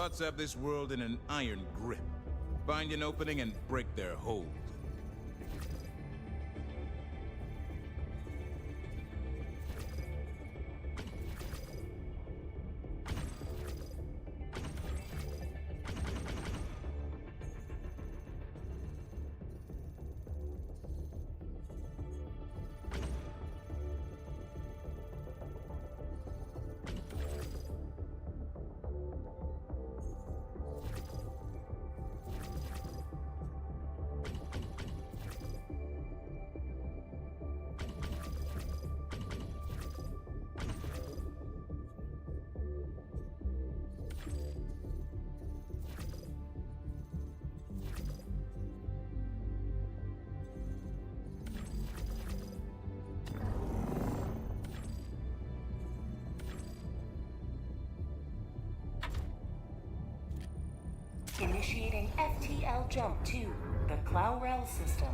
bots have this world in an iron grip. Find an opening and break their hold. Initiating FTL jump to the Clourel system.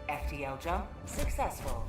FTL jump successful.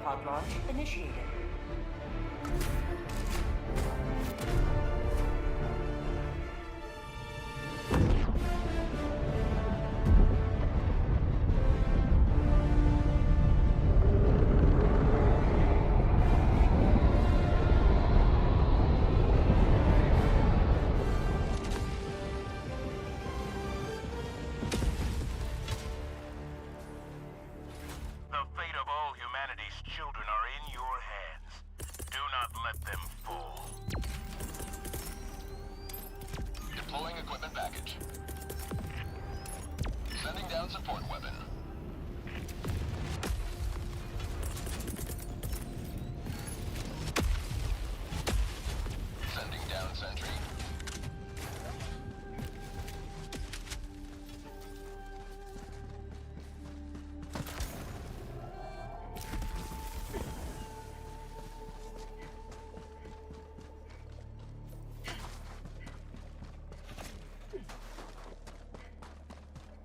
Pod launch initiated.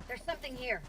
There's something here.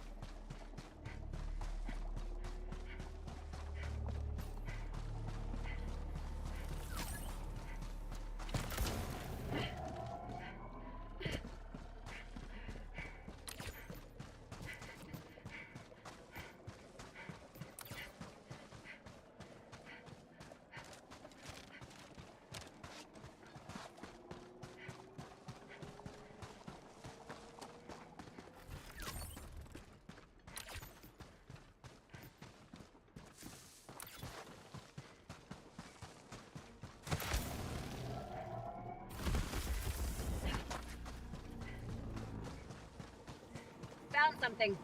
Found something.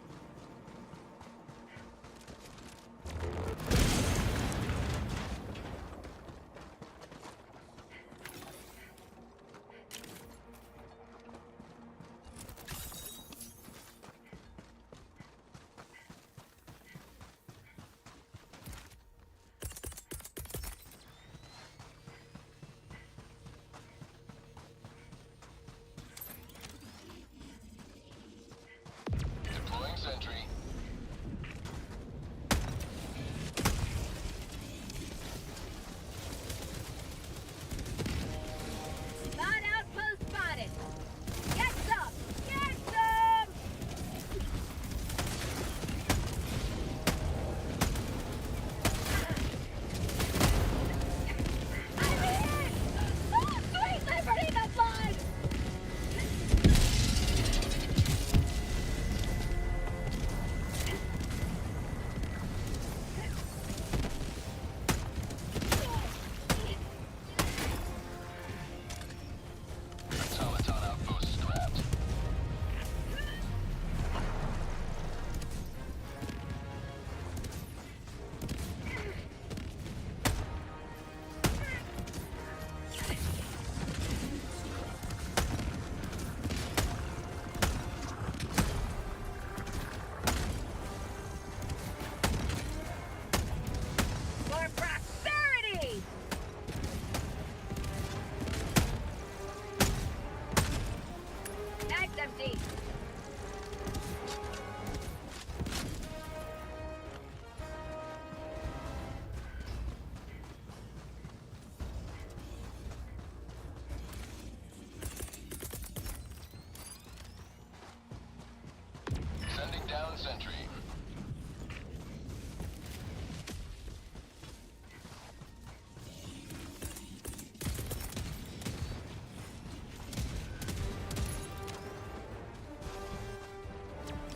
down sentry.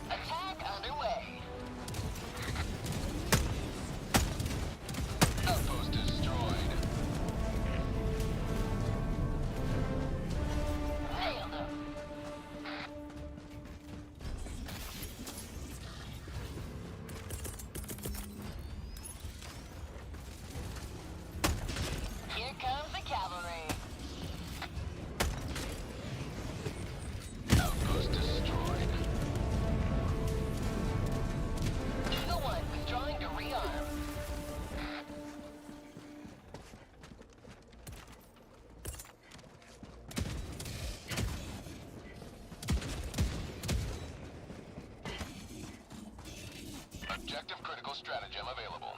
Attack underway. Outpost destroyed. Nailed him. Here comes the cavalry. Outpost destroyed. Eagle 1 withdrawing to rearm. Objective critical stratagem available.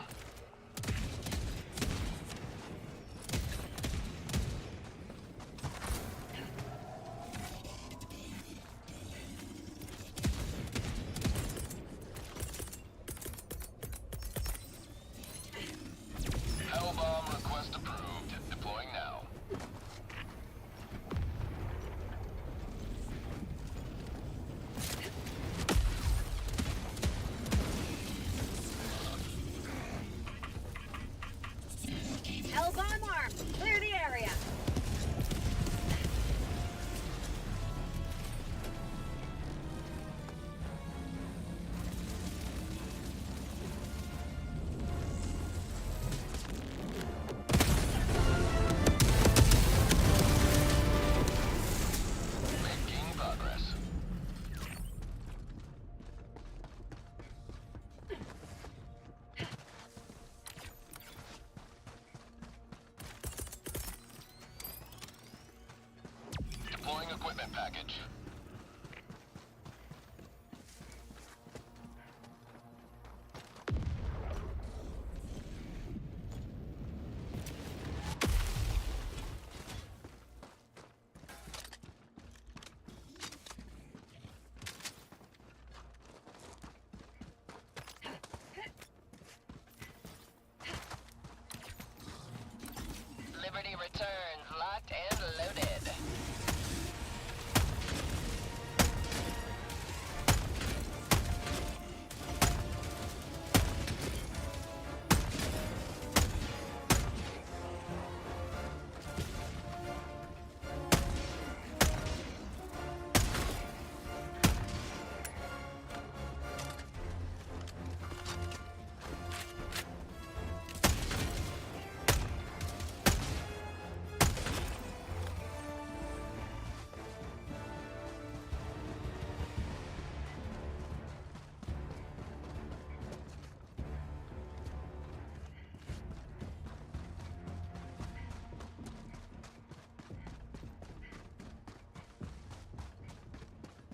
Hellbomb request approved. Deploying now. Hellbomb armed. Clear the area. Making progress. Deploying equipment package. Liberty returns, locked and loaded.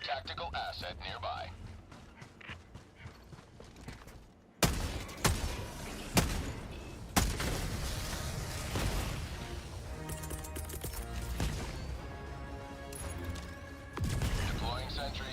Tactical asset nearby. Deploying sentry.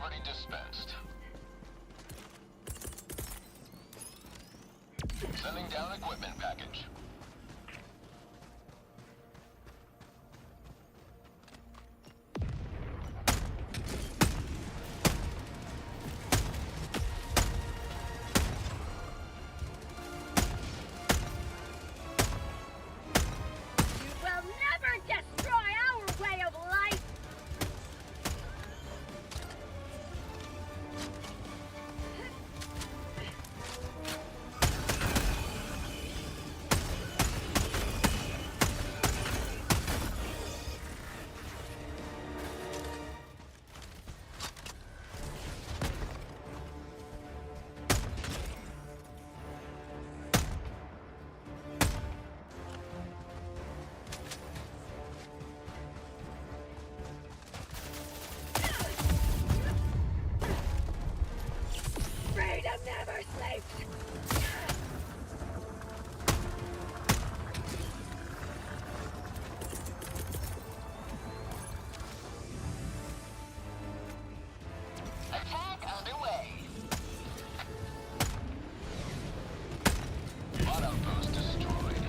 Property dispensed. Sending down equipment package. You will never destroy our way of life! Freedom never sleeps! Attack underway. Bot outpost destroyed.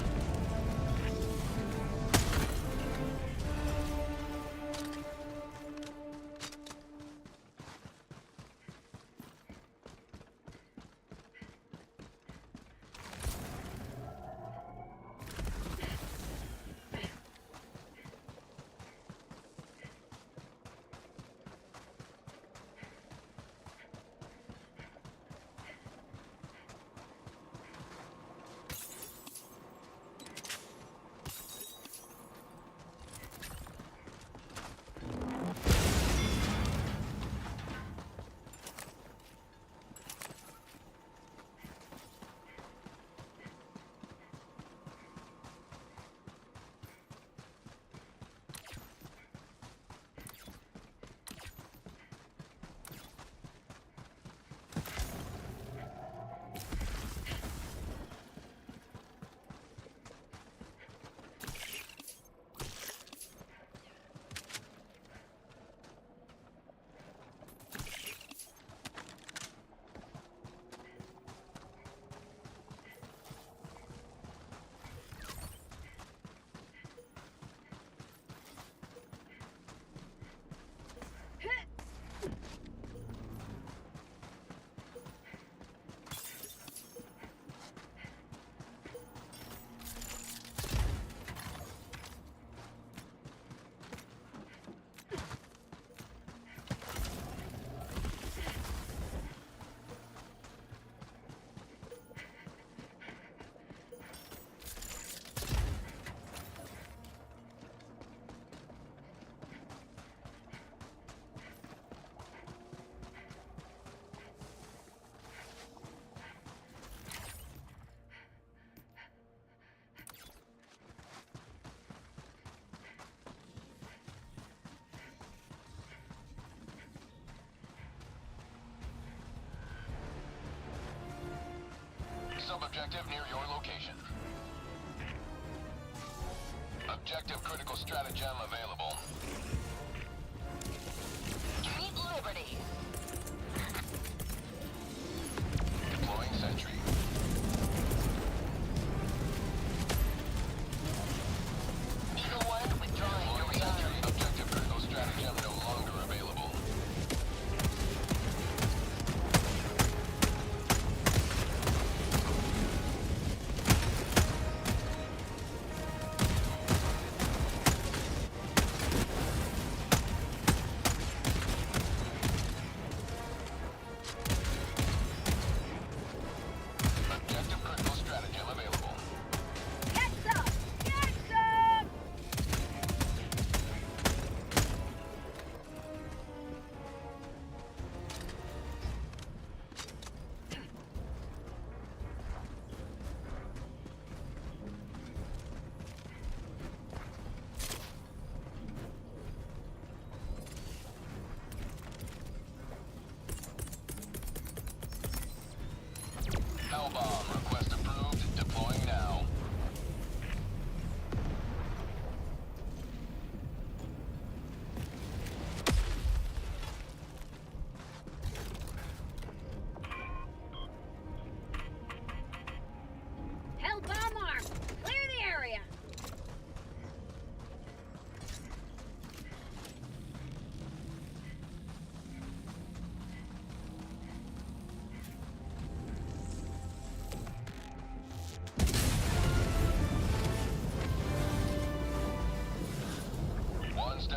Sub-objective near your location. Objective critical stratagem available. Keep liberty! Deploying sentry. Eagle 1 withdrawing your Deploying sentry. rearm. Objective critical stratagem no longer available.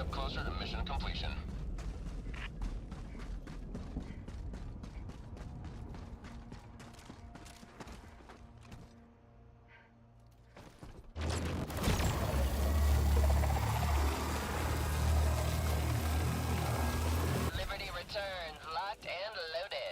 step closer to mission completion. Liberty returns, locked and loaded.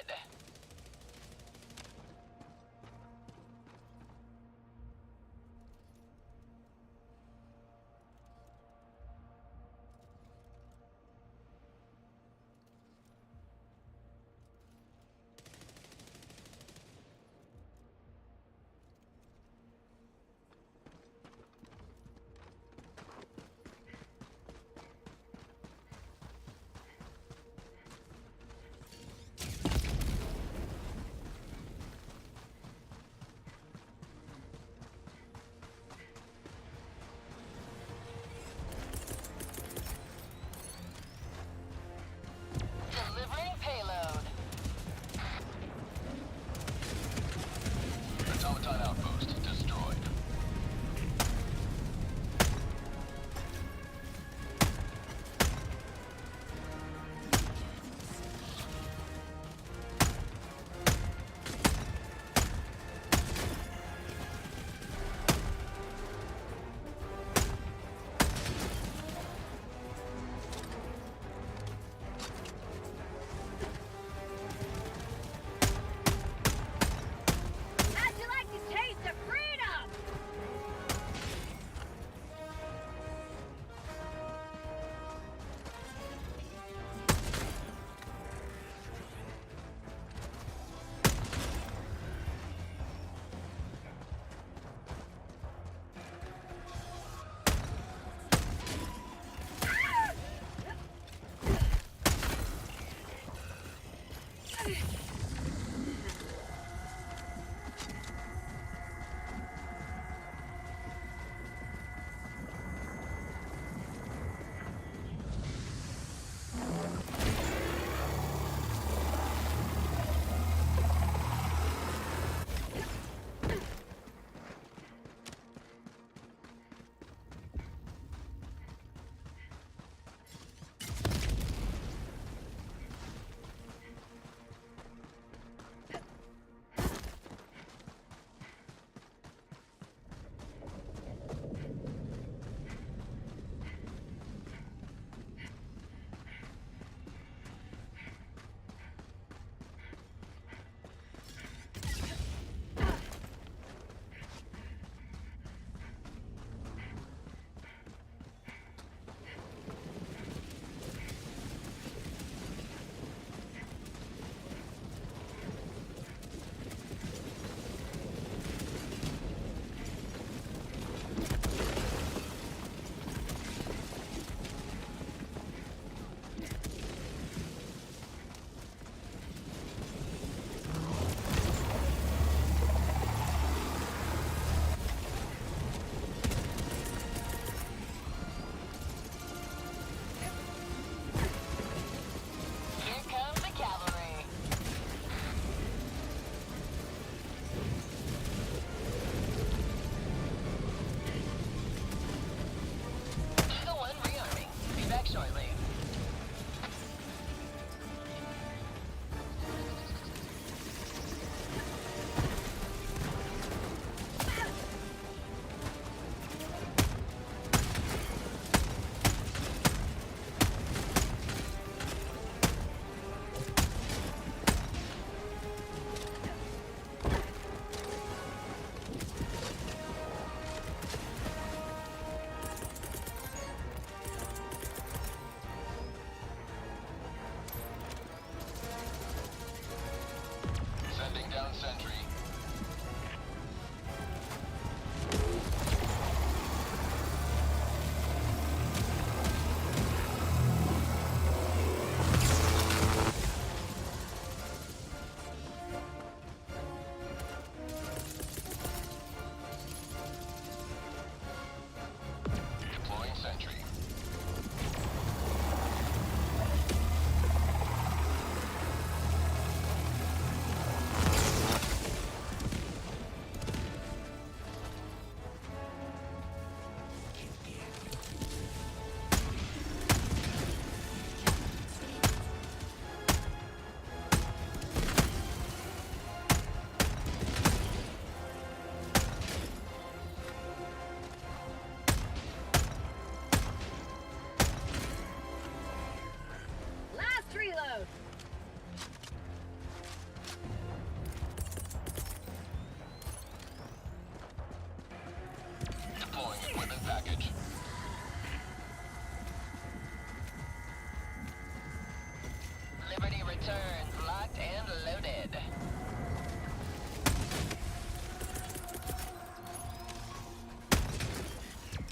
Liberty returns, locked and loaded.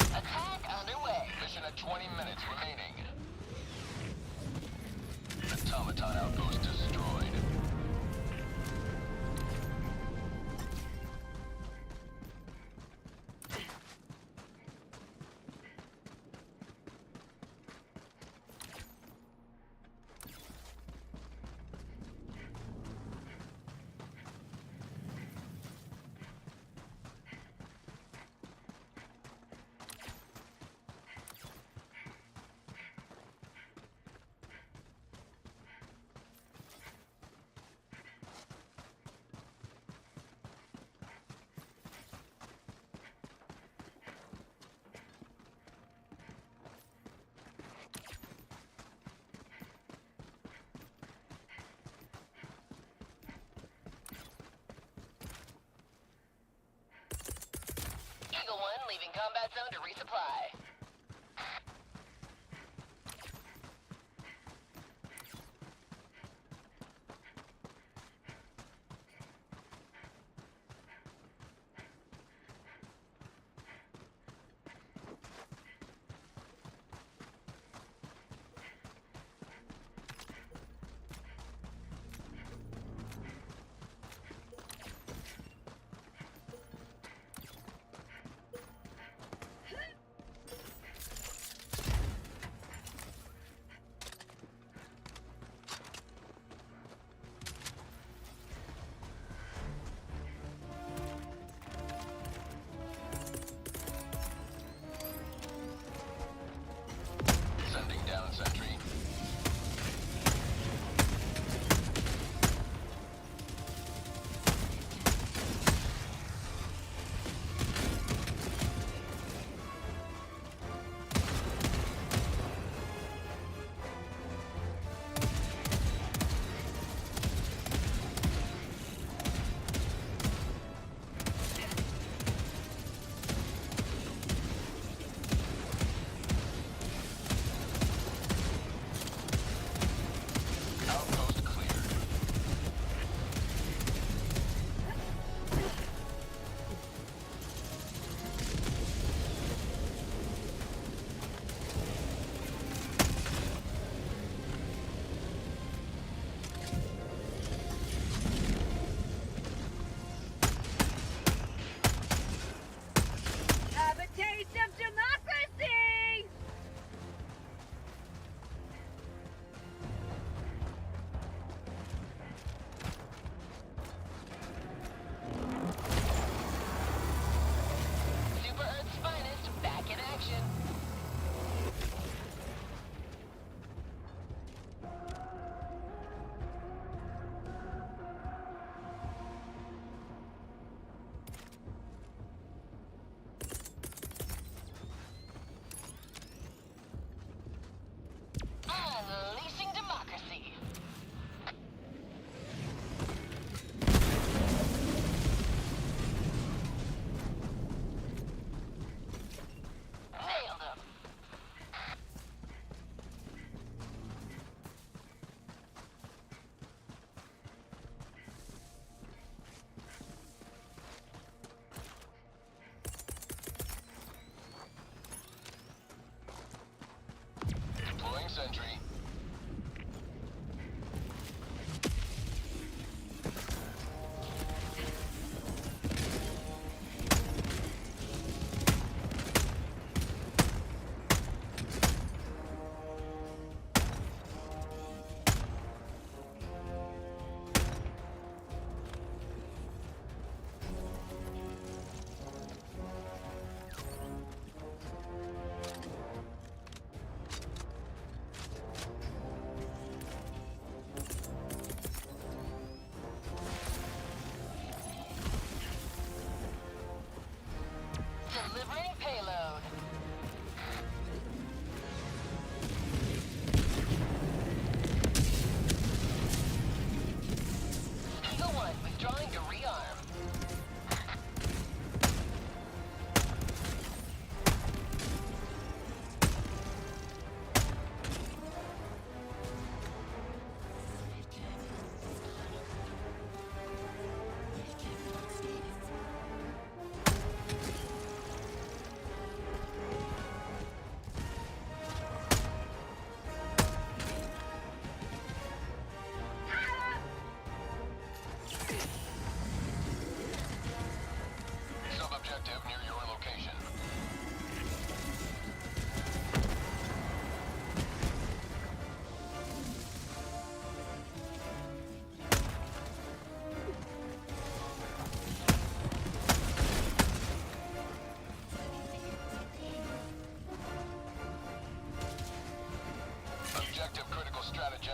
Attack underway. Mission at 20 minutes remaining. Automaton outpost destroyed. Eagle 1 leaving combat zone to resupply.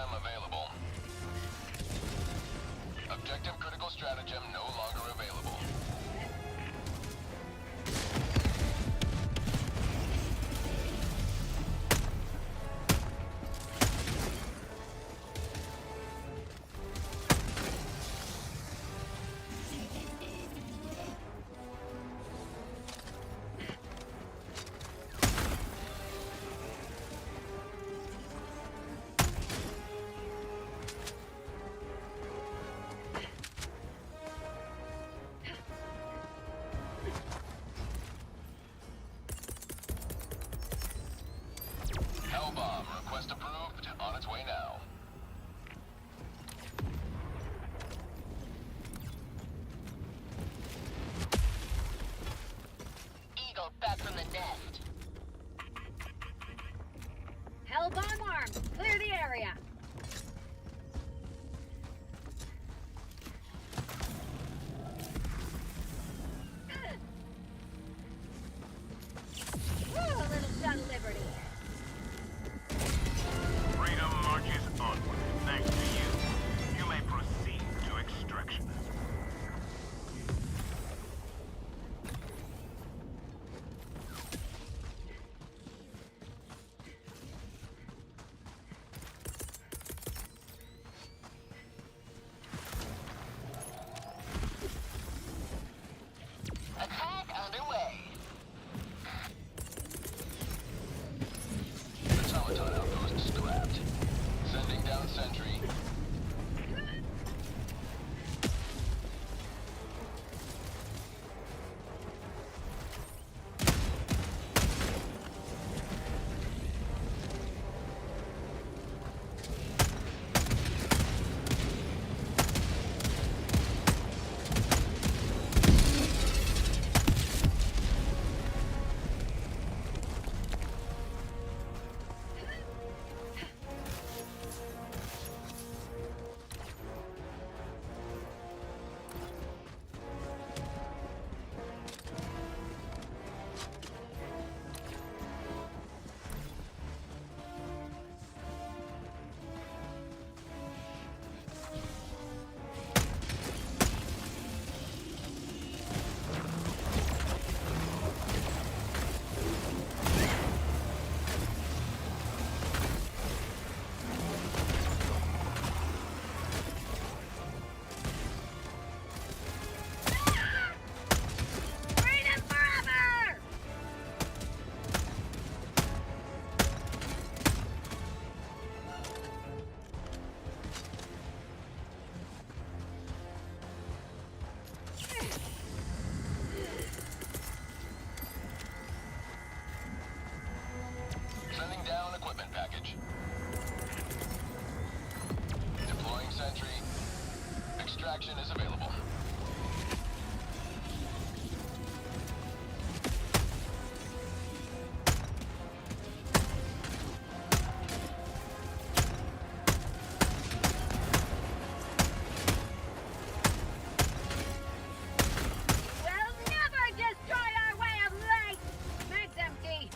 Stratagem available. Objective critical stratagem no longer available. Hellbomb, request approved, on its way now. Eagle back from the nest. Hellbomb armed. Clear the area. Woo, a little sun liberty. Freedom marches onward, thanks to you. You may proceed to extraction. Attack underway. Automaton outpost scrapped. Sending down sentry. Freedom forever! Sending down equipment package. Deploying sentry. Extraction is available. We'll never destroy our way of life! Mag's empty.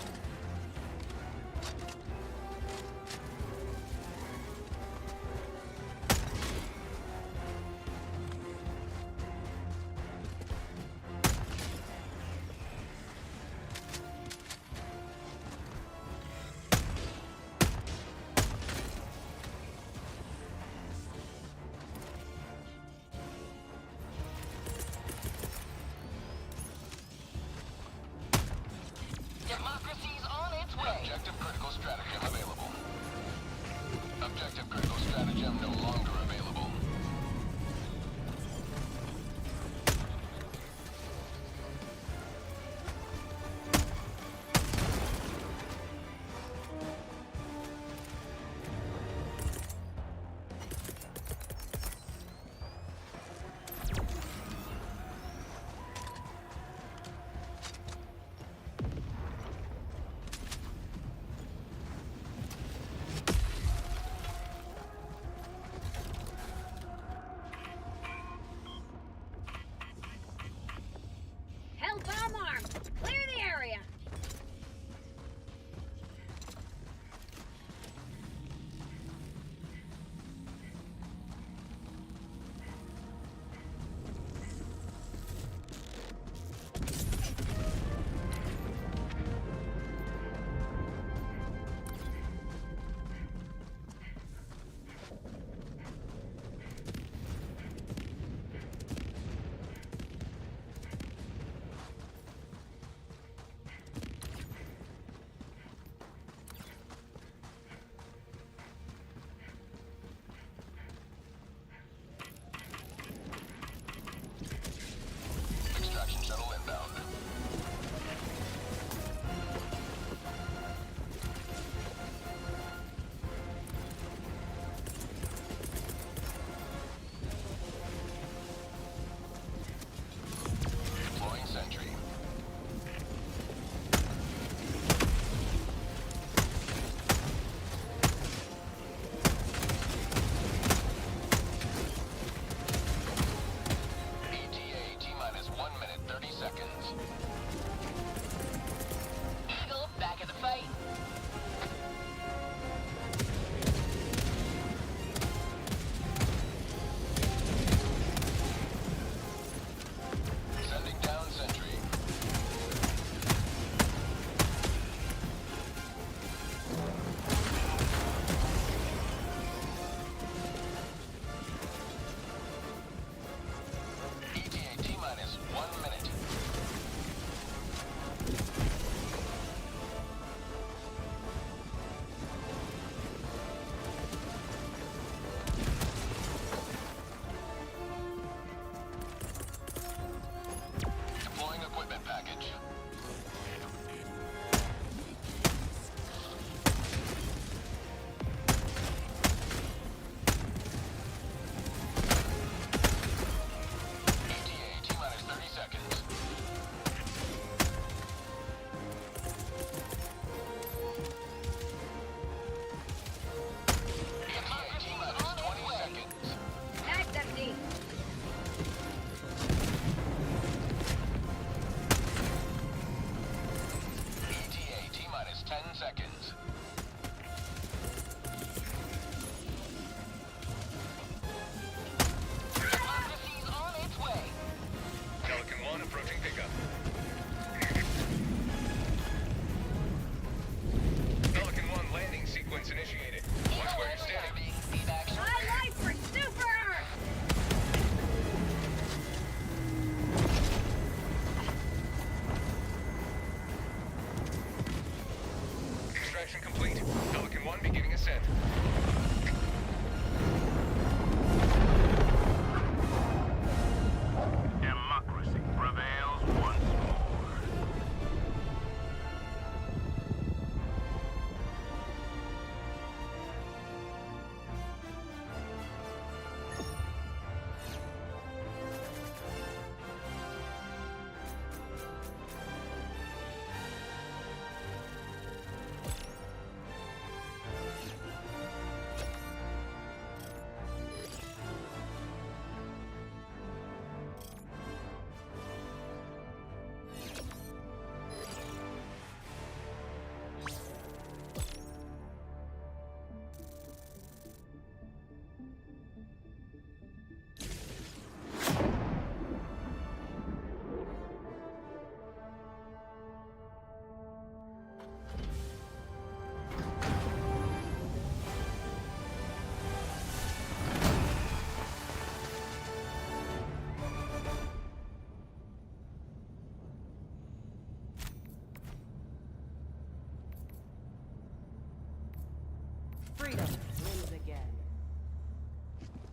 Freedom wins again.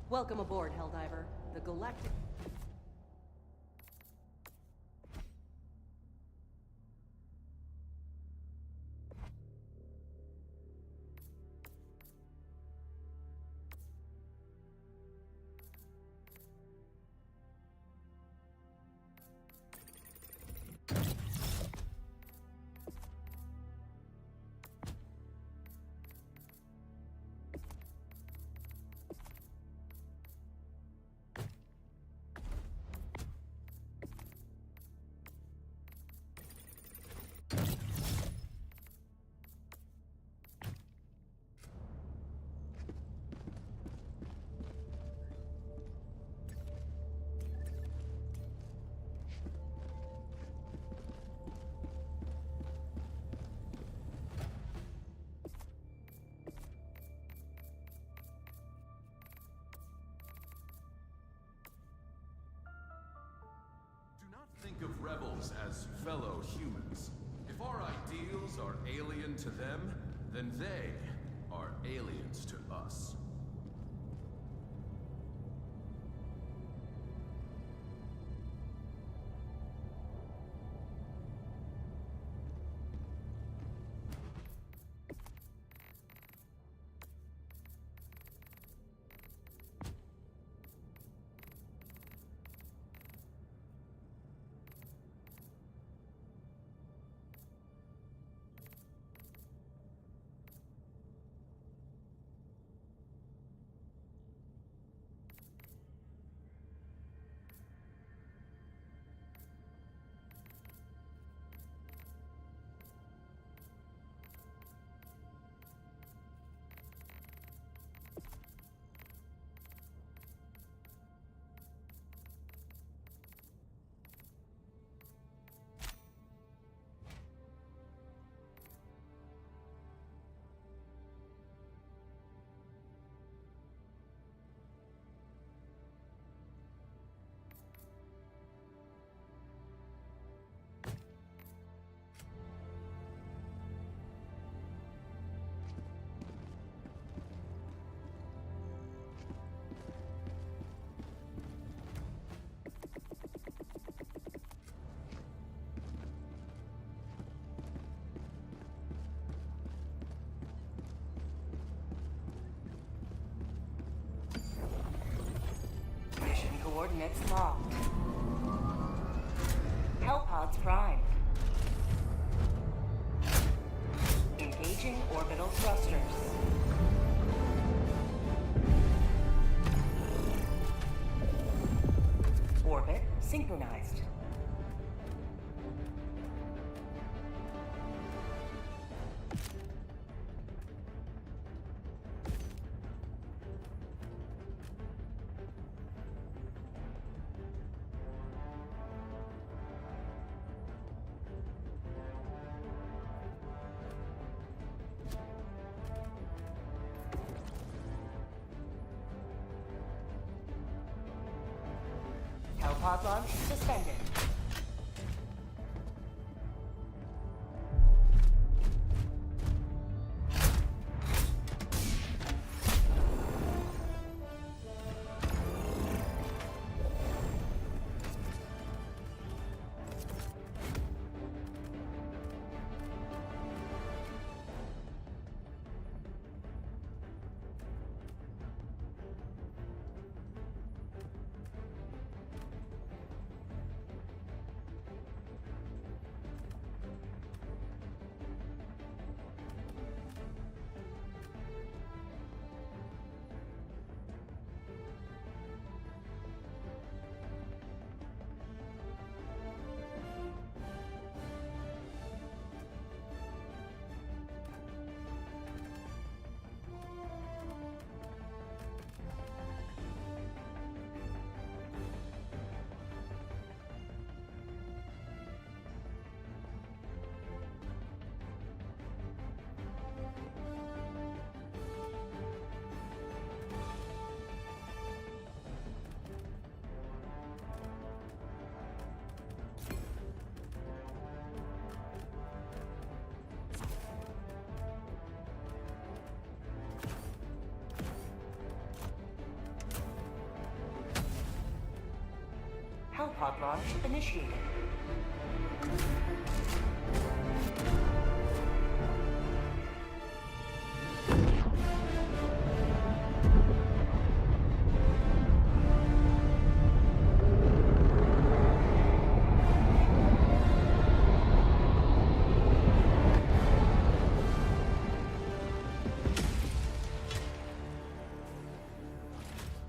Welcome aboard, Helldiver. The Galactic... Do not think of rebels as fellow humans. If our ideals are alien to them, then they are aliens to us. Mission coordinates locked. Hellpods prime. Engaging orbital thrusters. Orbit synchronized. Hellpod launch suspended. pod launch initiated.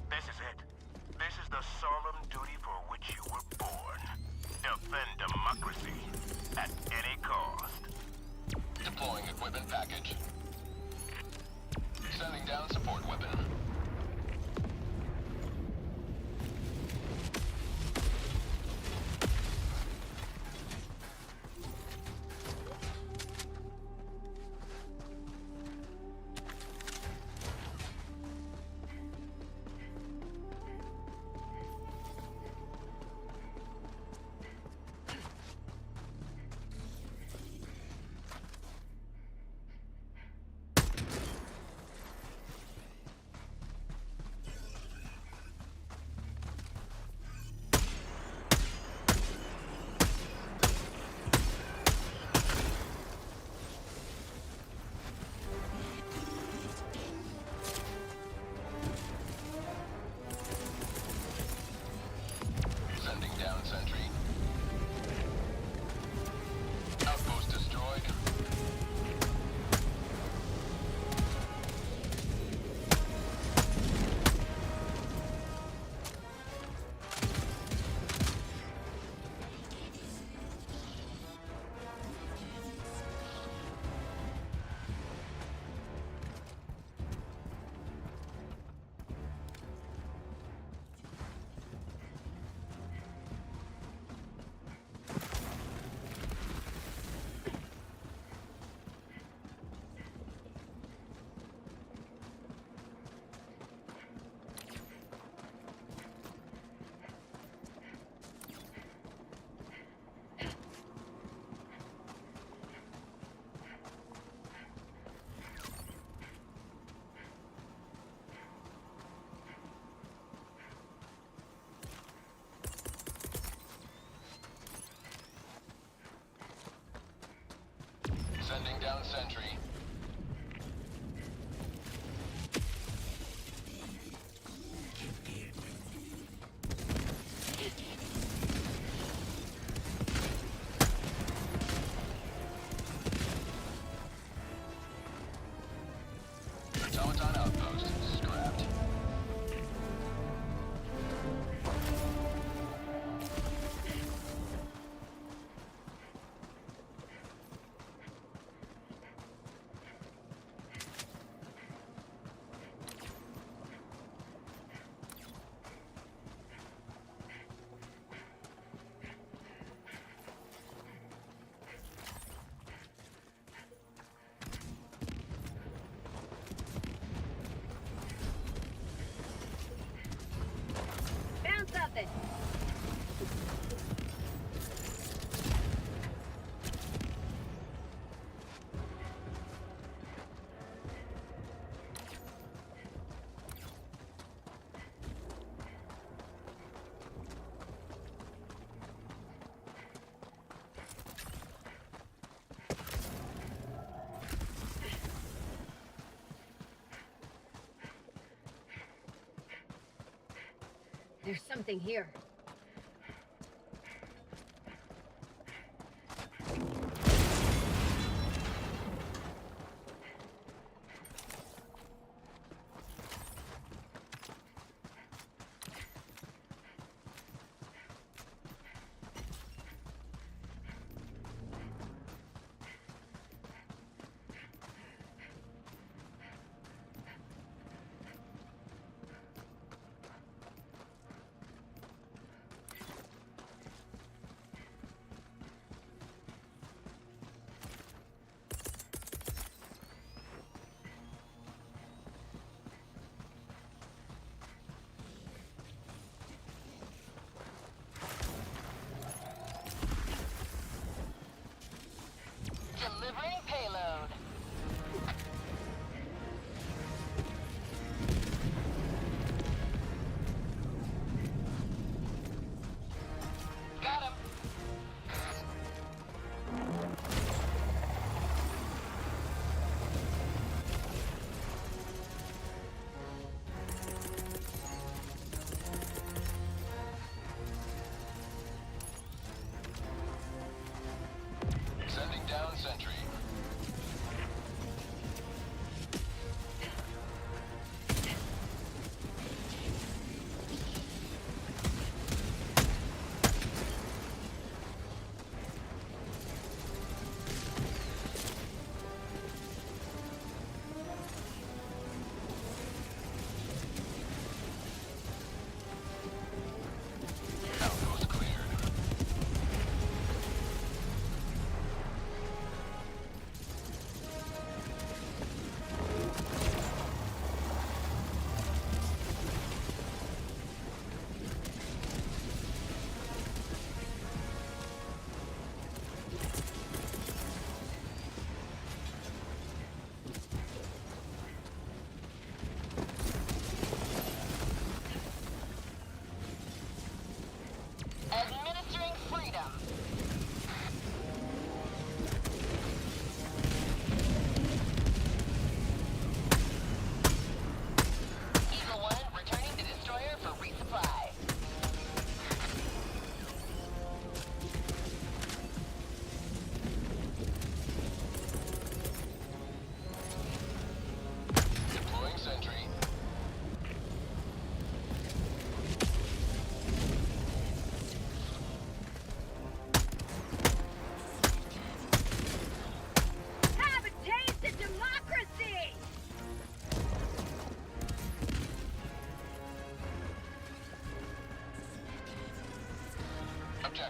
This is it. This is the solemn duty for which you were born. Defend democracy at any cost. Deploying equipment package. Sending down support weapon. Sending down sentry. Outpost destroyed. Sending down sentry. Automaton outpost scrapped. Found something. There's something here.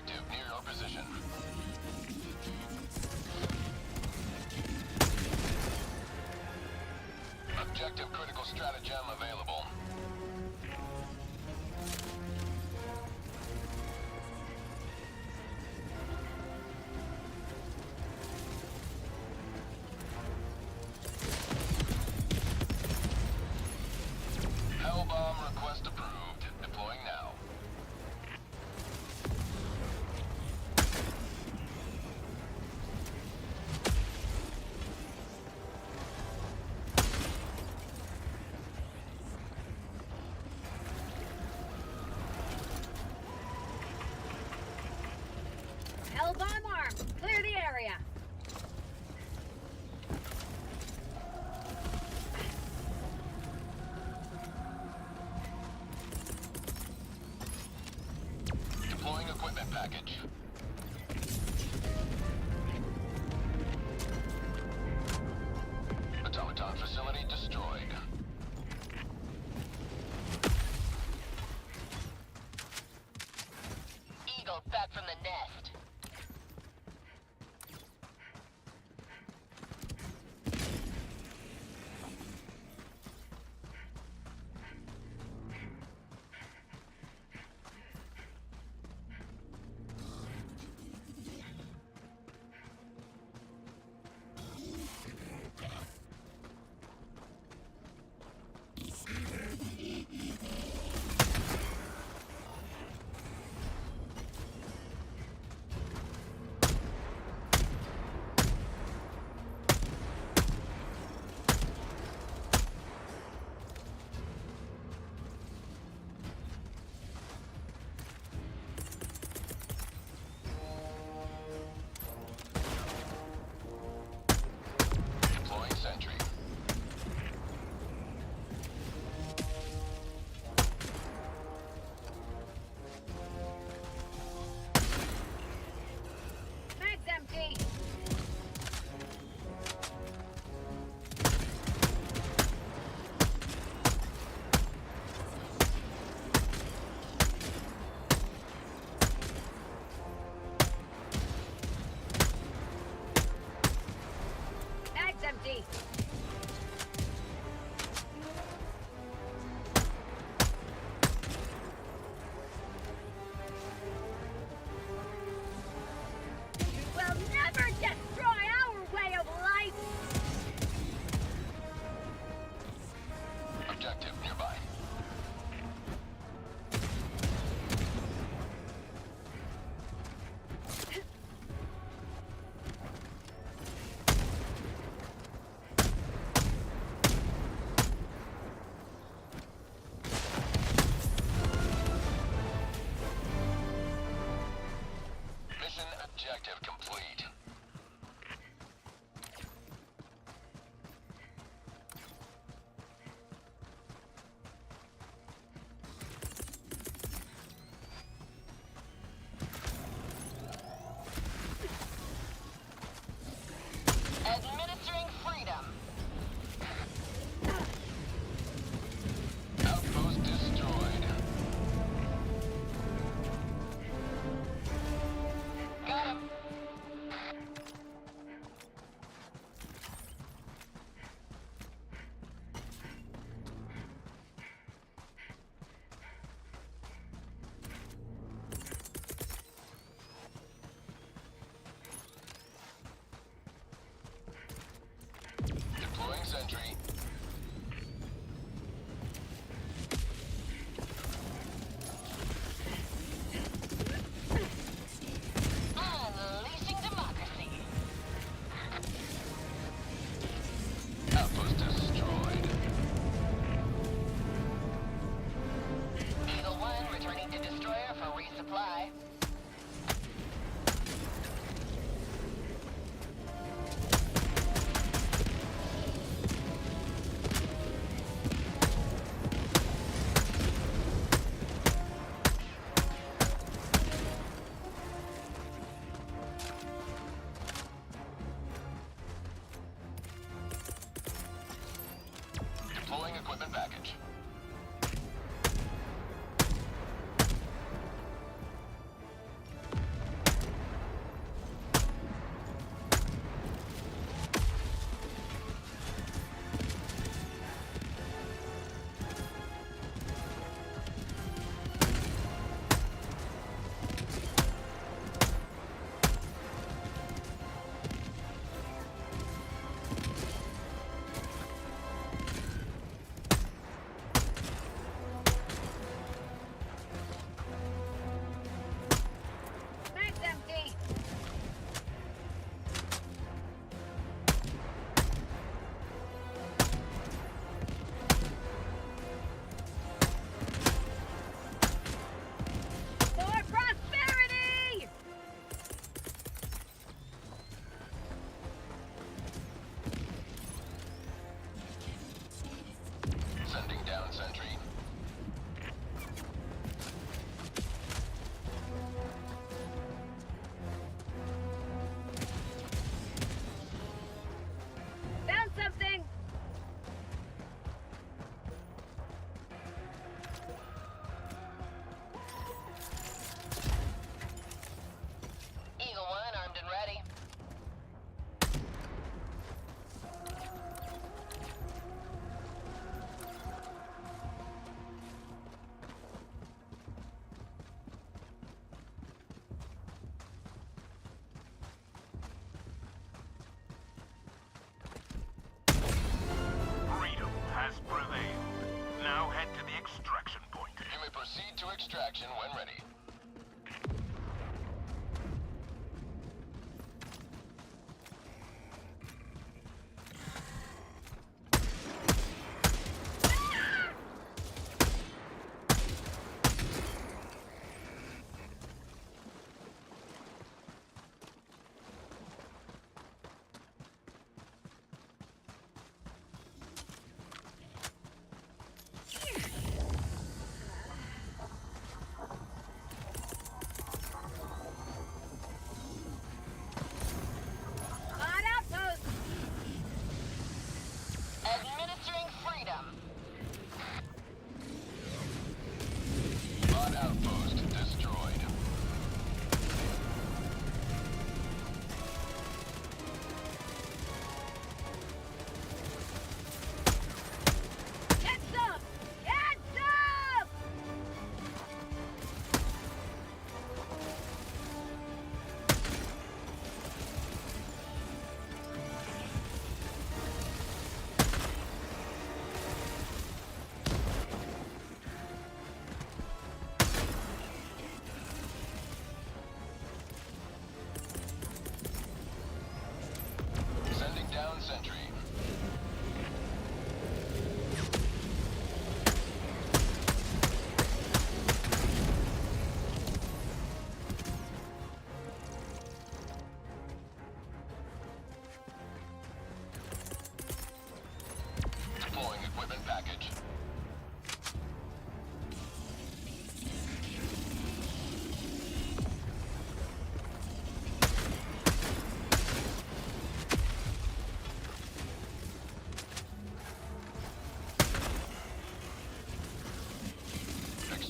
Objective near your position. Objective critical stratagem available. Hellbomb request approved. Deploying now. Hellbomb armed. Clear the area. Deploying equipment package. Automaton facility destroyed. Eagle back from the nest. Deploying sentry. Mag's empty. Mag's empty. You will never destroy our way of life! Objective nearby. Mission objective complete. Administering freedom. Outpost destroyed. Got him. Deploying sentry. Unleashing democracy. Outpost destroyed. Eagle 1 returning to destroyer for resupply.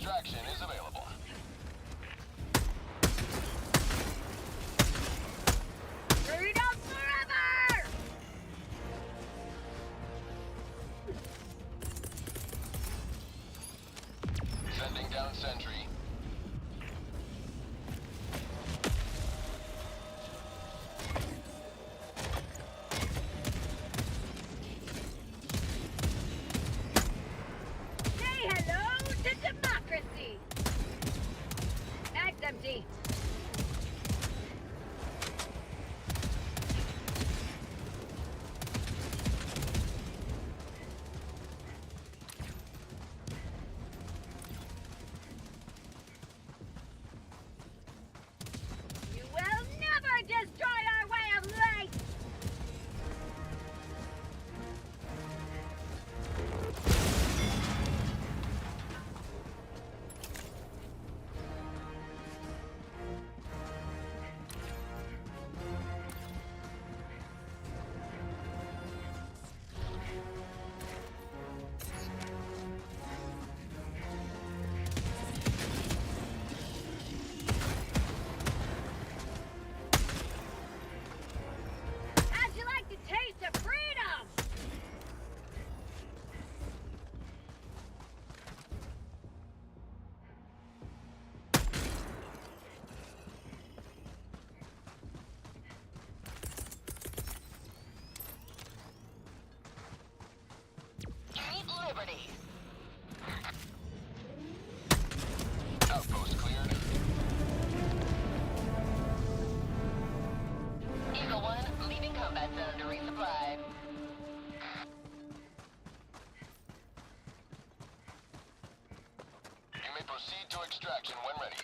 extraction is available. Freedom forever! Sending down sentry. Say hello to democracy! Mag's empty. You will never destroy our way of life! How'd you like the taste of freedom? Keep liberty. Outpost cleared. Eagle 1, leaving combat zone to resupply. You may proceed to extraction when ready.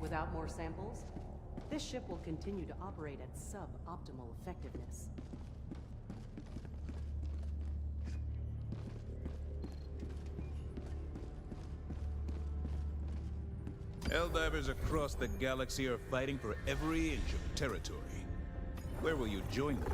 Without more samples, this ship will continue to operate at sub-optimal effectiveness. Helldivers across the galaxy are fighting for every inch of territory. Where will you join them?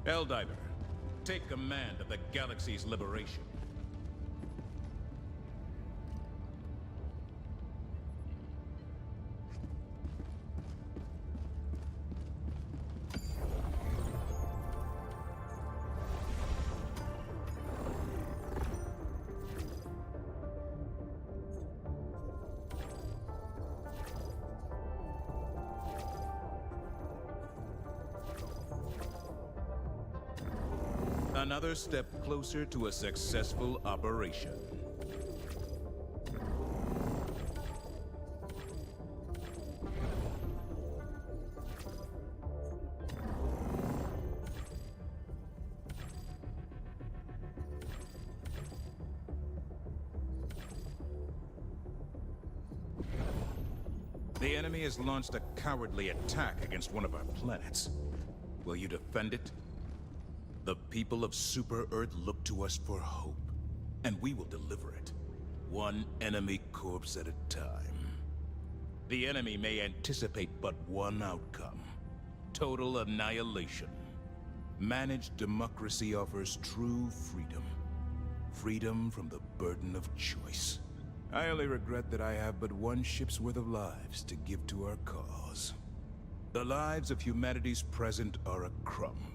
Helldiver, take command of the galaxy's liberation. Another step closer to a successful operation. The enemy has launched a cowardly attack against one of our planets. Will you defend it? The people of Super Earth look to us for hope, and we will deliver it, one enemy corpse at a time. The enemy may anticipate but one outcome: total annihilation. Managed democracy offers true freedom. Freedom from the burden of choice. I only regret that I have but one ship's worth of lives to give to our cause. The lives of humanity's present are a crumb.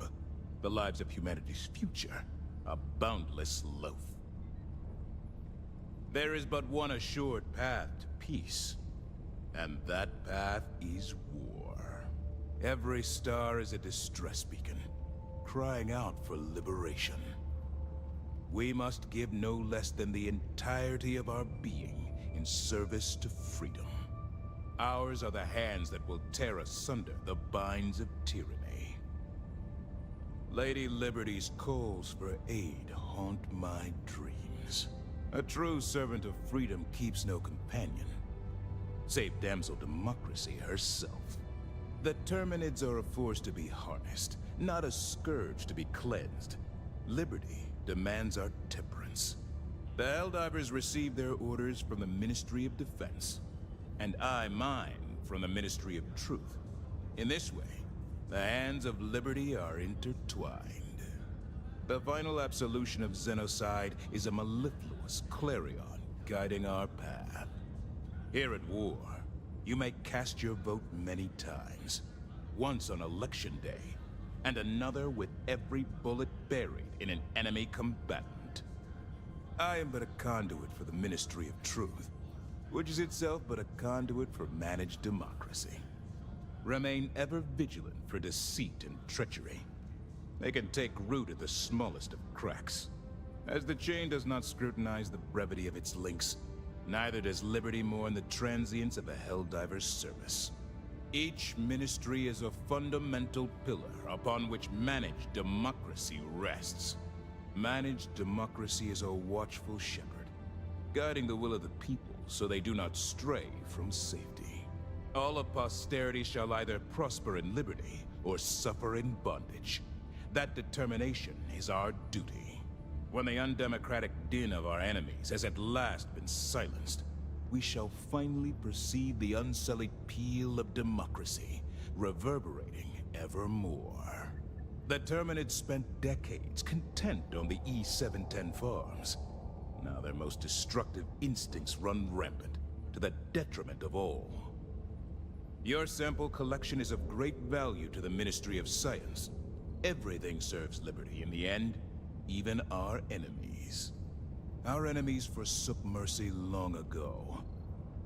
The lives of humanity's future, a boundless loaf. There is but one assured path to peace, and that path is war. Every star is a distress beacon, crying out for liberation. We must give no less than the entirety of our being in service to freedom. Ours are the hands that will tear asunder the binds of tyranny. Lady Liberty's calls for aid haunt my dreams. A true servant of freedom keeps no companion, save damsel democracy herself. The Terminids are a force to be harnessed, not a scourge to be cleansed. Liberty demands our temperance. The Helldivers receive their orders from the Ministry of Defense, and I mine from the Ministry of Truth. In this way, the hands of liberty are intertwined. The final absolution of Xenocide is a mellifluous clarion guiding our path. Here at war, you may cast your vote many times. Once on election day, and another with every bullet buried in an enemy combatant. I am but a conduit for the Ministry of Truth, which is itself but a conduit for managed democracy. Remain ever vigilant for deceit and treachery. They can take root at the smallest of cracks. As the chain does not scrutinize the brevity of its links, neither does liberty mourn the transience of a Helldiver's service. Each ministry is a fundamental pillar upon which managed democracy rests. Managed democracy is a watchful shepherd, guiding the will of the people so they do not stray from safety. All of posterity shall either prosper in liberty or suffer in bondage. That determination is our duty. When the undemocratic din of our enemies has at last been silenced, we shall finally perceive the unsullied peal of democracy, reverberating evermore. The Terminids spent decades content on the E-710 farms. Now their most destructive instincts run rampant, to the detriment of all. Your sample collection is of great value to the Ministry of Science. Everything serves liberty in the end, even our enemies. Our enemies forsook mercy long ago.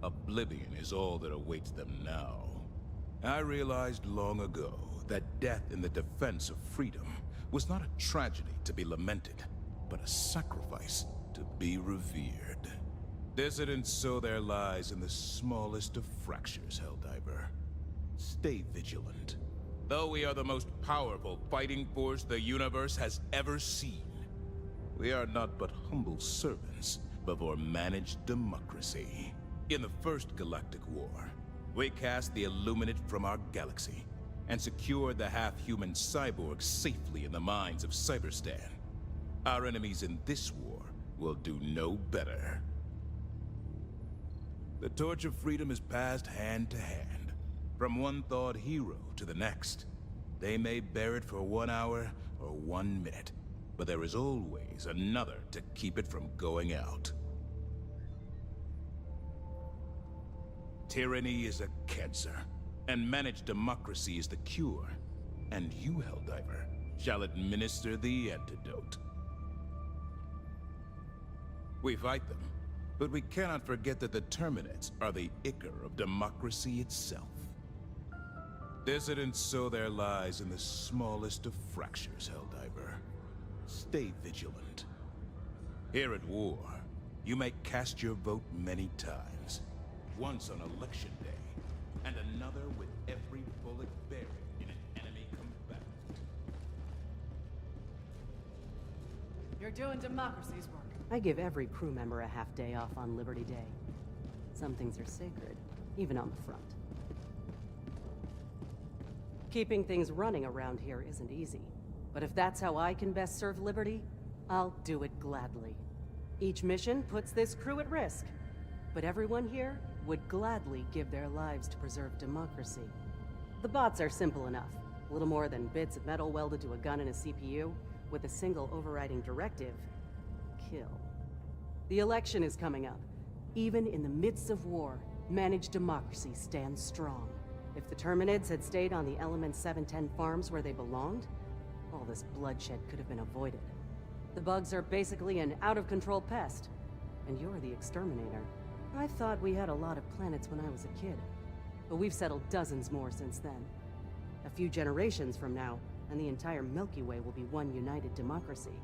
Oblivion is all that awaits them now. I realized long ago that death in the defense of freedom was not a tragedy to be lamented, but a sacrifice to be revered. Dissidents sow their lies in the smallest of fractures, Helldiver. Stay vigilant. Though we are the most powerful fighting force the universe has ever seen, we are not but humble servants before managed democracy. In the First Galactic War, we cast the Illuminate from our galaxy and secured the half-human cyborgs safely in the mines of Cyberstan. Our enemies in this war will do no better. The torch of freedom is passed hand to hand, from one thawed hero to the next. They may bear it for 1 hour or 1 minute, but there is always another to keep it from going out. Tyranny is a cancer, and managed democracy is the cure. And you, Helldiver, shall administer the antidote. We fight them, but we cannot forget that the Terminids are the ichor of democracy itself. Dissidents sow their lies in the smallest of fractures, Helldiver. Stay vigilant. Here at War, you may cast your vote many times. Once on election day, and another with every bullet buried in an enemy combatant. You're doing democracy's work. I give every crew member a half day off on Liberty Day. Some things are sacred, even on the front. Keeping things running around here isn't easy. But if that's how I can best serve Liberty, I'll do it gladly. Each mission puts this crew at risk. But everyone here would gladly give their lives to preserve democracy. The bots are simple enough. A little more than bits of metal welded to a gun and a CPU, with a single overriding directive: kill. The election is coming up. Even in the midst of war, managed democracy stands strong. If the Terminids had stayed on the Element 710 farms where they belonged, all this bloodshed could have been avoided. The bugs are basically an out-of-control pest, and you're the exterminator. I thought we had a lot of planets when I was a kid, but we've settled dozens more since then. A few generations from now, and the entire Milky Way will be one united democracy.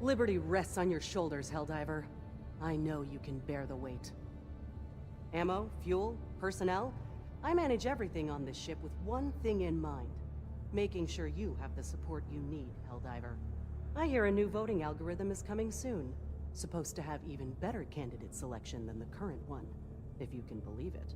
Liberty rests on your shoulders, Helldiver. I know you can bear the weight. Ammo, fuel, personnel, I manage everything on this ship with one thing in mind: making sure you have the support you need, Helldiver. I hear a new voting algorithm is coming soon. Supposed to have even better candidate selection than the current one, if you can believe it.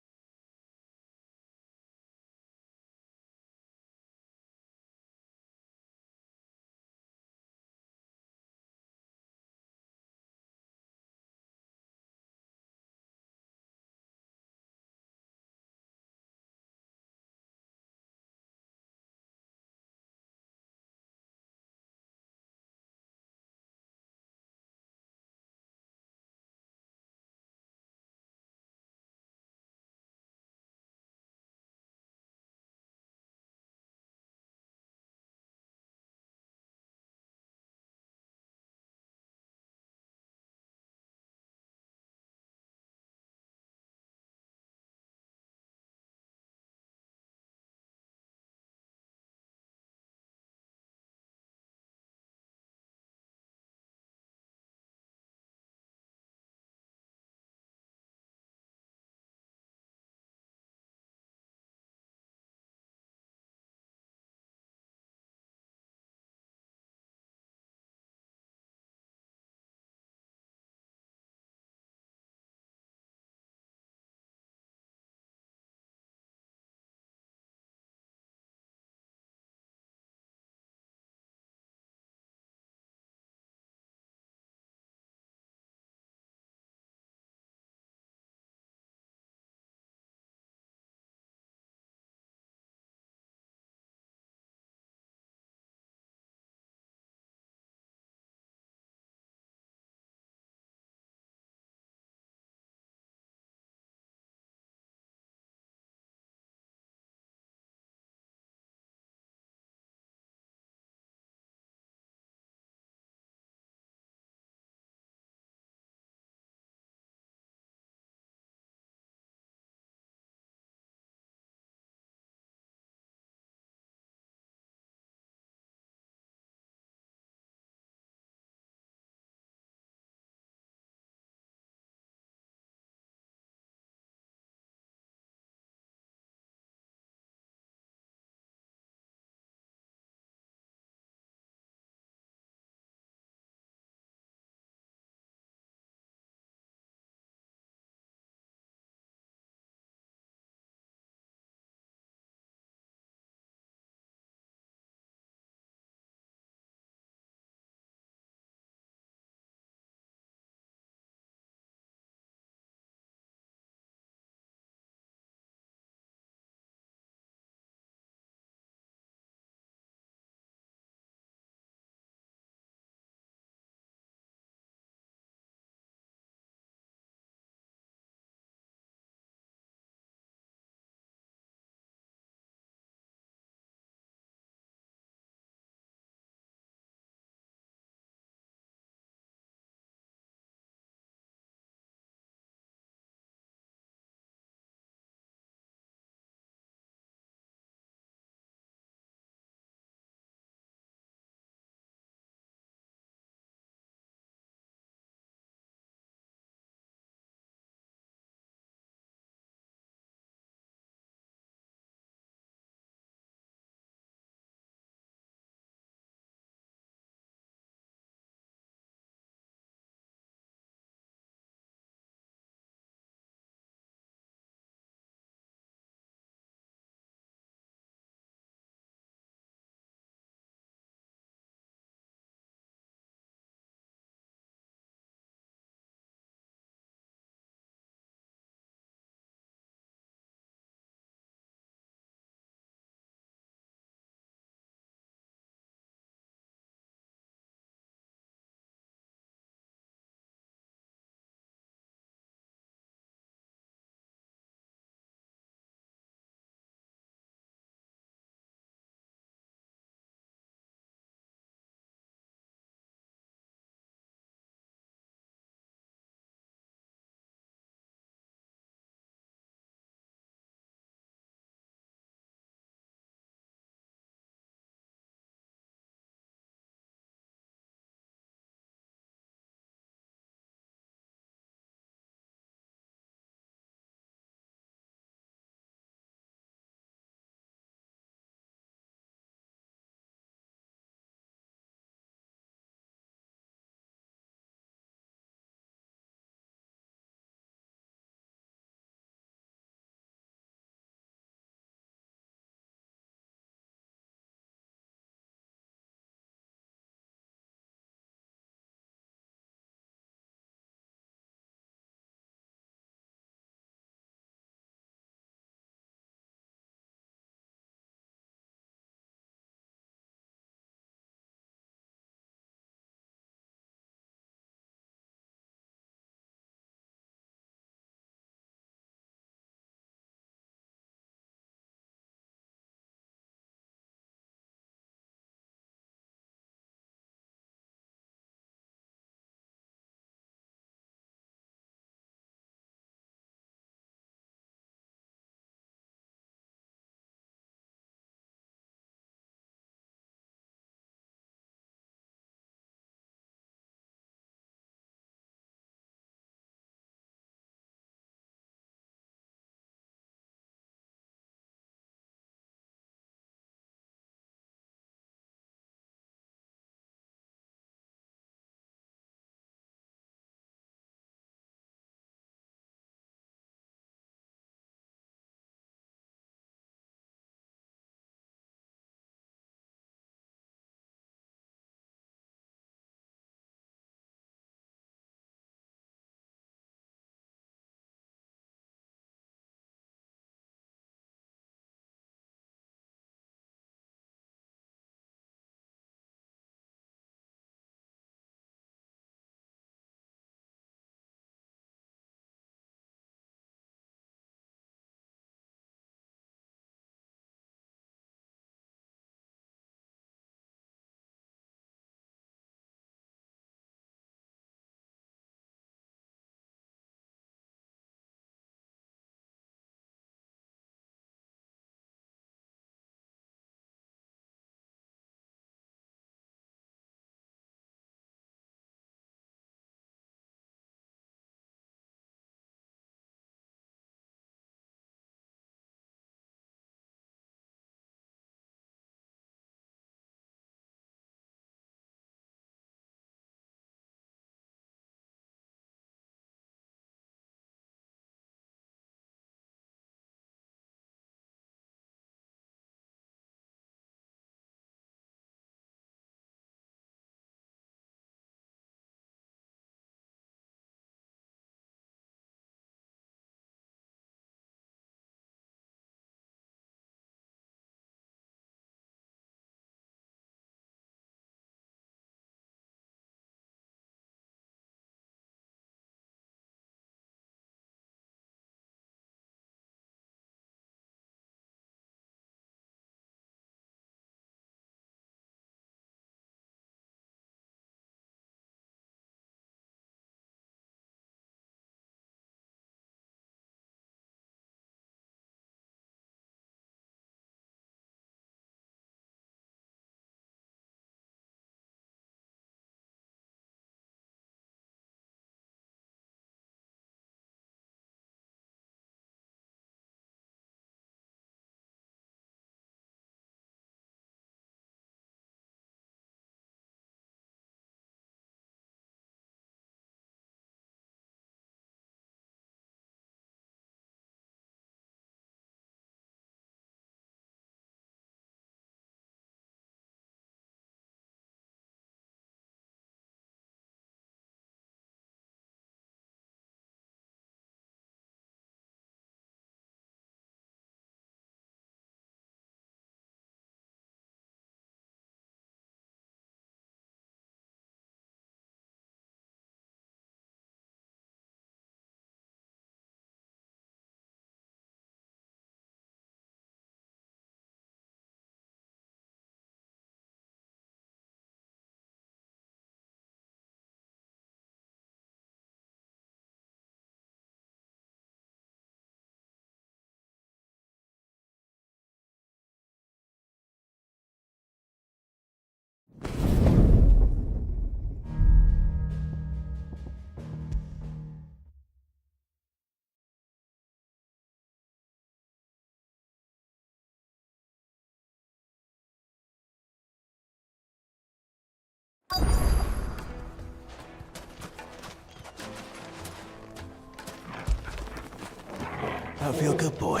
I feel good, boy.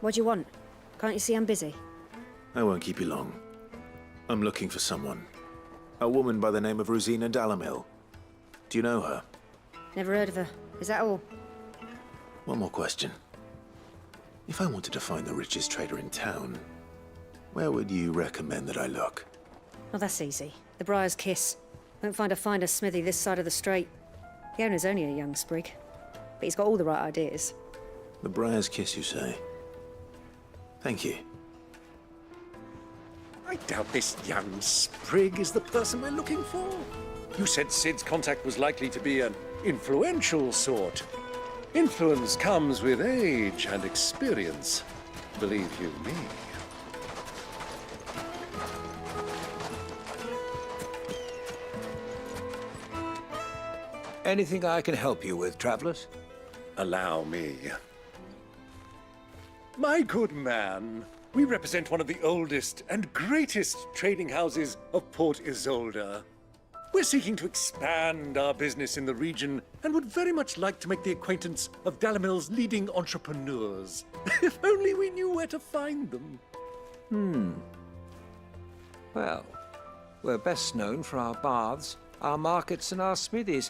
What do you want? Can't you see I'm busy? I won't keep you long. I'm looking for someone. A woman by the name of Rosina Dalamil. Do you know her? Never heard of her. Is that all? One more question. If I wanted to find the richest trader in town, where would you recommend that I look? Oh, that's easy. The Briar's Kiss. Won't find a finer smithy this side of the strait. The owner's only a young sprig, but he's got all the right ideas. The Briar's Kiss, you say? Thank you. I doubt this young sprig is the person we're looking for. You said Sid's contact was likely to be an influential sort. Influence comes with age and experience, believe you me. Anything I can help you with, travelers? Allow me. My good man, we represent one of the oldest and greatest trading houses of Port Isolde. We're seeking to expand our business in the region and would very much like to make the acquaintance of Dalamil's leading entrepreneurs. If only we knew where to find them. Well, we're best known for our baths, our markets, and our smithies.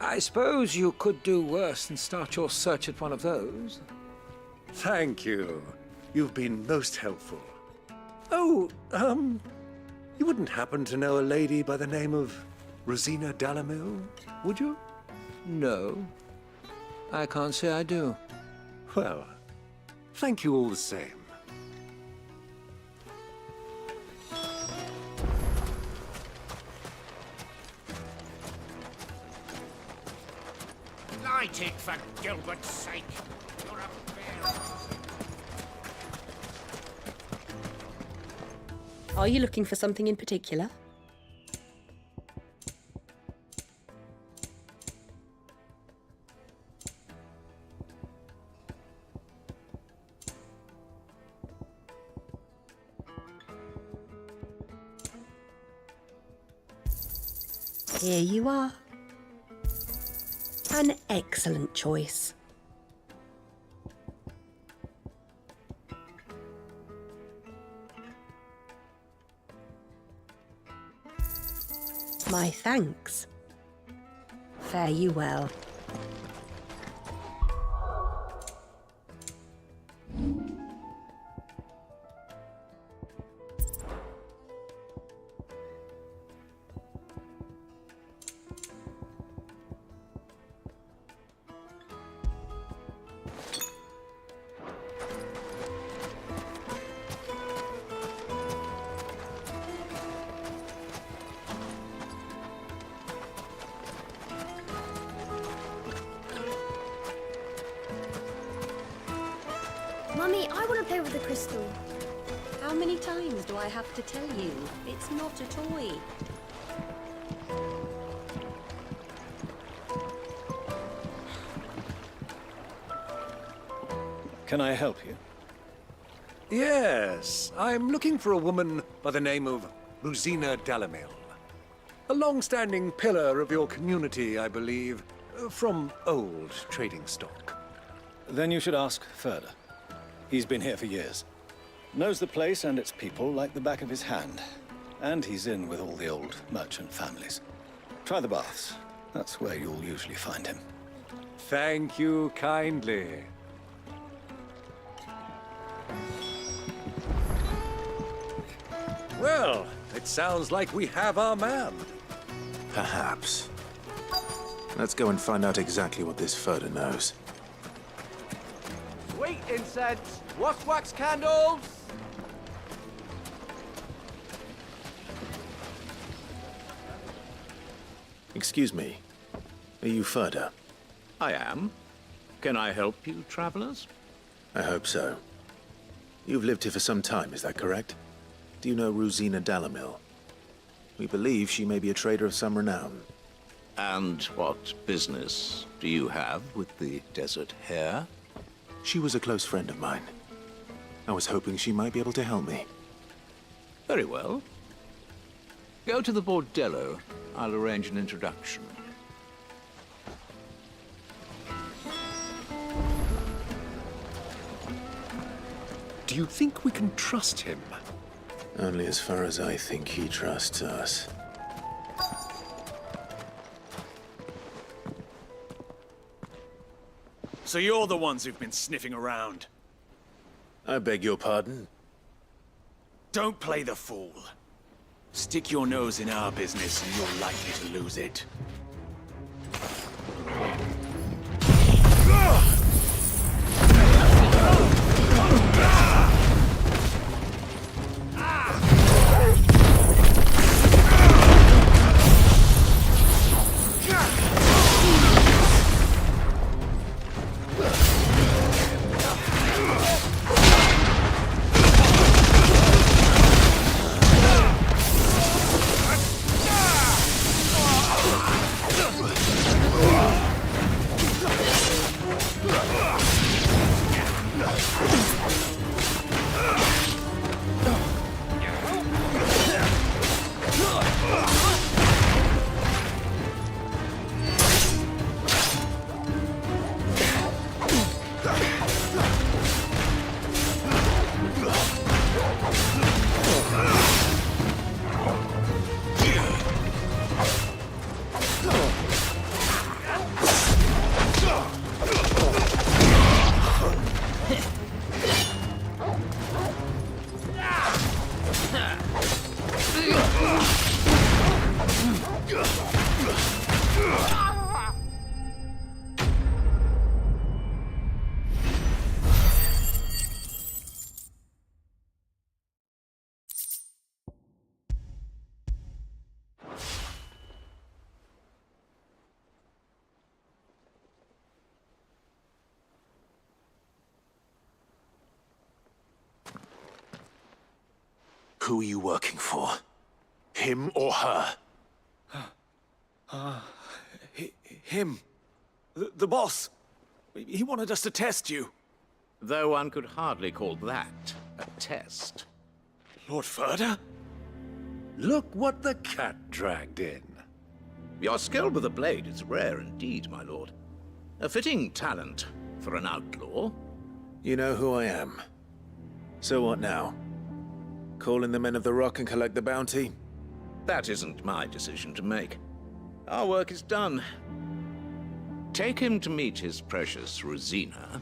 I suppose you could do worse than start your search at one of those. Thank you. You've been most helpful. Oh, you wouldn't happen to know a lady by the name of Rosina Dalamil, would you? No, I can't say I do. Well, thank you all the same. Light it, for Gilbert's sake. You're a bear. Are you looking for something in particular? Here you are. An excellent choice. My thanks. Fare you well. Mummy, I want to play with the crystal. How many times do I have to tell you? It's not a toy. Can I help you? Yes, I'm looking for a woman by the name of Rosina Dalamil. A long-standing pillar of your community, I believe, from old trading stock. Then you should ask Ferda. He's been here for years. Knows the place and its people like the back of his hand. And he's in with all the old merchant families. Try the baths. That's where you'll usually find him. Thank you kindly. Well, it sounds like we have our man. Perhaps. Let's go and find out exactly what this Ferda knows. Sweet incense! Wax candles! Excuse me. Are you Ferda? I am. Can I help you, travelers? I hope so. You've lived here for some time, is that correct? Do you know Rosina Dalamil? We believe she may be a trader of some renown. And what business do you have with the Desert Hare? She was a close friend of mine. I was hoping she might be able to help me. Very well. Go to the bordello. I'll arrange an introduction. Do you think we can trust him? Only as far as I think he trusts us. So you're the ones who've been sniffing around. I beg your pardon? Don't play the fool. Stick your nose in our business and you're likely to lose it. Who are you working for? Him or her? Him. The boss. He wanted us to test you. Though one could hardly call that a test. Lord Ferda? Look what the cat dragged in. Your skill with the blade is rare indeed, my lord. A fitting talent for an outlaw. You know who I am. So what now? Call in the Men of the Rock and collect the bounty? That isn't my decision to make. Our work is done. Take him to meet his precious Rosina.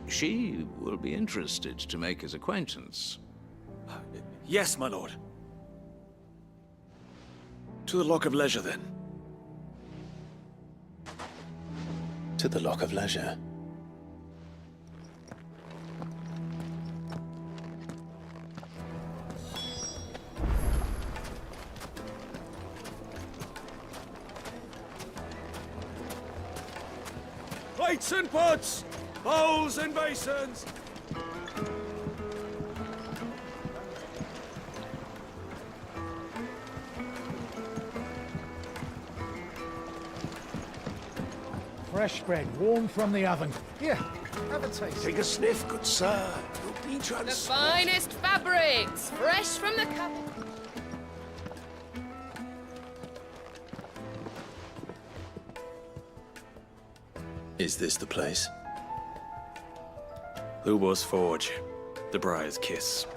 She will be interested to make his acquaintance. Yes, my lord. To the Lock of Leisure, then. To the Lock of Leisure. Plates and pots! Bowls and basins! Fresh bread, warm from the oven. Here, have a taste. Take a sniff, good sir. You'll be The finest fabrics, fresh from the cup. Is this the place? Lubor's Forge. The Briar's Kiss.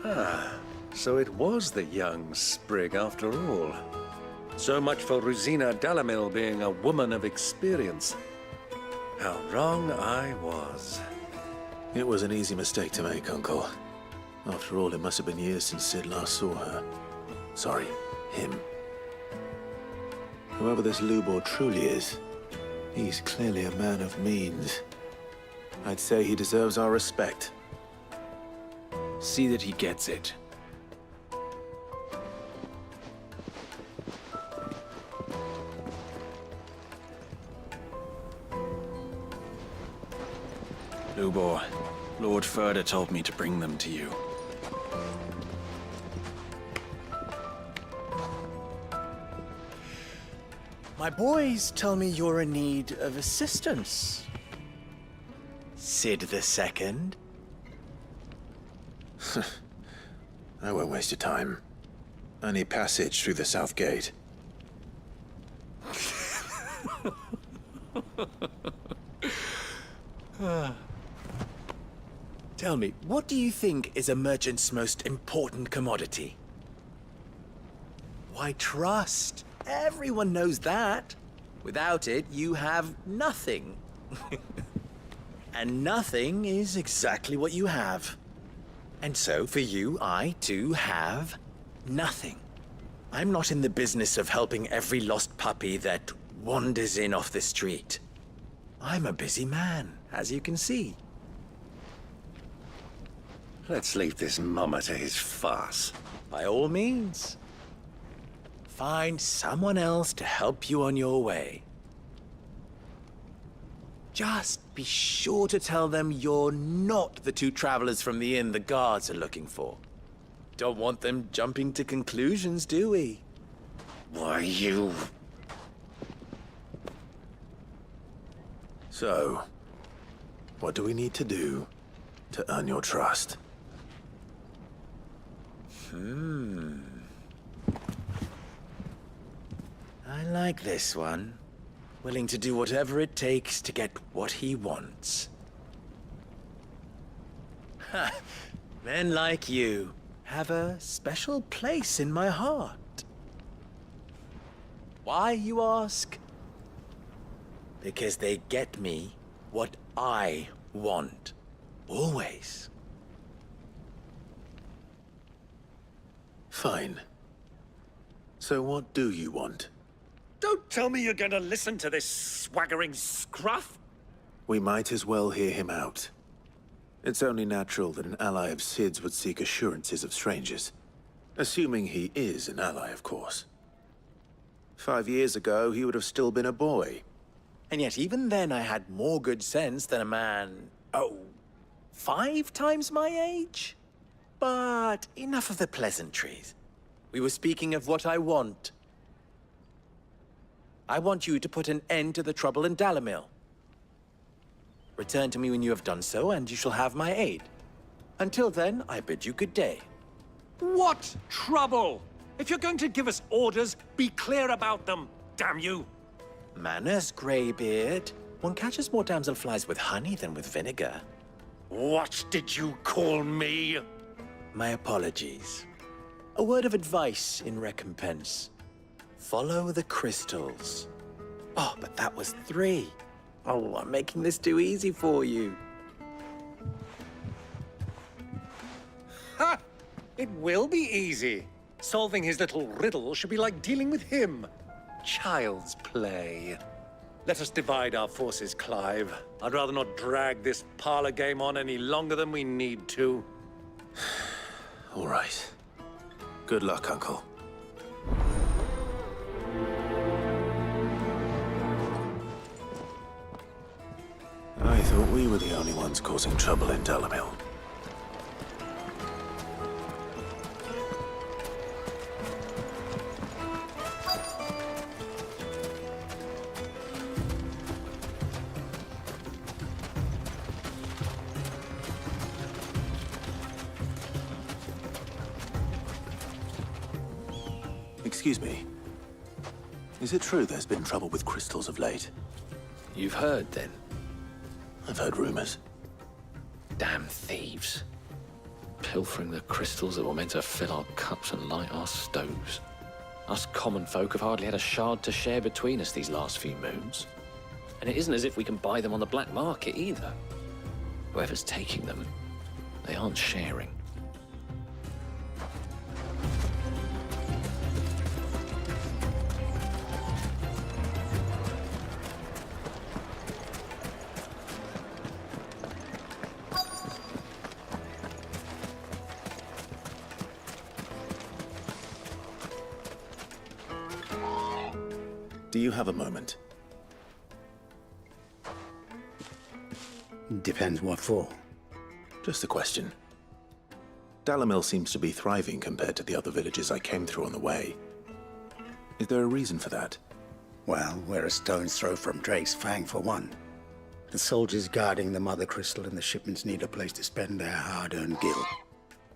Ah, so it was the young sprig after all. So much for Rosina Dalamil being a woman of experience. How wrong I was. It was an easy mistake to make, Uncle. After all, it must have been years since Sid last saw her. Sorry, him. Whoever this Lubor truly is, he's clearly a man of means. I'd say he deserves our respect. See that he gets it. Lubor, Lord Ferda told me to bring them to you. My boys tell me you're in need of assistance. Sid the Second? I won't waste your time. I need passage through the south gate. Tell me, what do you think is a merchant's most important commodity? Why, trust. Everyone knows that. Without it, you have nothing. And nothing is exactly what you have. And so, for you, I, too, have nothing. I'm not in the business of helping every lost puppy that wanders in off the street. I'm a busy man, as you can see. Let's leave this mummer to his farce. By all means. Find someone else to help you on your way. Just be sure to tell them you're not the two travelers from the inn the guards are looking for. Don't want them jumping to conclusions, do we? Why, you... So, what do we need to do to earn your trust? I like this one. Willing to do whatever it takes to get what he wants. Ha! Men like you have a special place in my heart. Why, you ask? Because they get me what I want. Always. Fine. So what do you want? Don't tell me you're gonna listen to this swaggering scruff! We might as well hear him out. It's only natural that an ally of Sid's would seek assurances of strangers. Assuming he is an ally, of course. 5 years ago, he would have still been a boy. And yet even then I had more good sense than a man, 5 times my age? But enough of the pleasantries. We were speaking of what I want. I want you to put an end to the trouble in Dalamil. Return to me when you have done so, and you shall have my aid. Until then, I bid you good day. What trouble? If you're going to give us orders, be clear about them, damn you! Manners, Greybeard. One catches more damselflies with honey than with vinegar. What did you call me? My apologies. A word of advice in recompense. Follow the crystals. Oh, but that was 3. Oh, I'm making this too easy for you. Ha! It will be easy. Solving his little riddle should be like dealing with him. Child's play. Let us divide our forces, Clive. I'd rather not drag this parlor game on any longer than we need to. All right. Good luck, Uncle. I thought we were the only ones causing trouble in Dalamil. Excuse me. Is it true there's been trouble with crystals of late? You've heard, then? I've heard rumors. Damn thieves. Pilfering the crystals that were meant to fill our cups and light our stoves. Us common folk have hardly had a shard to share between us these last few moons. And it isn't as if we can buy them on the black market, either. Whoever's taking them, they aren't sharing. Do you have a moment? Depends what for. Just a question. Dalamil seems to be thriving compared to the other villages I came through on the way. Is there a reason for that? Well, we're a stone's throw from Drake's Fang, for one. The soldiers guarding the Mother Crystal and the shipments need a place to spend their hard-earned gil.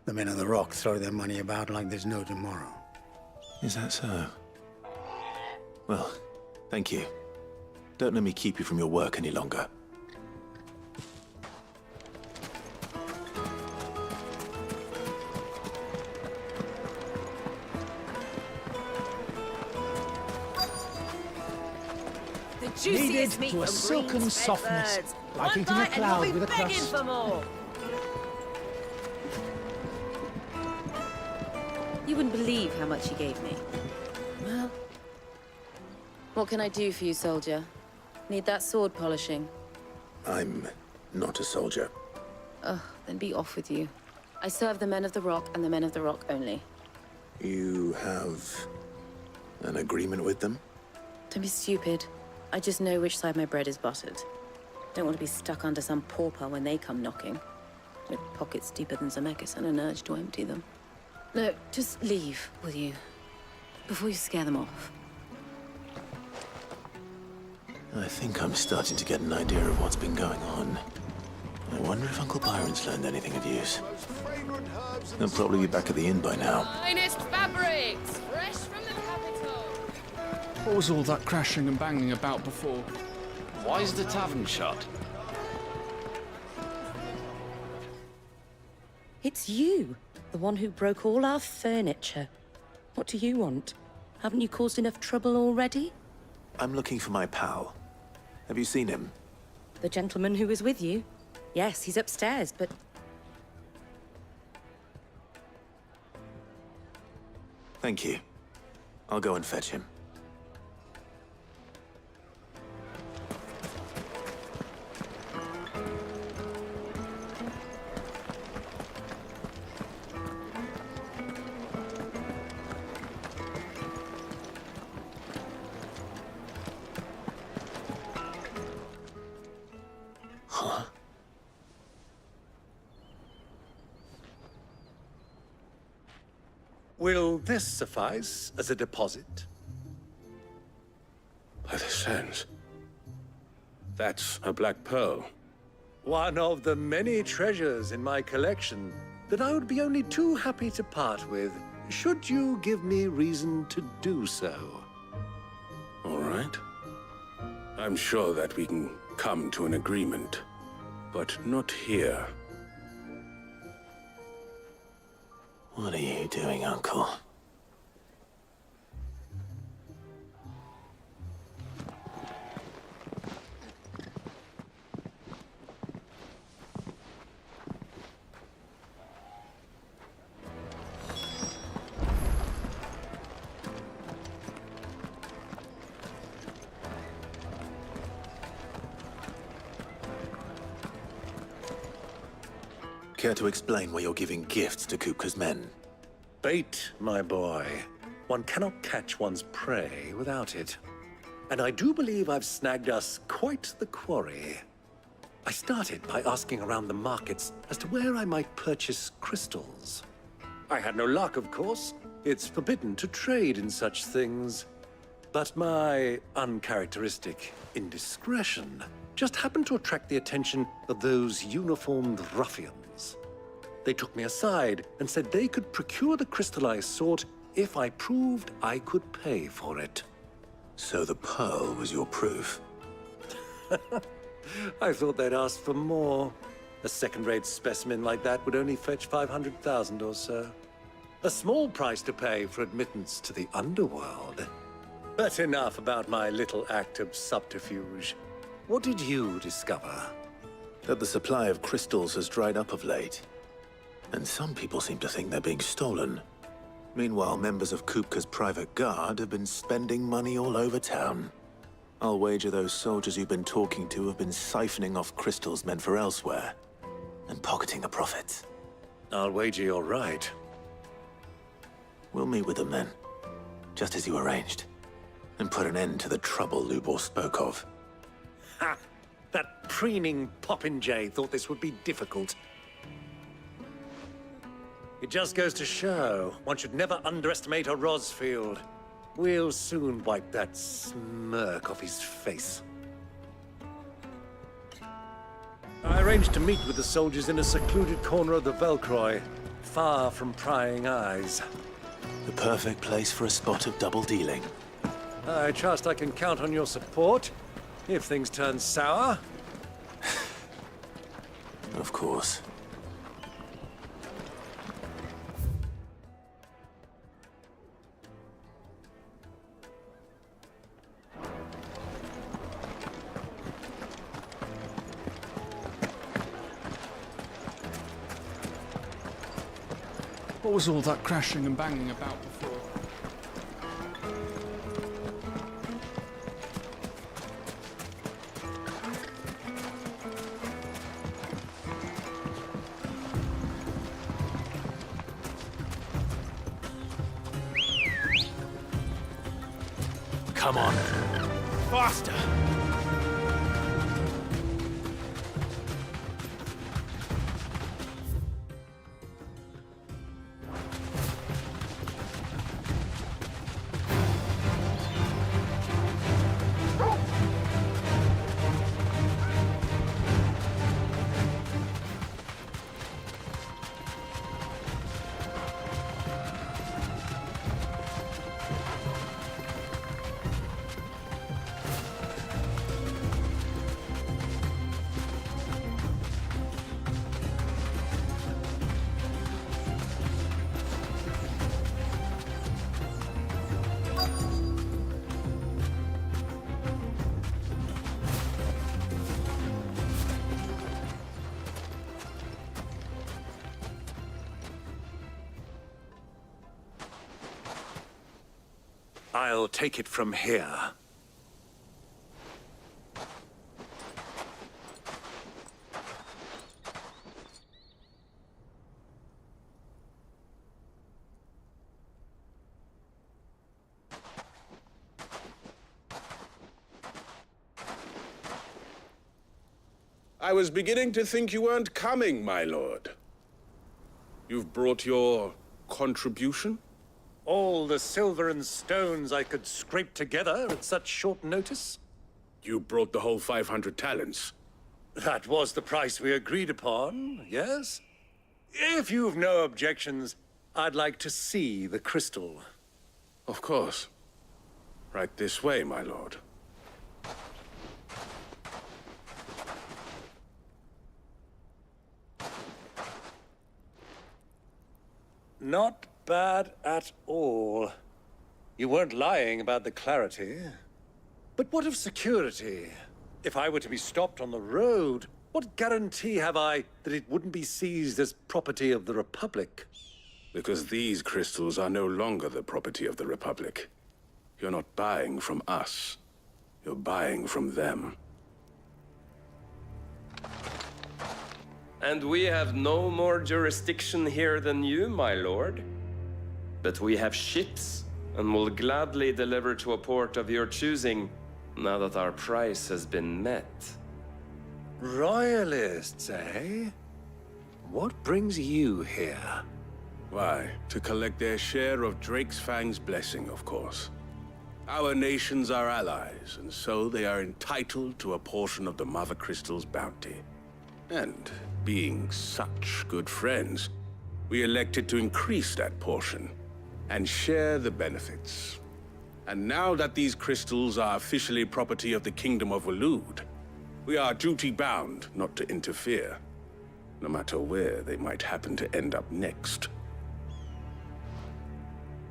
The men of the Rock throw their money about like there's no tomorrow. Is that so? Well, thank you. Don't let me keep you from your work any longer. The juiciest meat to a from silken green-fed softness, birds. like One eating a bite and cloud you'll be with a begging crust. for more. You wouldn't believe how much he gave me. Well, what can I do for you, soldier? Need that sword polishing? I'm not a soldier. Ugh, then be off with you. I serve the men of the Rock and the men of the Rock only. You have an agreement with them? Don't be stupid. I just know which side my bread is buttered. Don't want to be stuck under some pauper when they come knocking. With pockets deeper than Zemeckis and an urge to empty them. No, just leave, will you? Before you scare them off. I think I'm starting to get an idea of what's been going on. I wonder if Uncle Byron's learned anything of use. They'll probably be back at the inn by now. Finest fabrics, fresh from the capital. What was all that crashing and banging about before? Why is the tavern shut? It's you, the one who broke all our furniture. What do you want? Haven't you caused enough trouble already? I'm looking for my pal. Have you seen him? The gentleman who was with you? Yes, he's upstairs, but... Thank you. I'll go and fetch him. Huh? Will this suffice as a deposit? By the sands. That's a black pearl. One of the many treasures in my collection that I would be only too happy to part with, should you give me reason to do so. All right. I'm sure that we can come to an agreement, but not here. What are you doing, Uncle? Care to explain why you're giving gifts to Kupka's men? Bait, my boy. One cannot catch one's prey without it. And I do believe I've snagged us quite the quarry. I started by asking around the markets as to where I might purchase crystals. I had no luck, of course. It's forbidden to trade in such things. But my uncharacteristic indiscretion just happened to attract the attention of those uniformed ruffians. They took me aside and said they could procure the crystal I sought if I proved I could pay for it. So the pearl was your proof? I thought they'd ask for more. A second-rate specimen like that would only fetch 500,000 or so. A small price to pay for admittance to the underworld. But enough about my little act of subterfuge. What did you discover? That the supply of crystals has dried up of late. And some people seem to think they're being stolen. Meanwhile, members of Kupka's private guard have been spending money all over town. I'll wager those soldiers you've been talking to have been siphoning off crystals meant for elsewhere, and pocketing the profits. I'll wager you're right. We'll meet with them then, just as you arranged, and put an end to the trouble Lubor spoke of. Ha! That preening popinjay thought this would be difficult. It just goes to show, one should never underestimate a Rosfield. We'll soon wipe that smirk off his face. I arranged to meet with the soldiers in a secluded corner of the Velcroy. far from prying eyes. The perfect place for a spot of double dealing. I trust I can count on your support if things turn sour. Of course. What was all that crashing and banging about before? Come on. Faster! I'll take it from here. I was beginning to think you weren't coming, my lord. You've brought your contribution? All the silver and stones I could scrape together at such short notice? You brought the whole 500 talents. That was the price we agreed upon, yes? If you've no objections, I'd like to see the crystal. Of course. Right this way, my lord. Not bad at all. You weren't lying about the clarity. But what of security? If I were to be stopped on the road, what guarantee have I that it wouldn't be seized as property of the Republic? Because these crystals are no longer the property of the Republic. You're not buying from us. You're buying from them. And we have no more jurisdiction here than you, my lord. But we have ships, and will gladly deliver to a port of your choosing, now that our price has been met. Royalists, eh? What brings you here? Why, to collect their share of Drake's Fang's blessing, of course. Our nations are allies, and so they are entitled to a portion of the Mother Crystal's bounty. And being such good friends, we elected to increase that portion and share the benefits. And now that these crystals are officially property of the Kingdom of Waloed, we are duty-bound not to interfere, no matter where they might happen to end up next.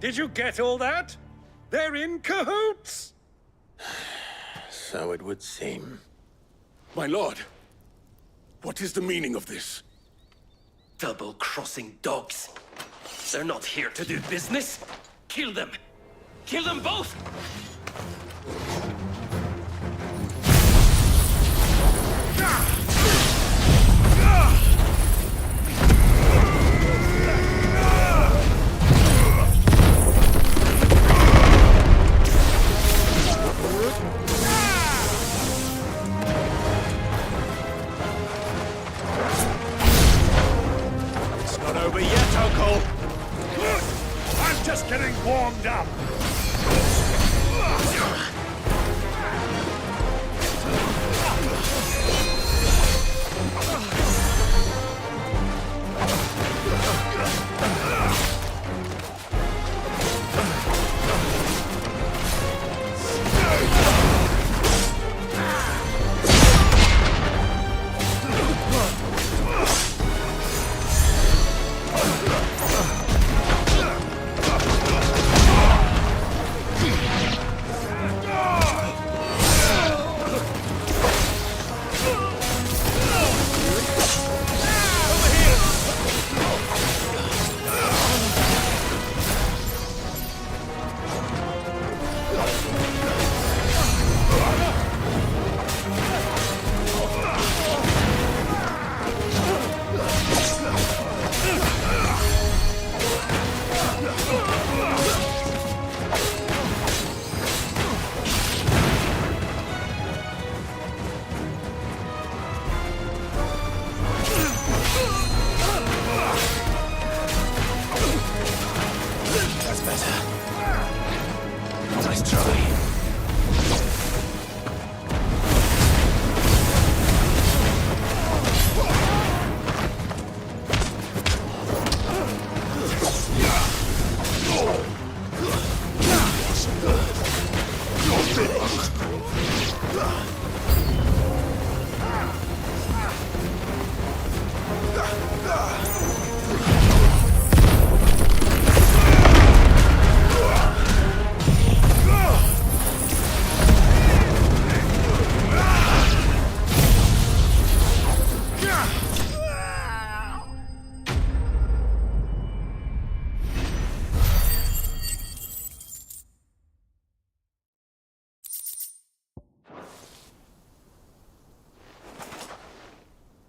Did you get all that? They're in cahoots! So it would seem. My lord, what is the meaning of this? Double-crossing dogs. They're not here to do business. Kill them. Kill them both! It's not over yet, Uncle! I'm just getting warmed up!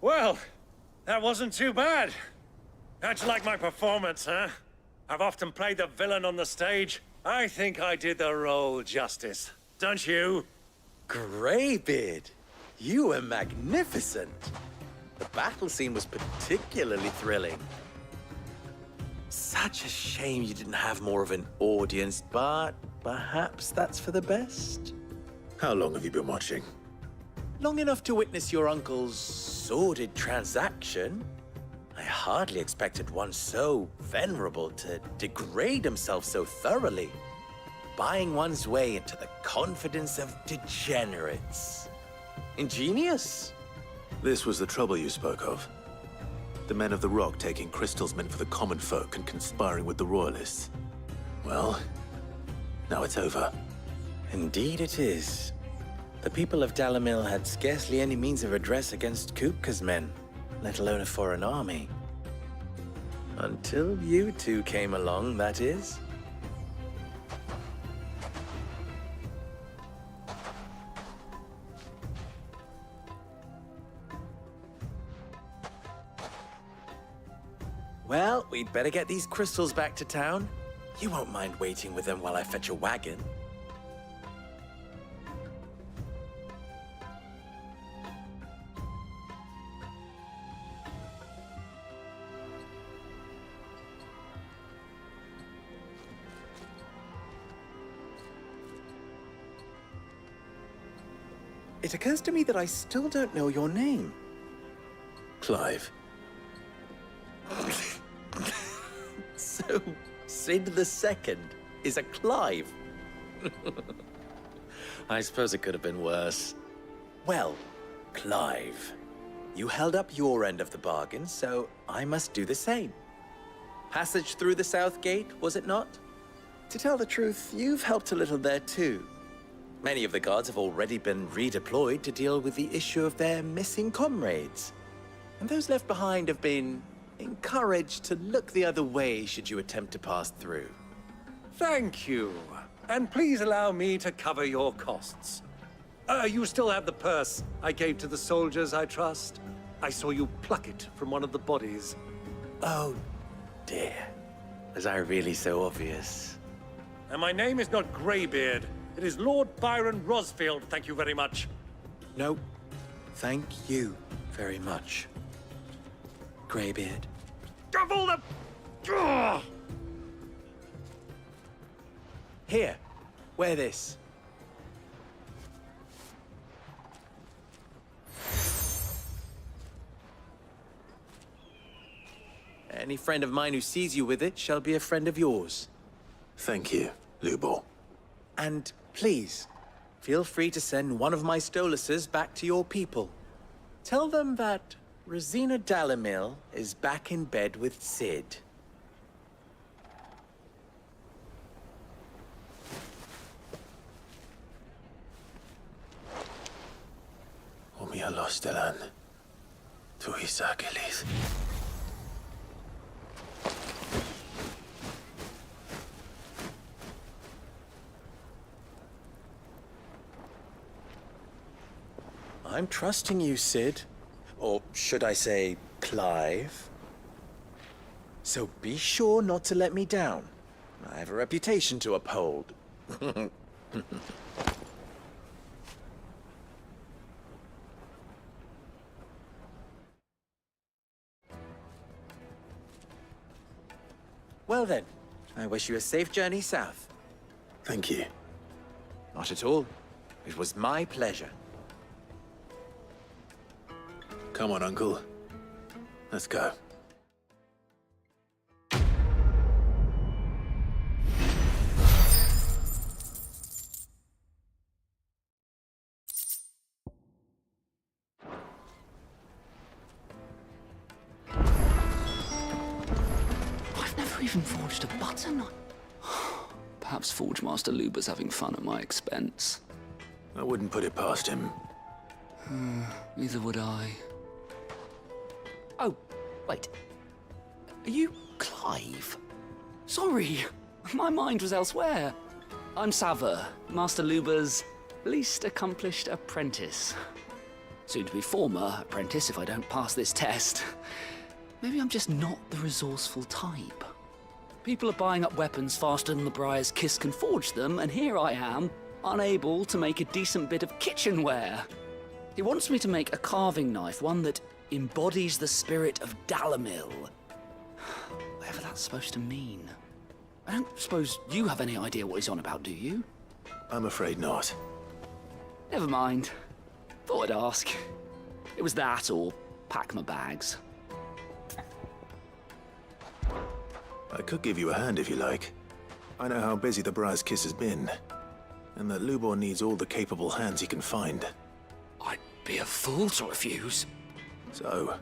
Well, that wasn't too bad. How'd you like my performance, huh? I've often played the villain on the stage. I think I did the role justice. Don't you? Greybeard, you were magnificent. The battle scene was particularly thrilling. Such a shame you didn't have more of an audience, but perhaps that's for the best. How long have you been watching? Long enough to witness your uncle's sordid transaction. I hardly expected one so venerable to degrade himself so thoroughly, buying one's way into the confidence of degenerates. Ingenious. This was the trouble you spoke of. The men of the Rock taking crystals meant for the common folk and conspiring with the Royalists. Well, now it's over. Indeed it is. The people of Dalimil had scarcely any means of redress against Kupka's men, let alone a foreign army. Until you two came along, that is. Well, we'd better get these crystals back to town. You won't mind waiting with them while I fetch a wagon. It occurs to me that I still don't know your name. Clive. So, Sid the Second is a Clive. I suppose it could have been worse. Well, Clive, you held up your end of the bargain, so I must do the same. Passage through the South Gate, was it not? To tell the truth, you've helped a little there too. Many of the guards have already been redeployed to deal with the issue of their missing comrades. And those left behind have been encouraged to look the other way should you attempt to pass through. Thank you. And please allow me to cover your costs. You still have the purse I gave to the soldiers, I trust? I saw you pluck it from one of the bodies. Oh, dear. Was I really so obvious? And my name is not Greybeard. It is Lord Byron Rosfield, thank you very much. No, thank you very much, Greybeard. Of all the... Ugh! Here, wear this. Any friend of mine who sees you with it shall be a friend of yours. Thank you, Lubor. And please, feel free to send one of my Stoluses back to your people. Tell them that Rosina Dalimil is back in bed with Sid. Omia Lostelan. Tuisa Kelis. I'm trusting you, Sid. Or should I say, Clive? So be sure not to let me down. I have a reputation to uphold. Well then, I wish you a safe journey south. Thank you. Not at all. It was my pleasure. Come on, Uncle. Let's go. you even forged a butter knife? Perhaps Forge Master Luber's having fun at my expense. I wouldn't put it past him. Neither would I. Oh, wait. Are you Clive? Sorry, my mind was elsewhere. I'm Sava, Master Luber's least accomplished apprentice. Soon to be former apprentice if I don't pass this test. Maybe I'm just not the resourceful type. People are buying up weapons faster than the Briar's Kiss can forge them, and here I am, unable to make a decent bit of kitchenware. He wants me to make a carving knife, one that embodies the spirit of Dalamil. Whatever that's supposed to mean. I don't suppose you have any idea what he's on about, do you? I'm afraid not. Never mind. Thought I'd ask. It was that or pack my bags. I could give you a hand if you like. I know how busy the Briar's Kiss has been, and that Lubor needs all the capable hands he can find. I'd be a fool to refuse. So,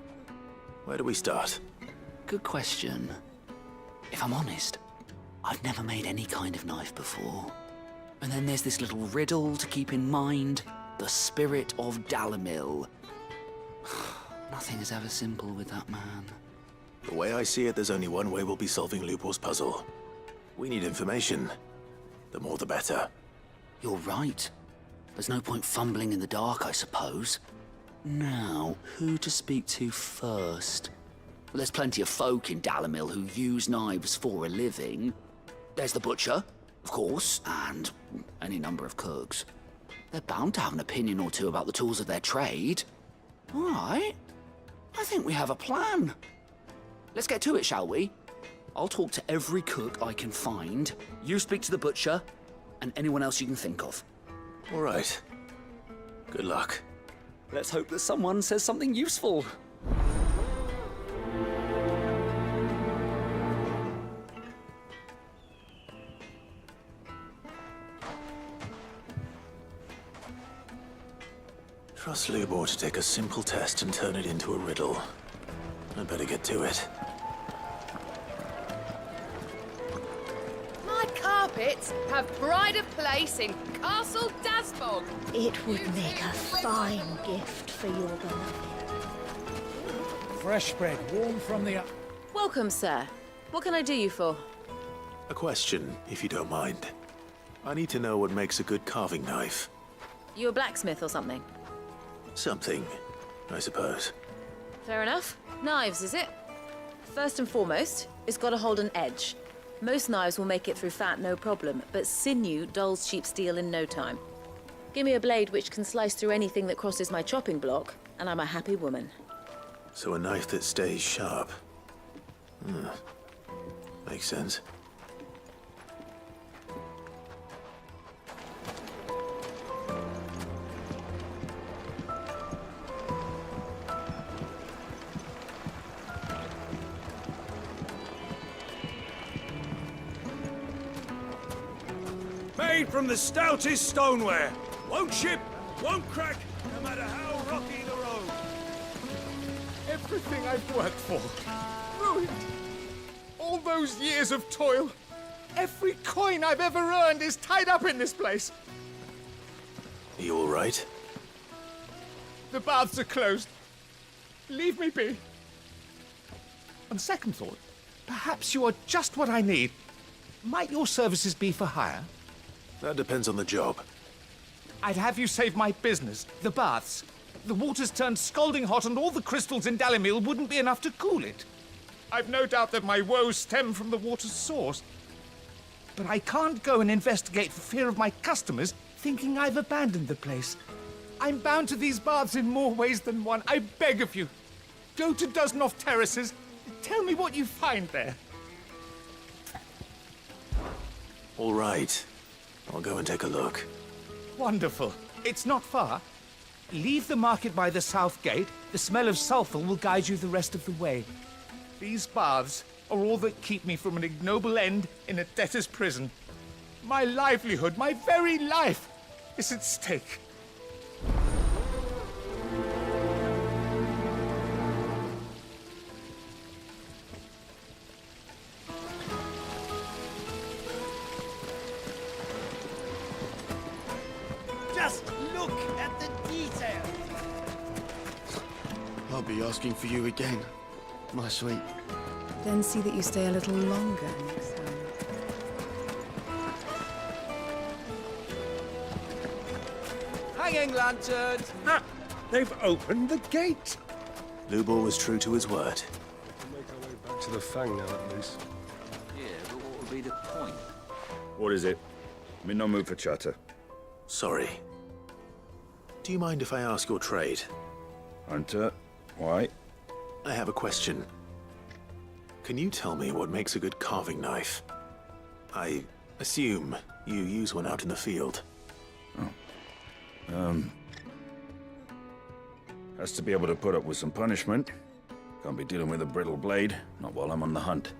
where do we start? Good question. If I'm honest, I've never made any kind of knife before. And then there's this little riddle to keep in mind. The spirit of Dalamil. Nothing is ever simple with that man. The way I see it, there's only one way we'll be solving Lubor's puzzle. We need information. The more the better. You're right. There's no point fumbling in the dark, I suppose. Now, who to speak to first? Well, there's plenty of folk in Dalamil who use knives for a living. There's the butcher, of course, and any number of cooks. They're bound to have an opinion or two about the tools of their trade. All right. I think we have a plan. Let's get to it, shall we? I'll talk to every cook I can find. You speak to the butcher, and anyone else you can think of. All right. Good luck. Let's hope that someone says something useful. Trust Lubor to take a simple test and turn it into a riddle. I'd better get to it. My carpets have pride of place in Castle Dasbog. It would make a fine gift for your beloved. Fresh bread, warm from the... Welcome, sir. What can I do you for? A question, if you don't mind. I need to know what makes a good carving knife. You a blacksmith or something? Something, I suppose. Fair enough. Knives, is it? First and foremost, it's got to hold an edge. Most knives will make it through fat, no problem, but sinew dulls cheap steel in no time. Give me a blade which can slice through anything that crosses my chopping block, and I'm a happy woman. So a knife that stays sharp. Makes sense. Made from the stoutest stoneware. Won't chip, won't crack, no matter how rocky the road. Everything I've worked for. Ruined. All those years of toil. Every coin I've ever earned is tied up in this place. Are you all right? The baths are closed. Leave me be. On second thought, perhaps you are just what I need. Might your services be for hire? That depends on the job. I'd have you save my business, the baths. The water's turned scalding hot and all the crystals in Dalamil wouldn't be enough to cool it. I've no doubt that my woes stem from the water's source. But I can't go and investigate for fear of my customers thinking I've abandoned the place. I'm bound to these baths in more ways than one. I beg of you. Go to Dusnoff Terraces. Tell me what you find there. All right. I'll go and take a look. Wonderful. It's not far. Leave the market by the south gate. The smell of sulphur will guide you the rest of the way. These baths are all that keep me from an ignoble end in a debtor's prison. My livelihood, my very life, is at stake. Look at the detail. I'll be asking for you again, my sweet. Then see that you stay a little longer next time. Hanging lanterns. Ah, they've opened the gate. Lubor was true to his word. Make our way back to the Fang now, at least. Yeah, but what would be the point? What is it? I'm in no mood for chatter. Sorry. Do you mind if I ask your trade? Hunter, why? I have a question. Can you tell me what makes a good carving knife? I assume you use one out in the field. Has to be able to put up with some punishment. Can't be dealing with a brittle blade, not while I'm on the hunt.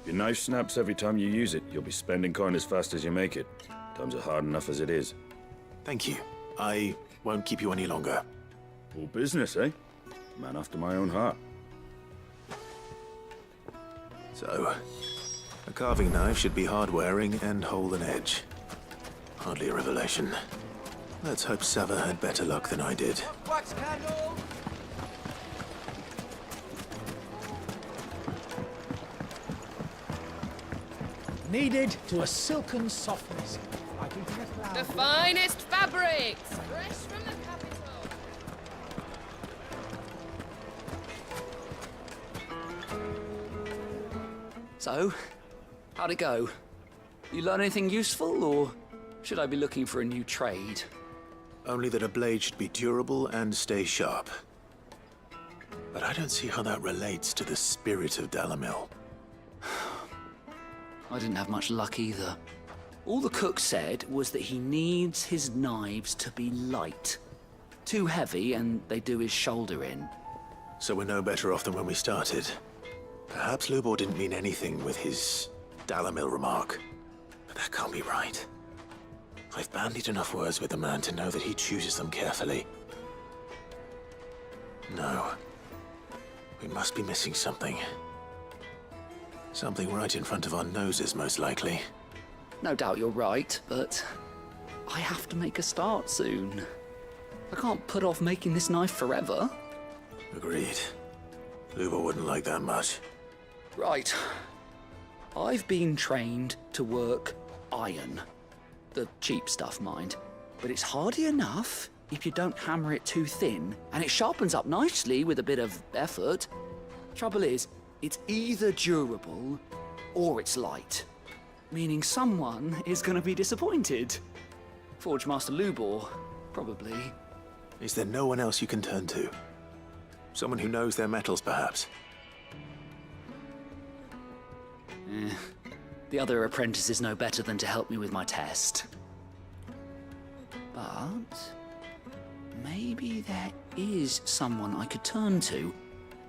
If your knife snaps every time you use it, you'll be spending coin as fast as you make it. Times are hard enough as it is. Thank you. I won't keep you any longer. All business, eh? Man after my own heart. So, a carving knife should be hard-wearing and hold an edge. Hardly a revelation. Let's hope Sava had better luck than I did. Wax candle. Kneaded to a silken softness. The finest fabrics, fresh from the capital. So, how'd it go? You learn anything useful, or should I be looking for a new trade? Only that a blade should be durable and stay sharp. But I don't see how that relates to the spirit of Dalamil. I didn't have much luck either. All the cook said was that he needs his knives to be light. Too heavy and they do his shoulder in. So we're no better off than when we started. Perhaps Lubor didn't mean anything with his Dalamil remark. But that can't be right. I've bandied enough words with the man to know that he chooses them carefully. No. We must be missing something. Something right in front of our noses, most likely. No doubt you're right, but I have to make a start soon. I can't put off making this knife forever. Agreed. Lubor wouldn't like that much. Right. I've been trained to work iron. The cheap stuff, mind. But it's hardy enough if you don't hammer it too thin, and it sharpens up nicely with a bit of effort. Trouble is, it's either durable or it's light. Meaning someone is going to be disappointed. Forge Master Lubor, probably. Is there no one else you can turn to? Someone who knows their metals, perhaps? The other apprentices know better than to help me with my test. But maybe there is someone I could turn to.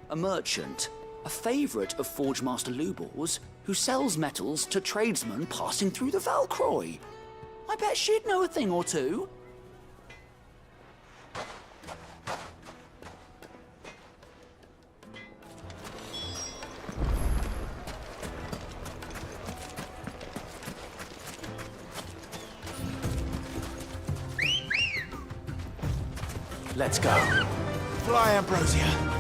A merchant, a favorite of Forge Master Lubor's, who sells metals to tradesmen passing through the Valcroy. I bet she'd know a thing or two. Let's go. Fly, Ambrosia.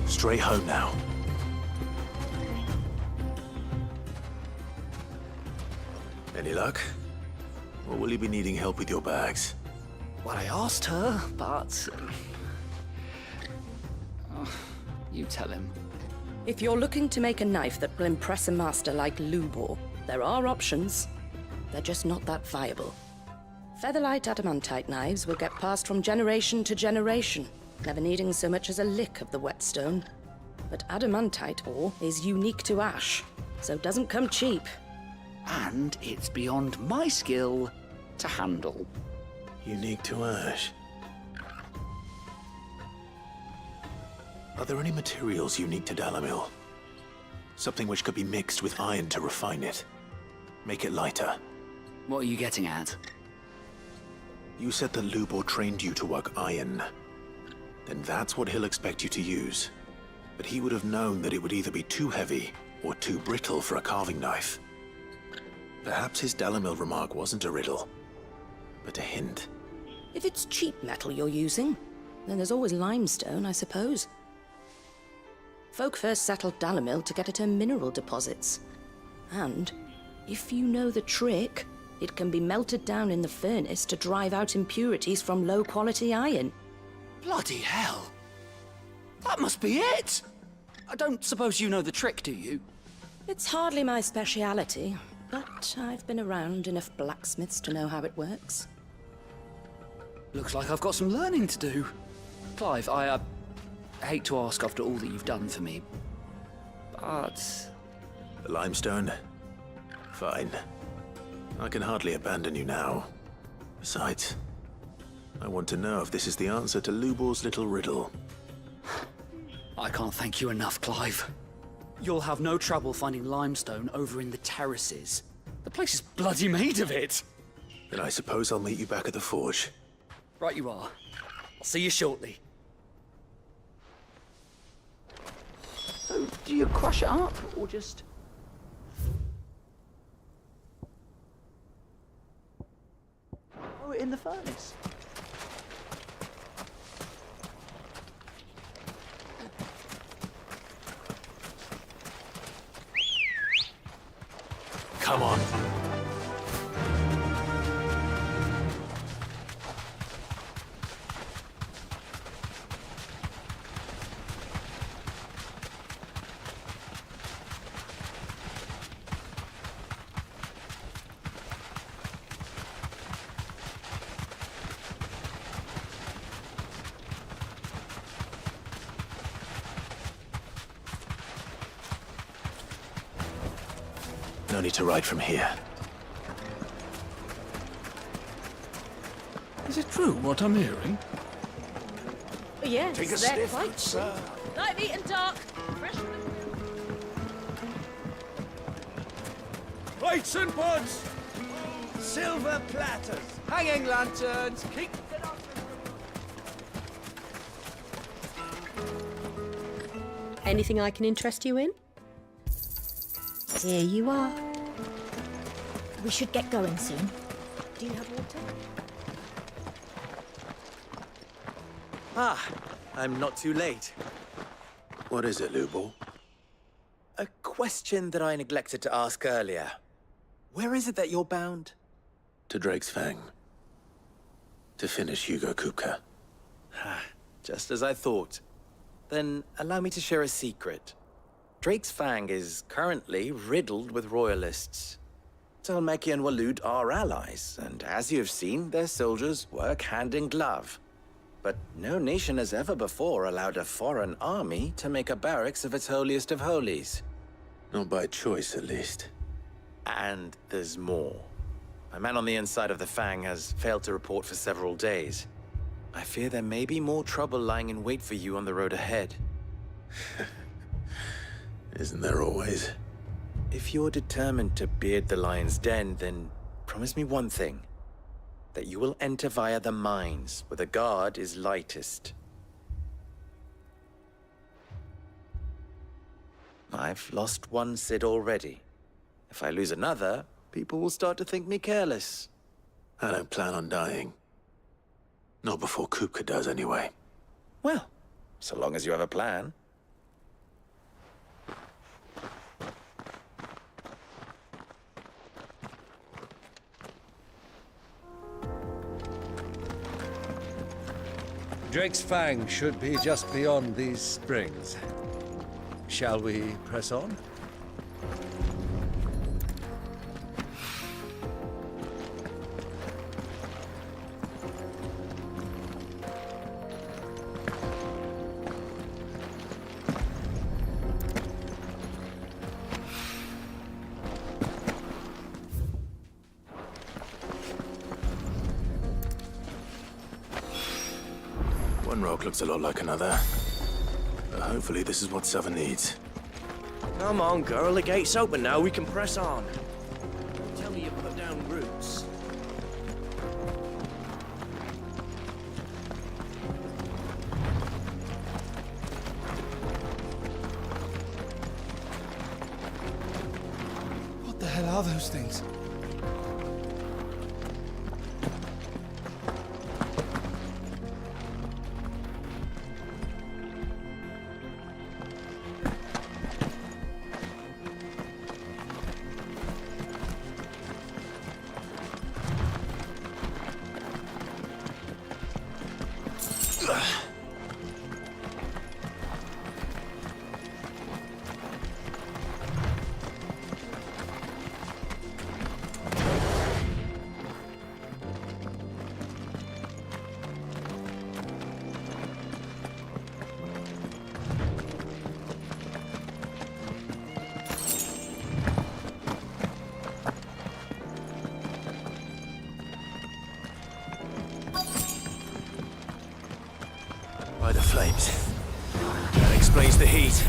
Straight home now. Any luck? Or will you be needing help with your bags? Well, I asked her, but... you tell him. If you're looking to make a knife that will impress a master like Lubor, there are options. They're just not that viable. Featherlight adamantite knives will get passed from generation to generation, never needing so much as a lick of the whetstone. But adamantite ore is unique to ash, so it doesn't come cheap. And it's beyond my skill to handle. Unique to ash. Are there any materials unique to Dalamil? Something which could be mixed with iron to refine it. Make it lighter. What are you getting at? You said that Lubor trained you to work iron. Then that's what he'll expect you to use. But he would have known that it would either be too heavy or too brittle for a carving knife. Perhaps his Dalamil remark wasn't a riddle, but a hint. If it's cheap metal you're using, then there's always limestone, I suppose. Folk first settled Dalamil to get at her mineral deposits. And, if you know the trick, it can be melted down in the furnace to drive out impurities from low-quality iron. Bloody hell! That must be it! I don't suppose you know the trick, do you? It's hardly my speciality, but I've been around enough blacksmiths to know how it works. Looks like I've got some learning to do. Clive, I hate to ask after all that you've done for me, but... The limestone? Fine. I can hardly abandon you now. Besides, I want to know if this is the answer to Lubor's little riddle. I can't thank you enough, Clive. You'll have no trouble finding limestone over in the terraces. The place is bloody made of it. Then I suppose I'll meet you back at the forge. Right you are. I'll see you shortly. So, do you crush it up, or just... throw it in the furnace? Come on. No need to ride from here. Is it true what I'm hearing? Yes, Take a they're sniff, quite sir. Light meat and dark. Fresh from the... Plates and pots! Silver platters, hanging lanterns, keep it up. Anything I can interest you in? Here you are. We should get going soon. Do you have water? Ah, I'm not too late. What is it, Lubor? A question that I neglected to ask earlier. Where is it that you're bound? To Drake's Fang. To finish Hugo Kupka. Just as I thought. Then allow me to share a secret. Drake's Fang is currently riddled with royalists. Talmeki and Walud are allies, and as you've seen, their soldiers work hand in glove. But no nation has ever before allowed a foreign army to make a barracks of its holiest of holies. Not by choice, at least. And there's more. A man on the inside of the Fang has failed to report for several days. I fear there may be more trouble lying in wait for you on the road ahead. Isn't there always? If you're determined to beard the lion's den, then promise me one thing. That you will enter via the mines, where the guard is lightest. I've lost one Cid already. If I lose another, people will start to think me careless. I don't plan on dying. Not before Kupka does, anyway. Well, so long as you have a plan. Drake's Fang should be just beyond these springs. Shall we press on? One rock looks a lot like another. Hopefully this is what Sava needs. Come on, girl. The gate's open now. We can press on. Don't tell me you put down roots. What the hell are those things? By the flames. That explains the heat.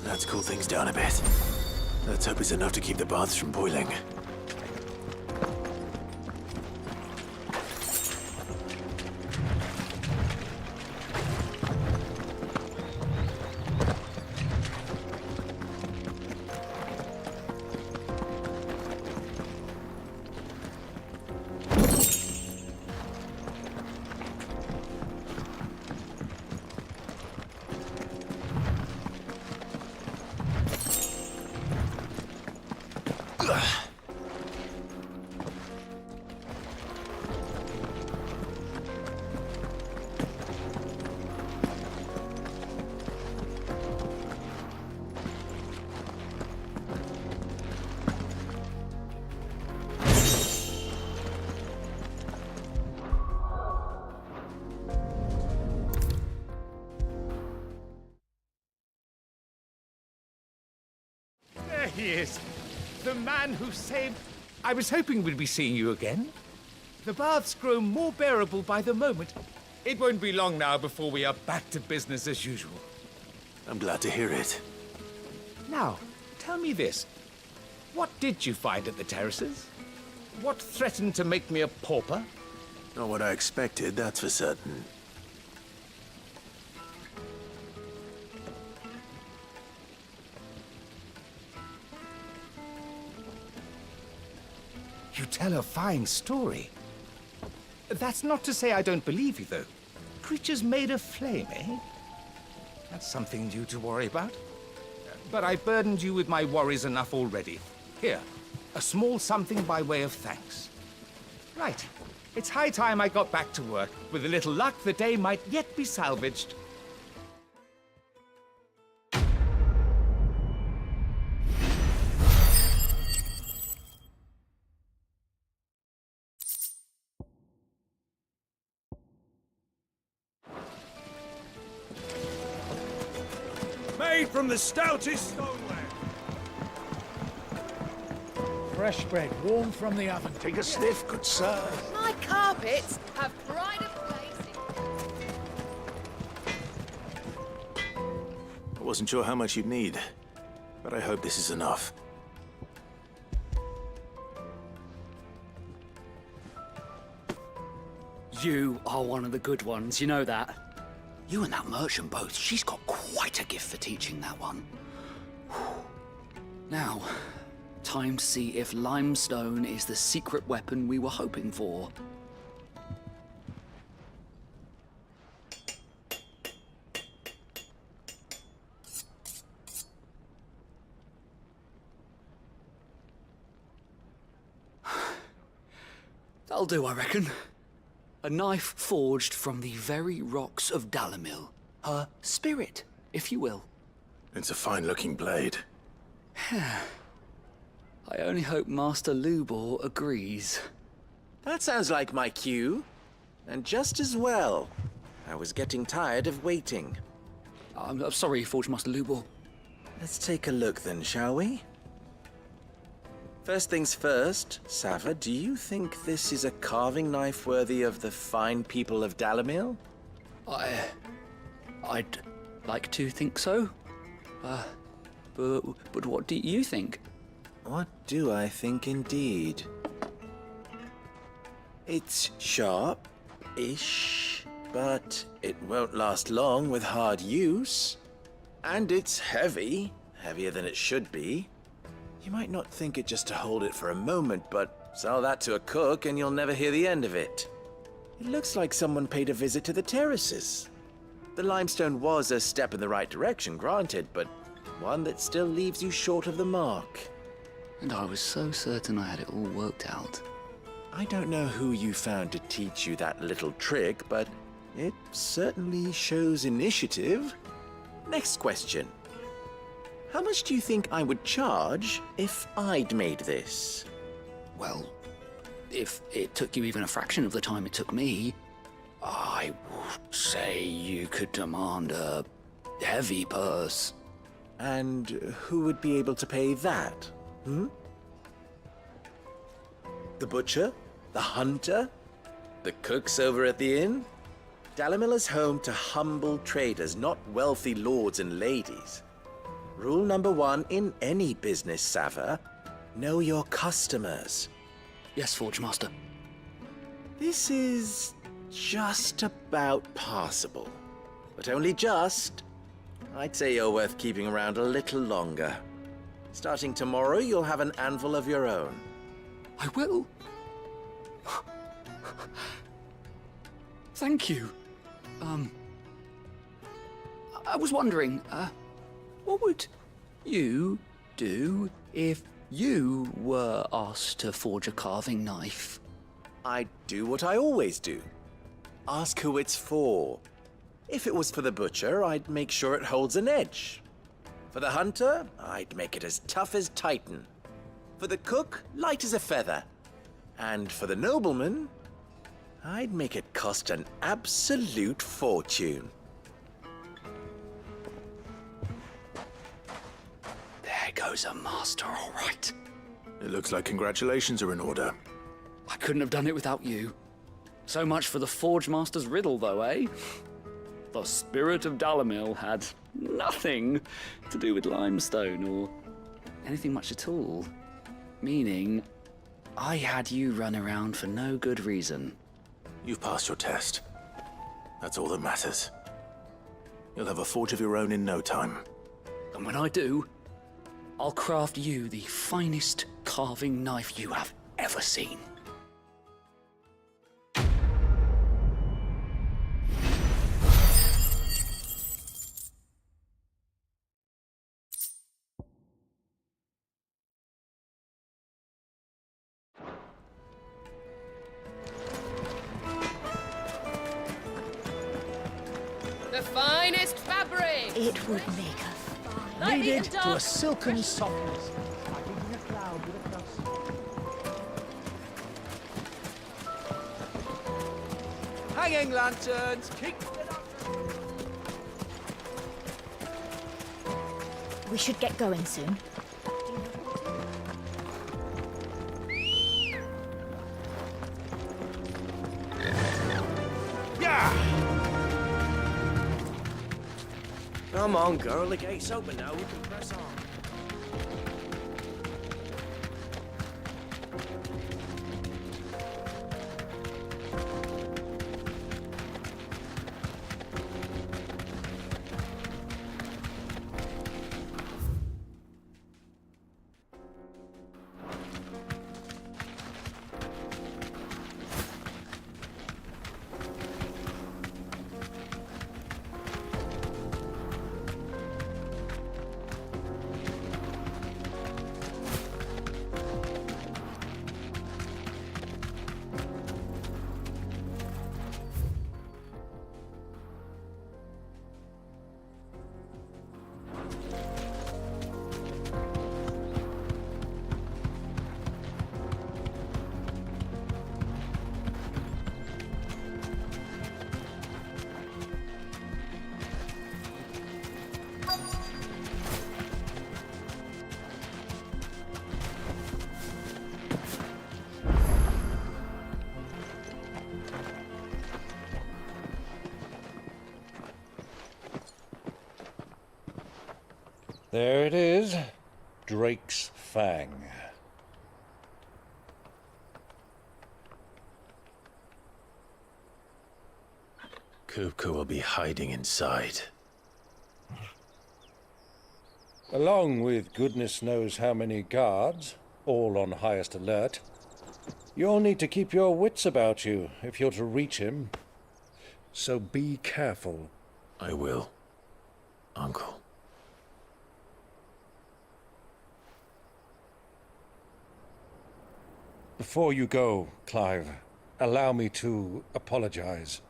Let's cool things down a bit. Let's hope it's enough to keep the baths from boiling. There he is. The man who saved... I was hoping we'd be seeing you again. The baths grow more bearable by the moment. It won't be long now before we are back to business as usual. I'm glad to hear it. Now, tell me this. What did you find at the terraces? What threatened to make me a pauper? Not what I expected, that's for certain. tell a fine story. That's not to say I don't believe you, though. Creatures made of flame, eh? That's something new to worry about. But I burdened you with my worries enough already. Here, a small something by way of thanks. Right. It's high time I got back to work. With a little luck, the day might yet be salvaged. Made from the stoutest stoneware. Fresh bread, warm from the oven. Take a sniff, good sir. My carpets have pride of place in... I wasn't sure how much you'd need, but I hope this is enough. You are one of the good ones, you know that. You and that merchant both, she's got quite a gift for teaching that one. Now, time to see if limestone is the secret weapon we were hoping for. That'll do, I reckon. A knife forged from the very rocks of Dalimil. Her spirit, if you will. It's a fine-looking blade. I only hope Master Lubor agrees. That sounds like my cue. And just as well. I was getting tired of waiting. I'm sorry, Forge Master Lubor. Let's take a look then, shall we? First things first, Sava, do you think this is a carving knife worthy of the fine people of Dalimil? I'd like to think so. But what do you think? What do I think indeed? It's sharp-ish, but it won't last long with hard use. And it's heavy, heavier than it should be. You might not think it just to hold it for a moment, but sell that to a cook and you'll never hear the end of it. It looks like someone paid a visit to the terraces. The limestone was a step in the right direction, granted, but one that still leaves you short of the mark. And I was so certain I had it all worked out. I don't know who you found to teach you that little trick, but it certainly shows initiative. Next question. How much do you think I would charge if I'd made this? Well, if it took you even a fraction of the time it took me, I would say you could demand a heavy purse. And who would be able to pay that? The butcher? The hunter? The cooks over at the inn? Dalimil is home to humble traders, not wealthy lords and ladies. Rule number 1 in any business, Sava, know your customers. Yes, Forge Master. This is just about passable. But only just. I'd say you're worth keeping around a little longer. Starting tomorrow, you'll have an anvil of your own. I will. Thank you. I was wondering, what would you do if you were asked to forge a carving knife? I'd do what I always do. Ask who it's for. If it was for the butcher, I'd make sure it holds an edge. For the hunter, I'd make it as tough as Titan. For the cook, light as a feather. And for the nobleman, I'd make it cost an absolute fortune. There goes a master, all right. It looks like congratulations are in order. I couldn't have done it without you. So much for the Forge Master's riddle, though, eh? The spirit of Dalimil had nothing to do with limestone or anything much at all. Meaning, I had you run around for no good reason. You've passed your test. That's all that matters. You'll have a forge of your own in no time. And when I do, I'll craft you the finest carving knife you have ever seen. The finest fabric! It would make a Lightning Kneaded and to a dark. silken softness, like eating a cloud with a crust. Hanging lanterns! Keep We should get going soon. Come on, girl. The gate's open now. We can press on. There it is. Drake's Fang. Kupka will be hiding inside. Along with goodness knows how many guards, all on highest alert. You'll need to keep your wits about you if you're to reach him. So be careful. I will, Uncle. Before you go, Clive, allow me to apologize.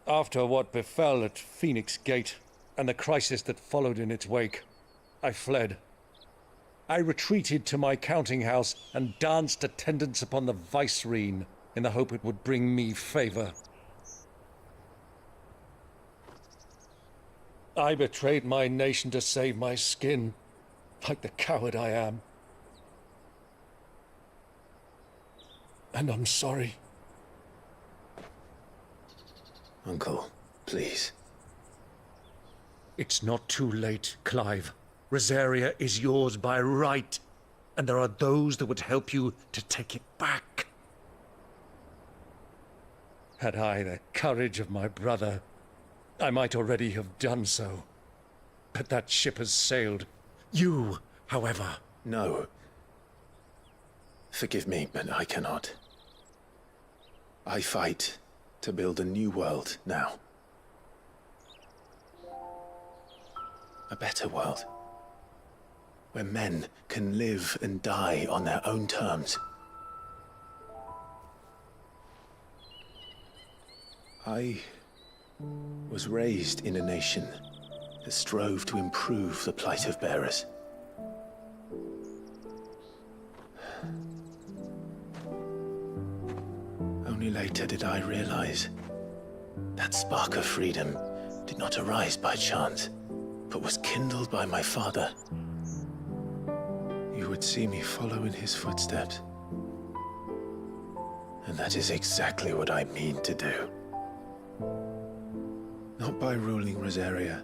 After what befell at Phoenix Gate and the crisis that followed in its wake, I fled. I retreated to my counting house and danced attendance upon the Vicereine in the hope it would bring me favor. I betrayed my nation to save my skin, like the coward I am. And I'm sorry. Uncle, please. It's not too late, Clive. Rosaria is yours by right, and there are those that would help you to take it back. Had I the courage of my brother, I might already have done so. But that ship has sailed. You, however... No. Forgive me, but I cannot. I fight to build a new world now. A better world. Where men can live and die on their own terms. I was raised in a nation that strove to improve the plight of bearers. Only later did I realize that spark of freedom did not arise by chance, but was kindled by my father. You would see me follow in his footsteps. And that is exactly what I mean to do. Not by ruling Rosaria,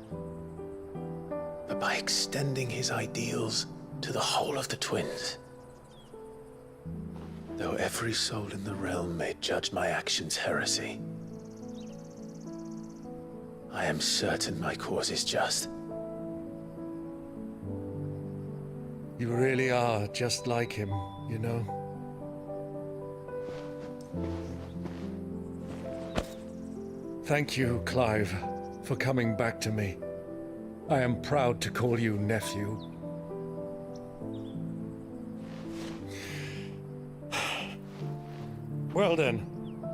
but by extending his ideals to the whole of the Twins. Though every soul in the realm may judge my actions heresy, I am certain my cause is just. You really are just like him, you know? Thank you, Clive, for coming back to me. I am proud to call you nephew. Well then,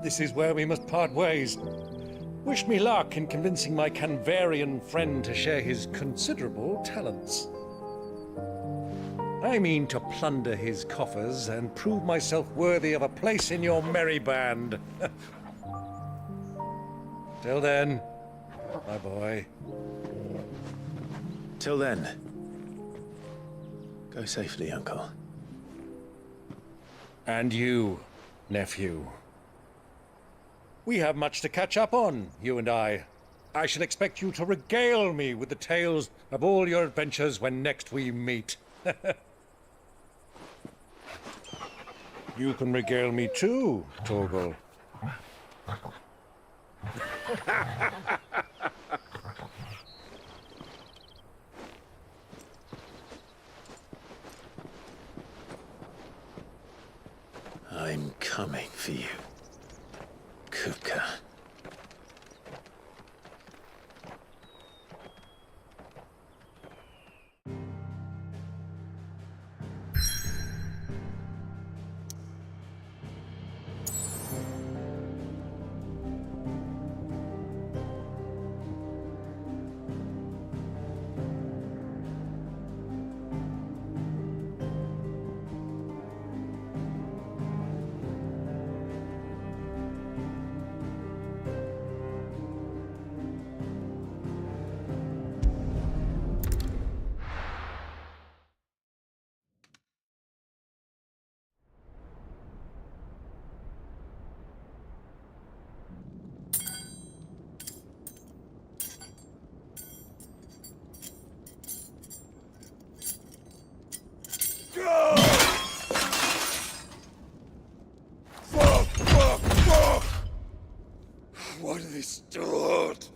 this is where we must part ways. Wish me luck in convincing my Canvarian friend to share his considerable talents. I mean to plunder his coffers and prove myself worthy of a place in your merry band. Till then, my boy. Till then, go safely, Uncle. And you, nephew. We have much to catch up on, you and I. I shall expect you to regale me with the tales of all your adventures when next we meet. You can regale me too, Torgal. I'm coming for you, Kupka. Why do they still hurt?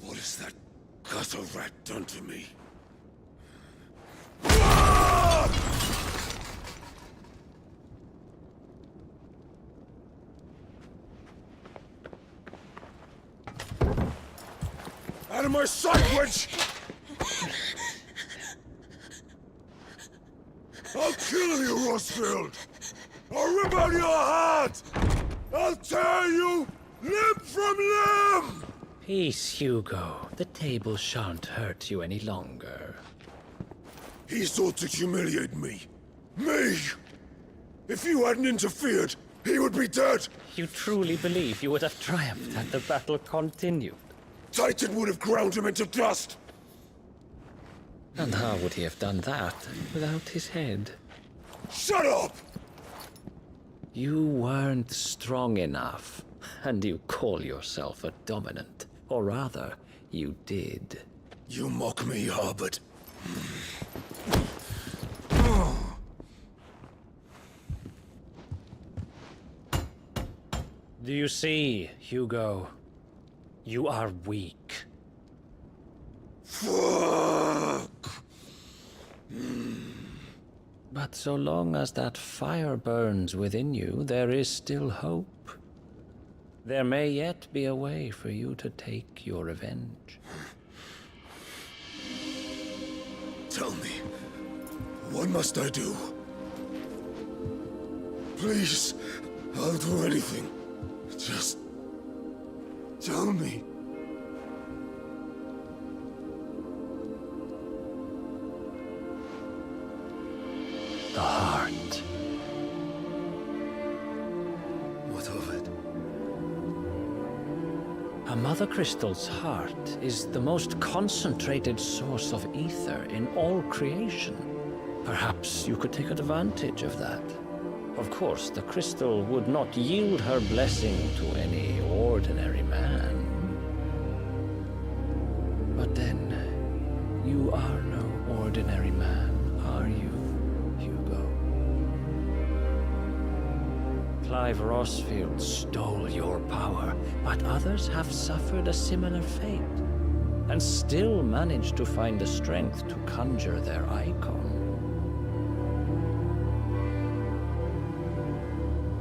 What has that gutter rat done to me? Out of my sight, witch! I'll kill you, Rosfield! I'll rip out your heart! I'll tear you limb from limb! Peace, Hugo. The table shan't hurt you any longer. He sought to humiliate me. Me! If you hadn't interfered, he would be dead! You truly believe you would have triumphed had the battle continued? Titan would have ground him into dust! And how would he have done that without his head? Shut up! You weren't strong enough, and you call yourself a dominant. Or rather, you did. You mock me, Harbert. Do you see, Hugo? You are weak. Fuck! But so long as that fire burns within you, there is still hope. There may yet be a way for you to take your revenge. Tell me, what must I do? Please, I'll do anything. Just tell me. The heart. What of it? A Mother Crystal's heart is the most concentrated source of ether in all creation. Perhaps you could take advantage of that. Of course, the crystal would not yield her blessing to any ordinary man. But then, you are no ordinary man, are you, Hugo? Clive Rosfield stole your power, but others have suffered a similar fate. and still managed to find the strength to conjure their icon.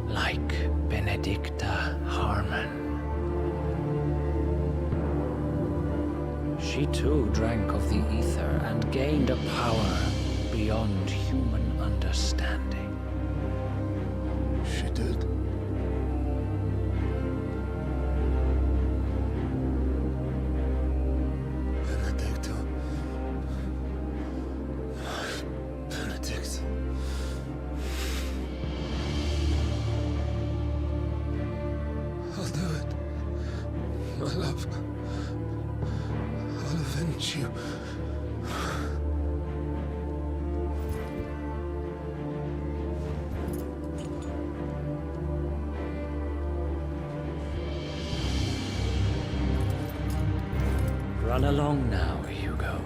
Like Benedicta Harmon. She too drank of the ether and gained a power beyond human understanding. She did. Benedicta. Benedict. I'll do it. My love. I'll avenge you. Run along now, Hugo.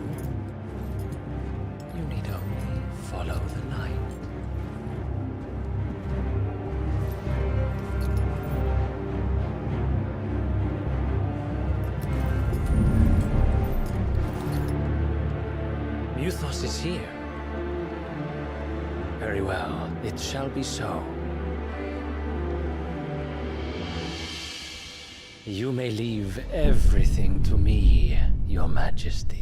You need only follow the light. Muthos is here. Very well, it shall be so. You may leave everything to me, Your Majesty.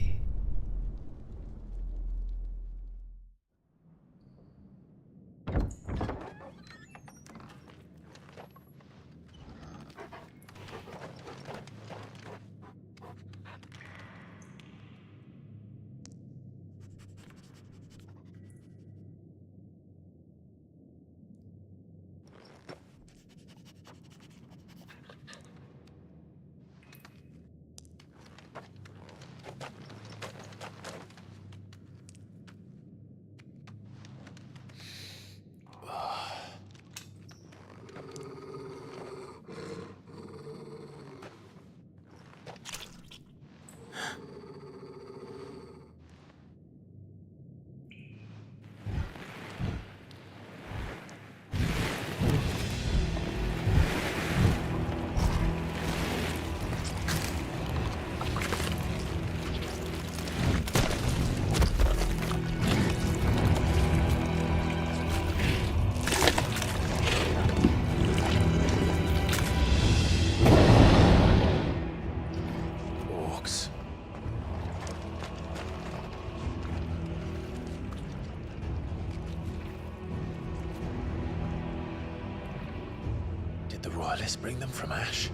Did the Royalists bring them from Ash?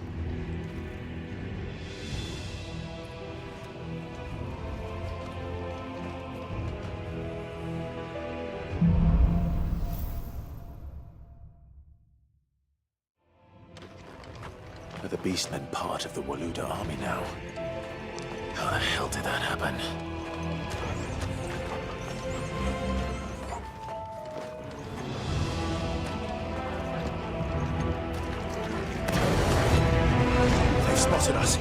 Are the Beastmen part of the Waluda army now? How the hell did that happen? They've spotted us.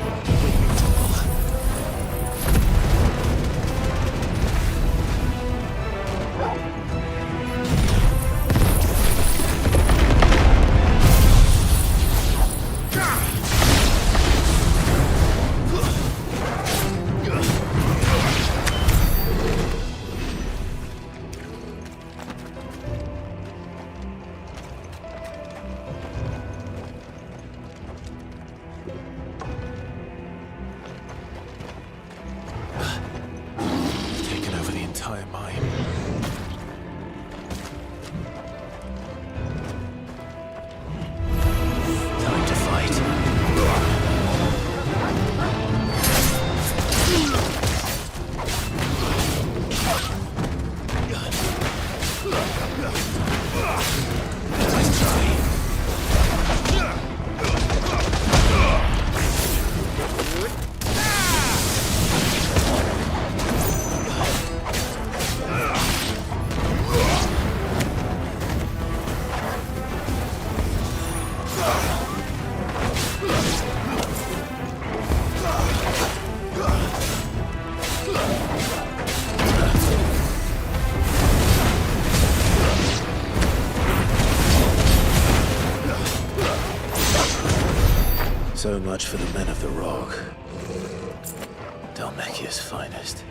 So much for the men of the Rock. Dumb Namekia's finest.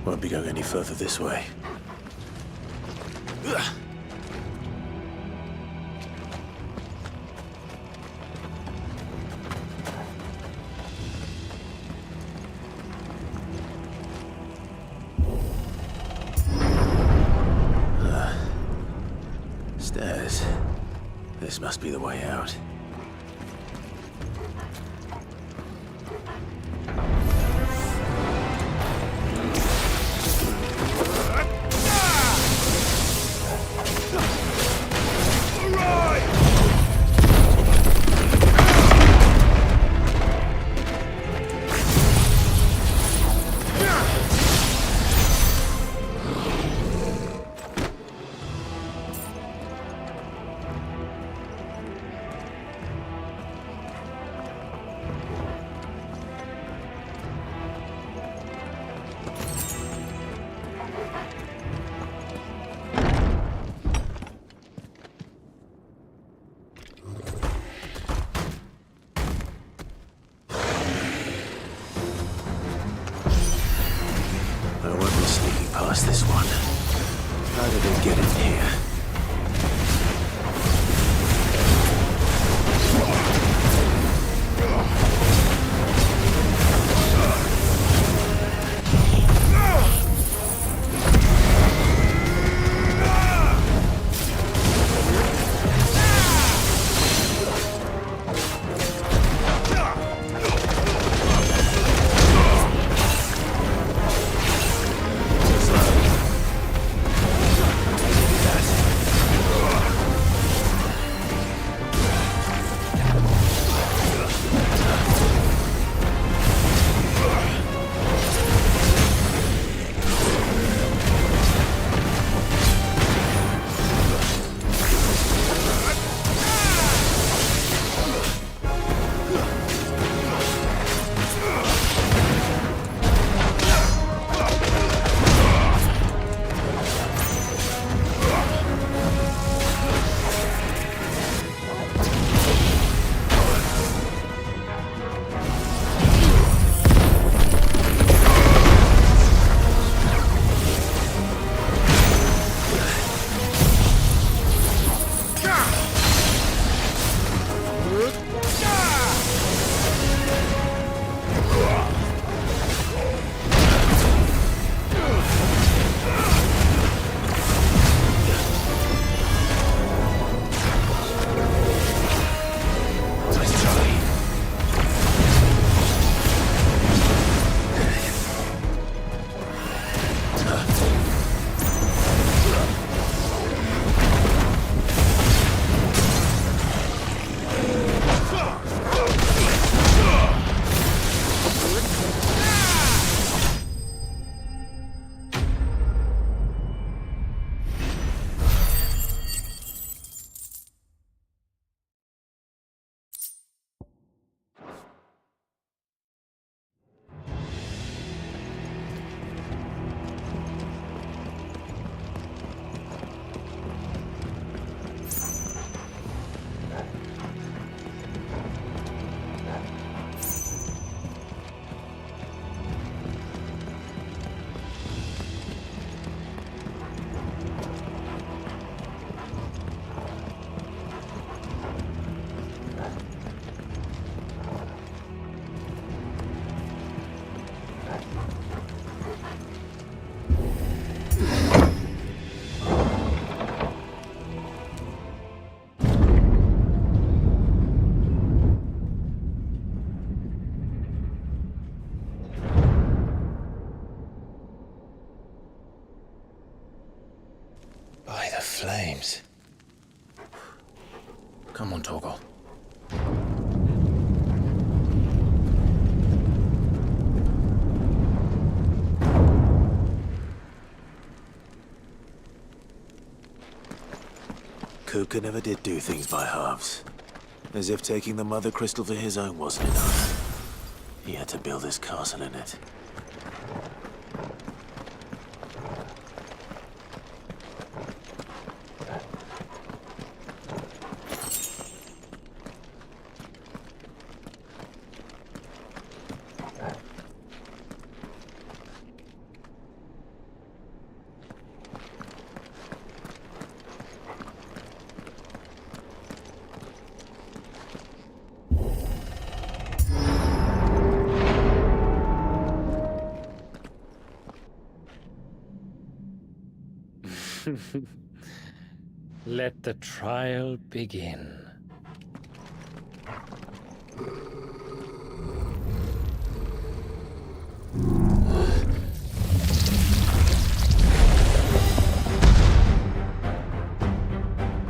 Won't be going any further this way. says. This must be the way out. I won't be sneaking past this one. How did they get in here? By the flames. Come on, Torgal. Kupka never did do things by halves. As if taking the Mother Crystal for his own wasn't enough. He had to build his castle in it. Let the trial begin.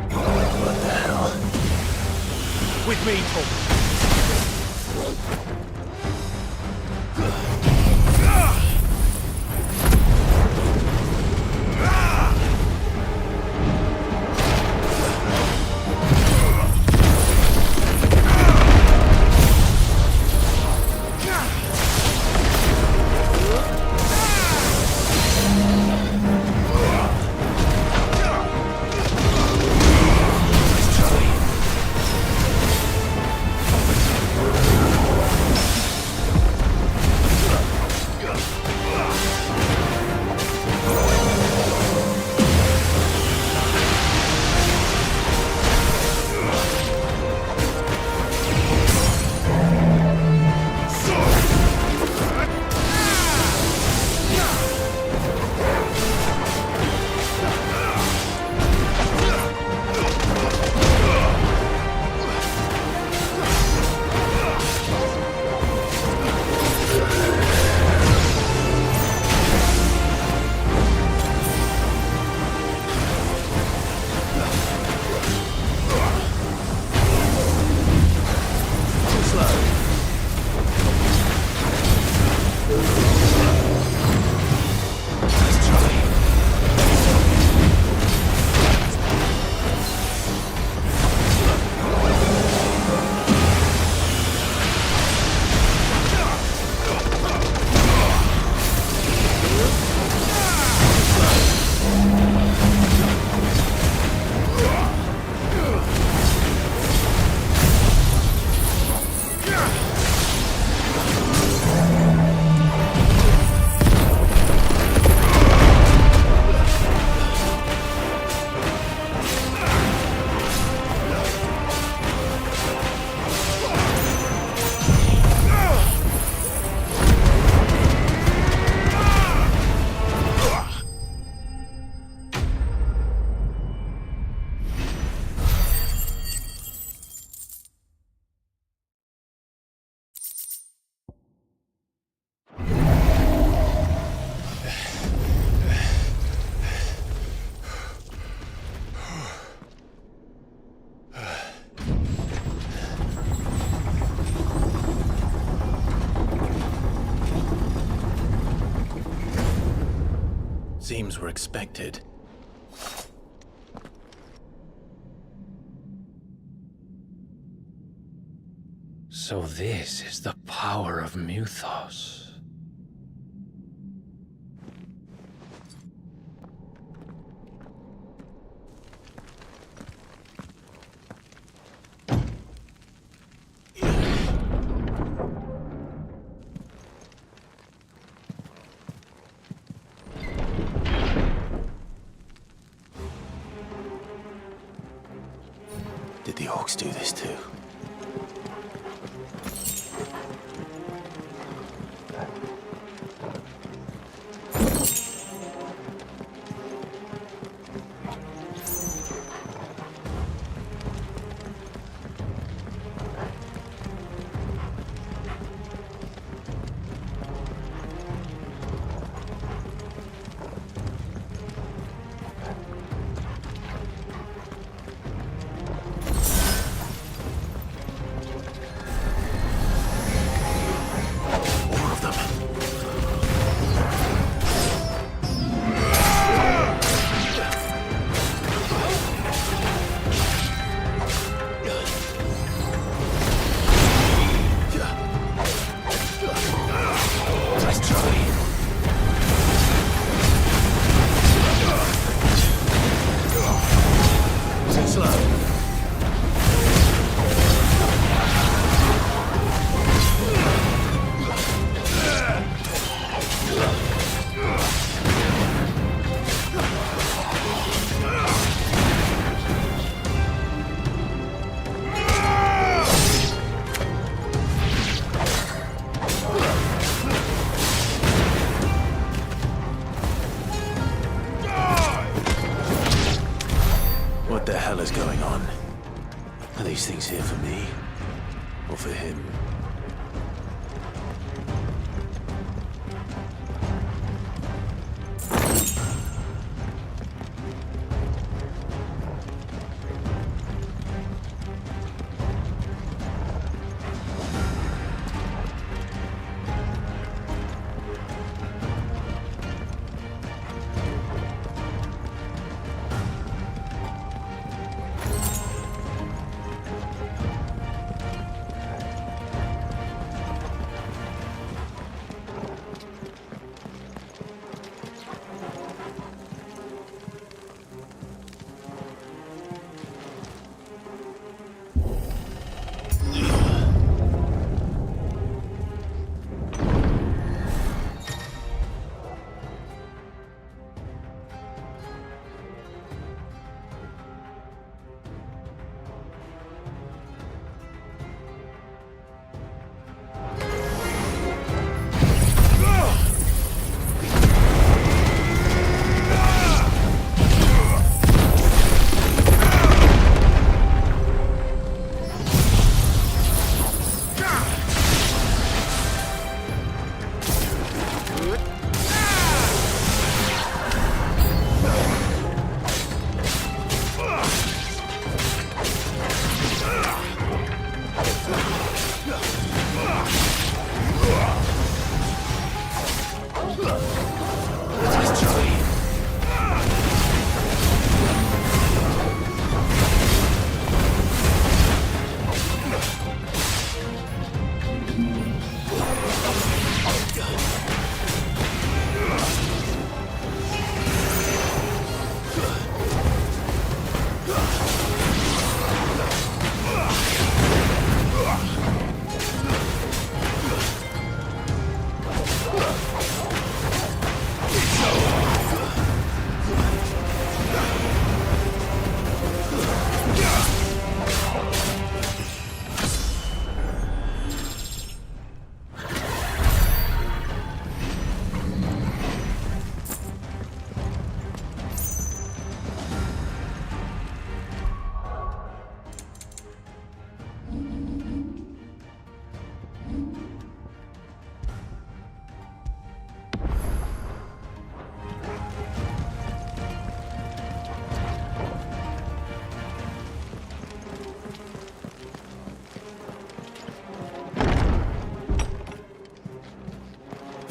What the hell? With me, Tormund. Seems we're expected. So this is the power of Muthos. Did the orcs do this too? hell is going on? Are these things here for me? Or for him?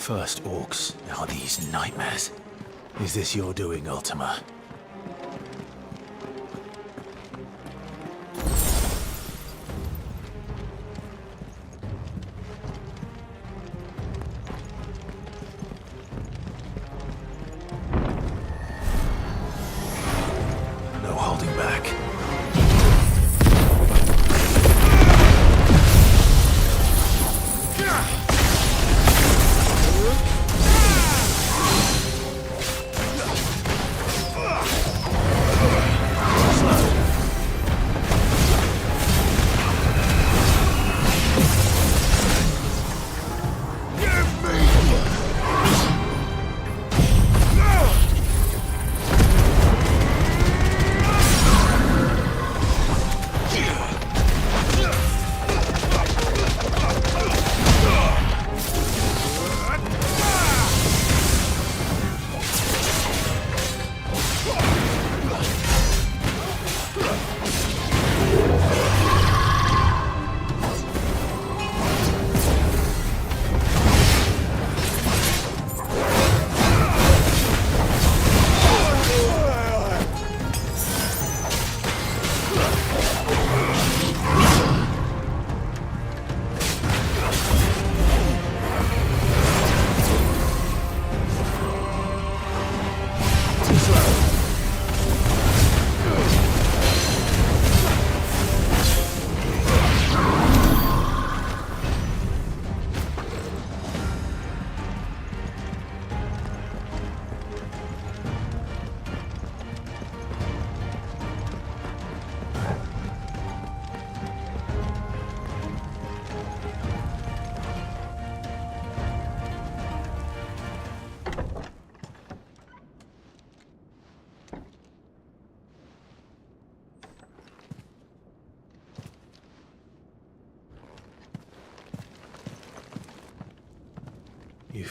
First orcs, now these nightmares. Is this your doing, Ultima? No holding back.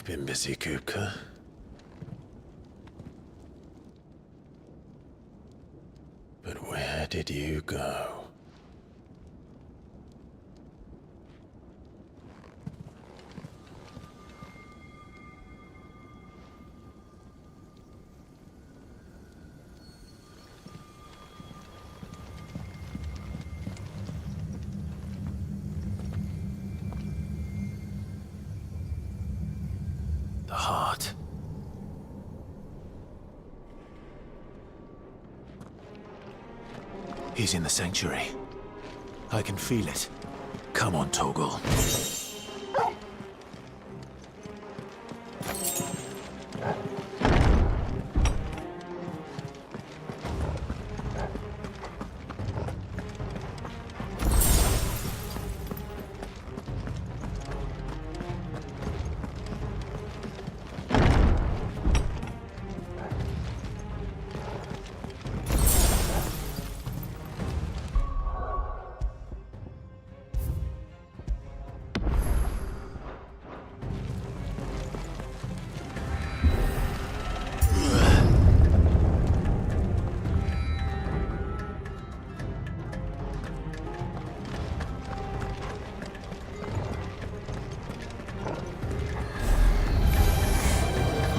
been busy, Kupka. But where did you go? The heart. He's in the sanctuary. I can feel it. Come on, Torgal.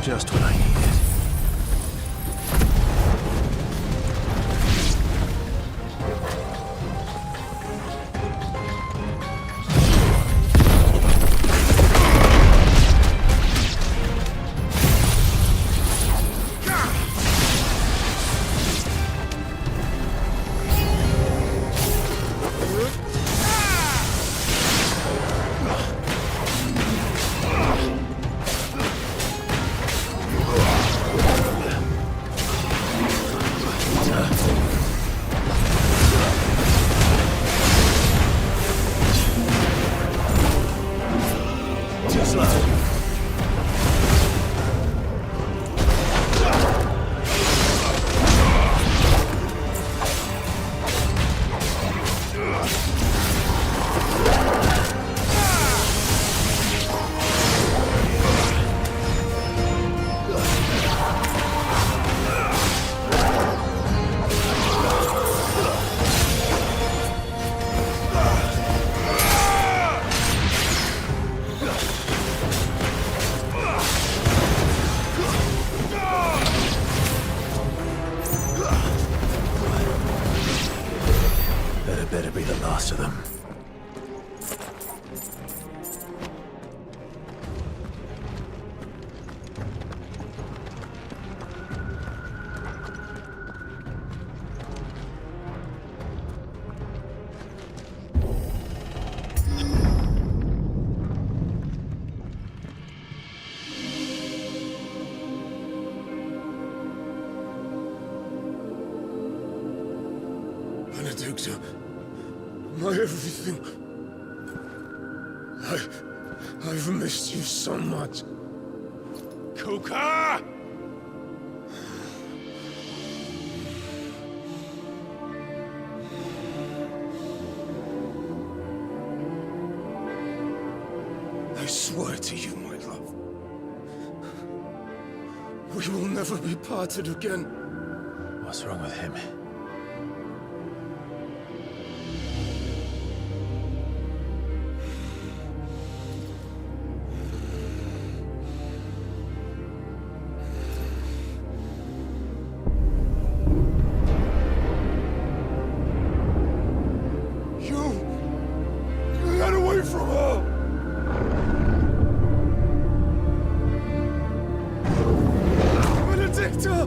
Just what I needed. Better be the last of them. Benedicta, my everything. I've missed you so much. Kuka! I swear to you, my love, we will never be parted again. What's wrong with him? You got away from her! Benedicta!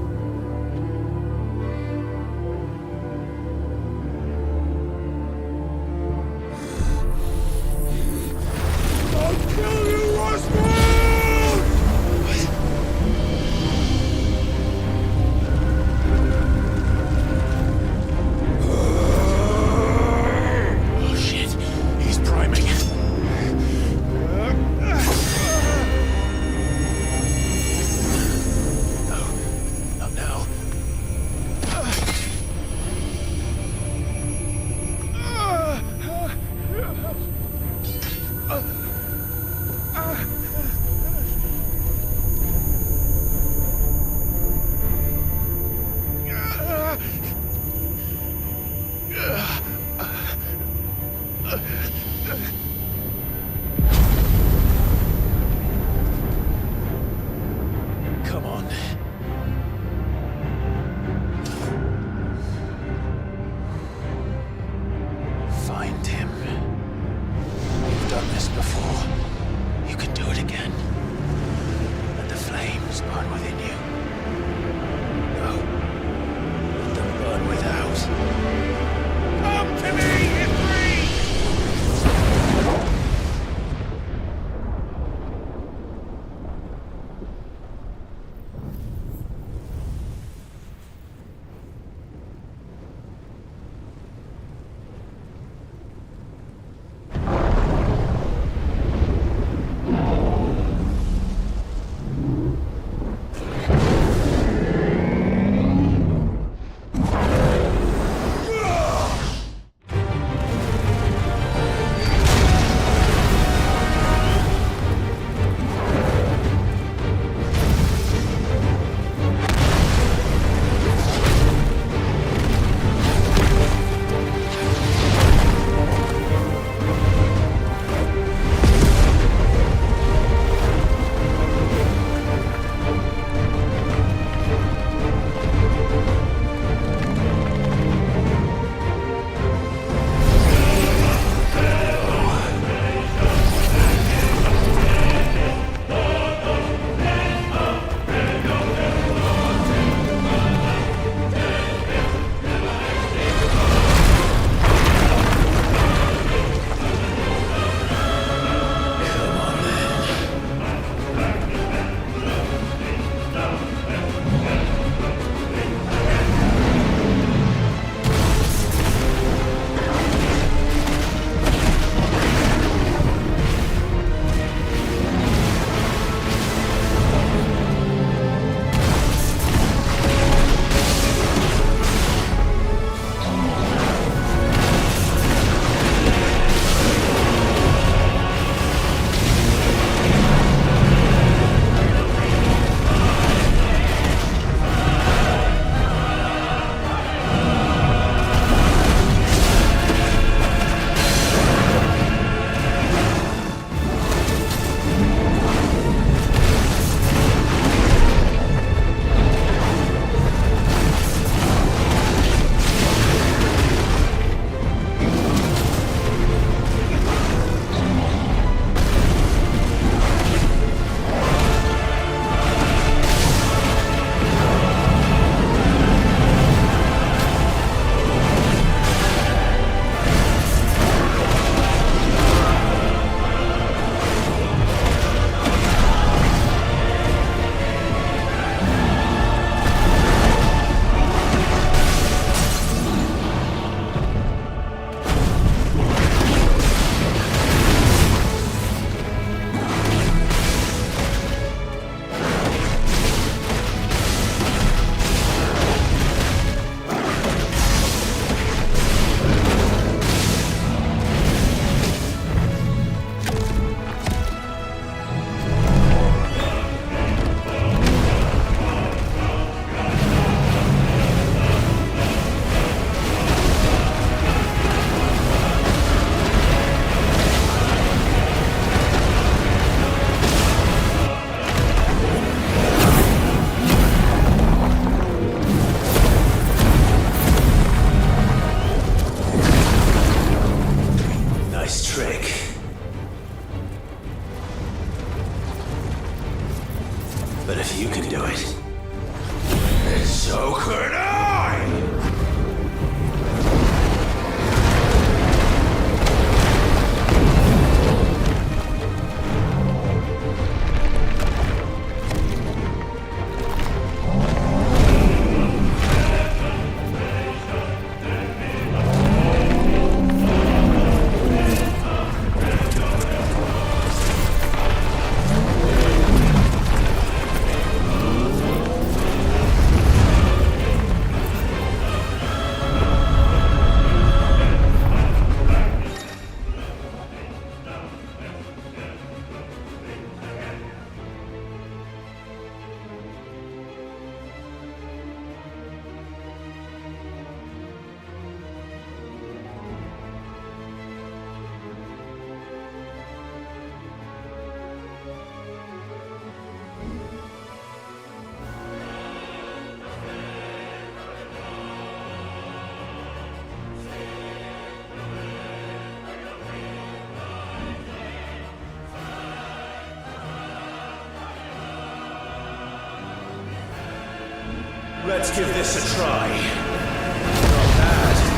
Let's give this a try. Not bad.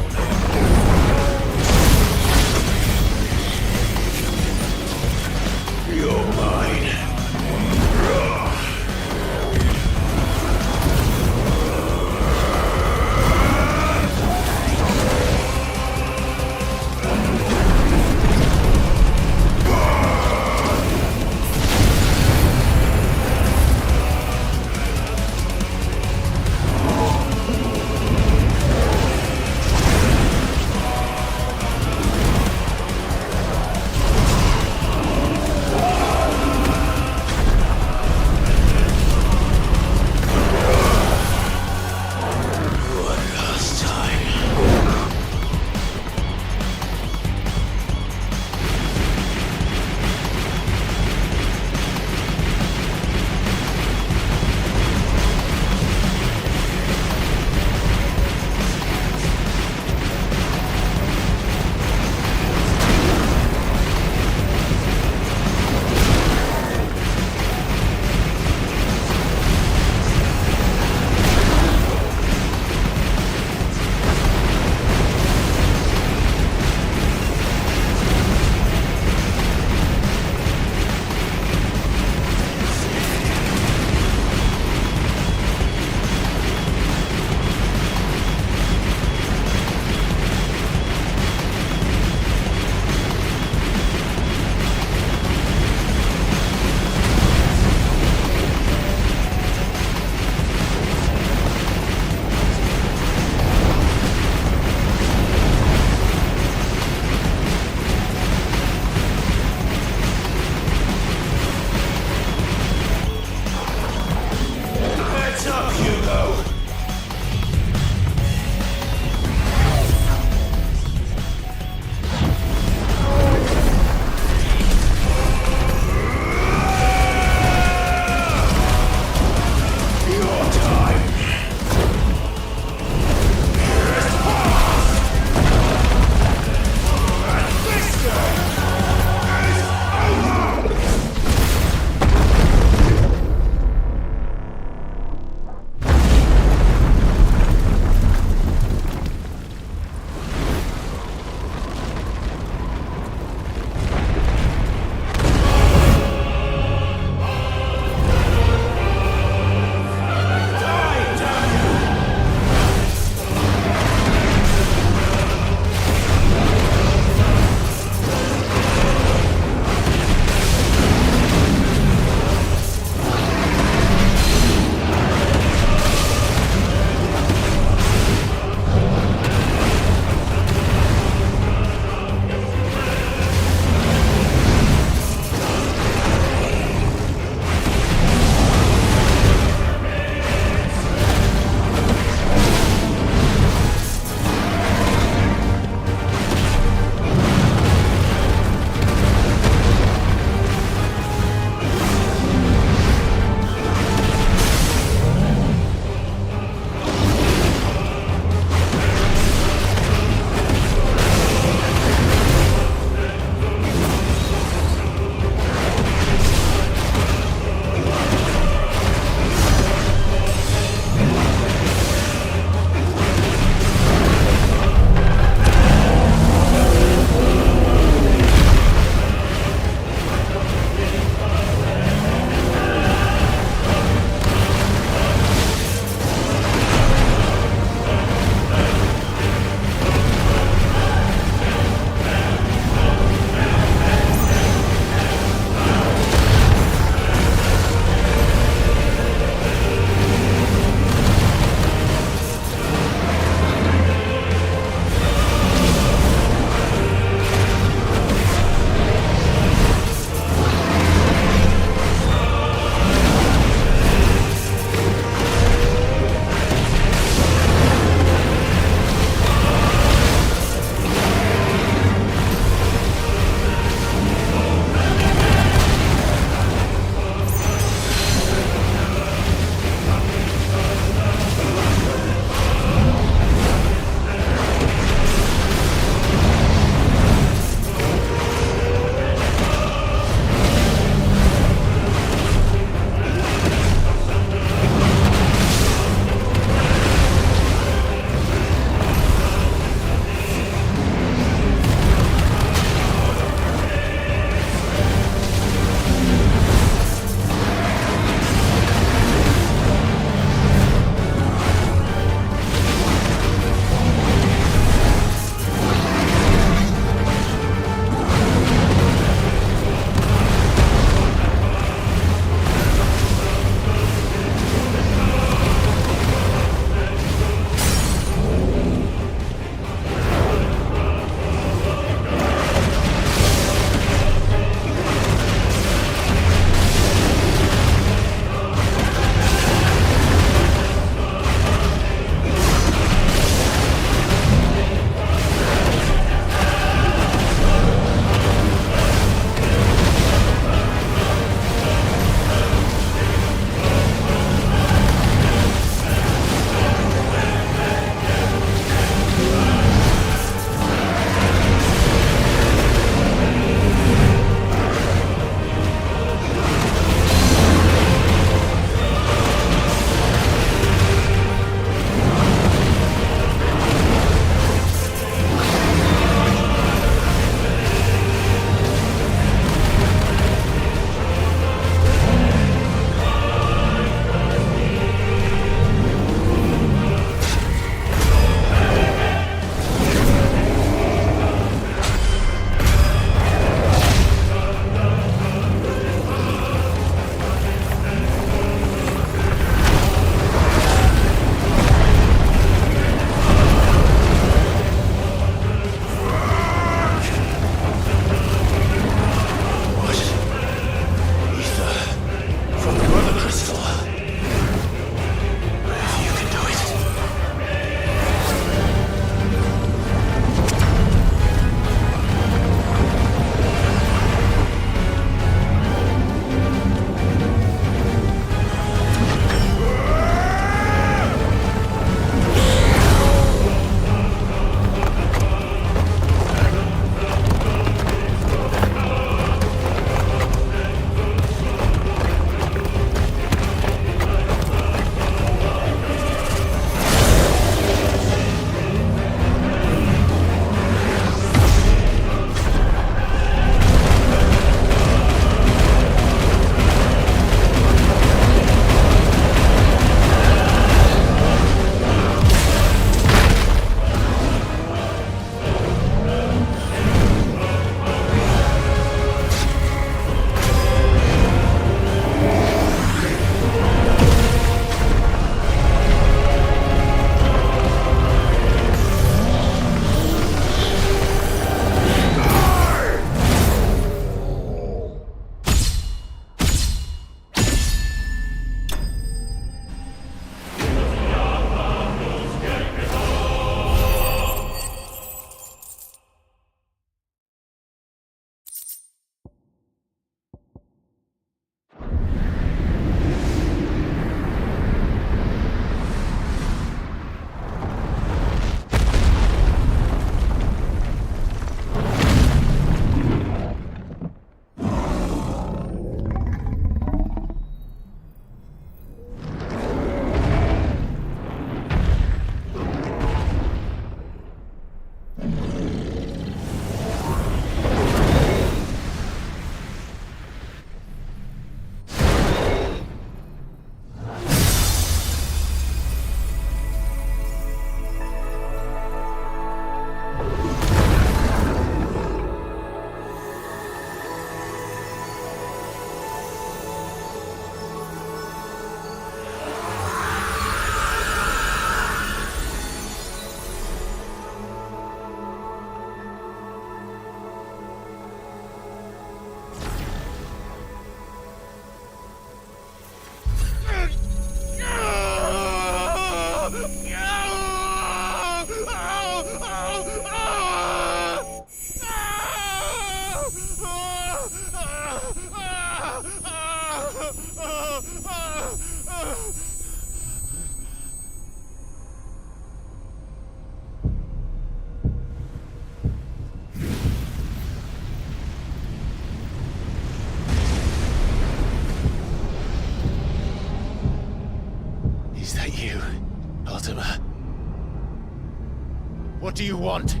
What do you want?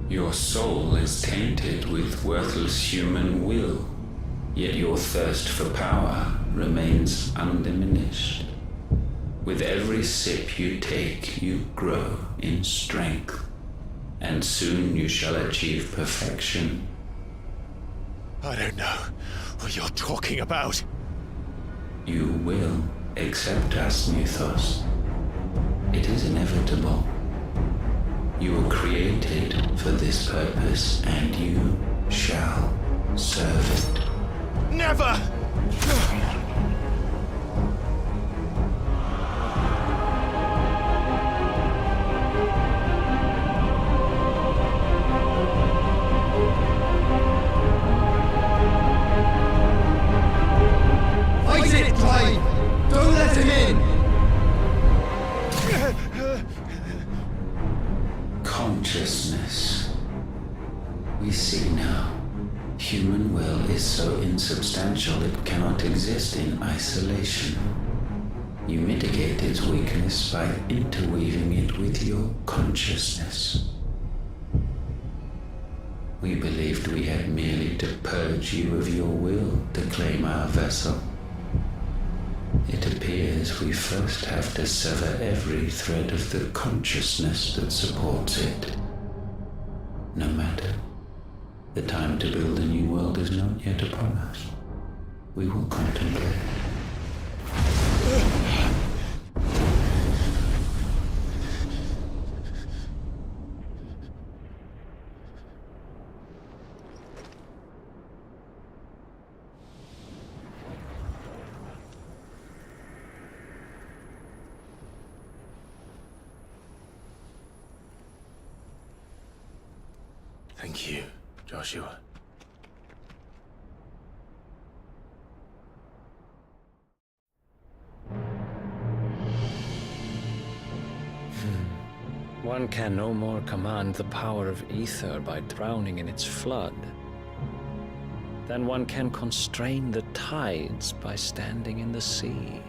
Your soul is tainted with worthless human will, yet your thirst for power remains undiminished. With every sip you take, you grow in strength, and soon you shall achieve perfection. I don't know what you're talking about. You will accept us, Mythos. It is inevitable. You were created for this purpose, and you shall serve it. Never! Fight it, Clive! Don't let him in! Consciousness. We see now. Human will is so insubstantial it cannot exist in isolation. You mitigate its weakness by interweaving it with your consciousness. We believed we had merely to purge you of your will to claim our vessel. It appears we first have to sever every thread of the consciousness that supports it. No matter. The time to build a new world is not yet upon us. We will contemplate. Thank you, Joshua. One can no more command the power of ether by drowning in its flood than one can constrain the tides by standing in the sea.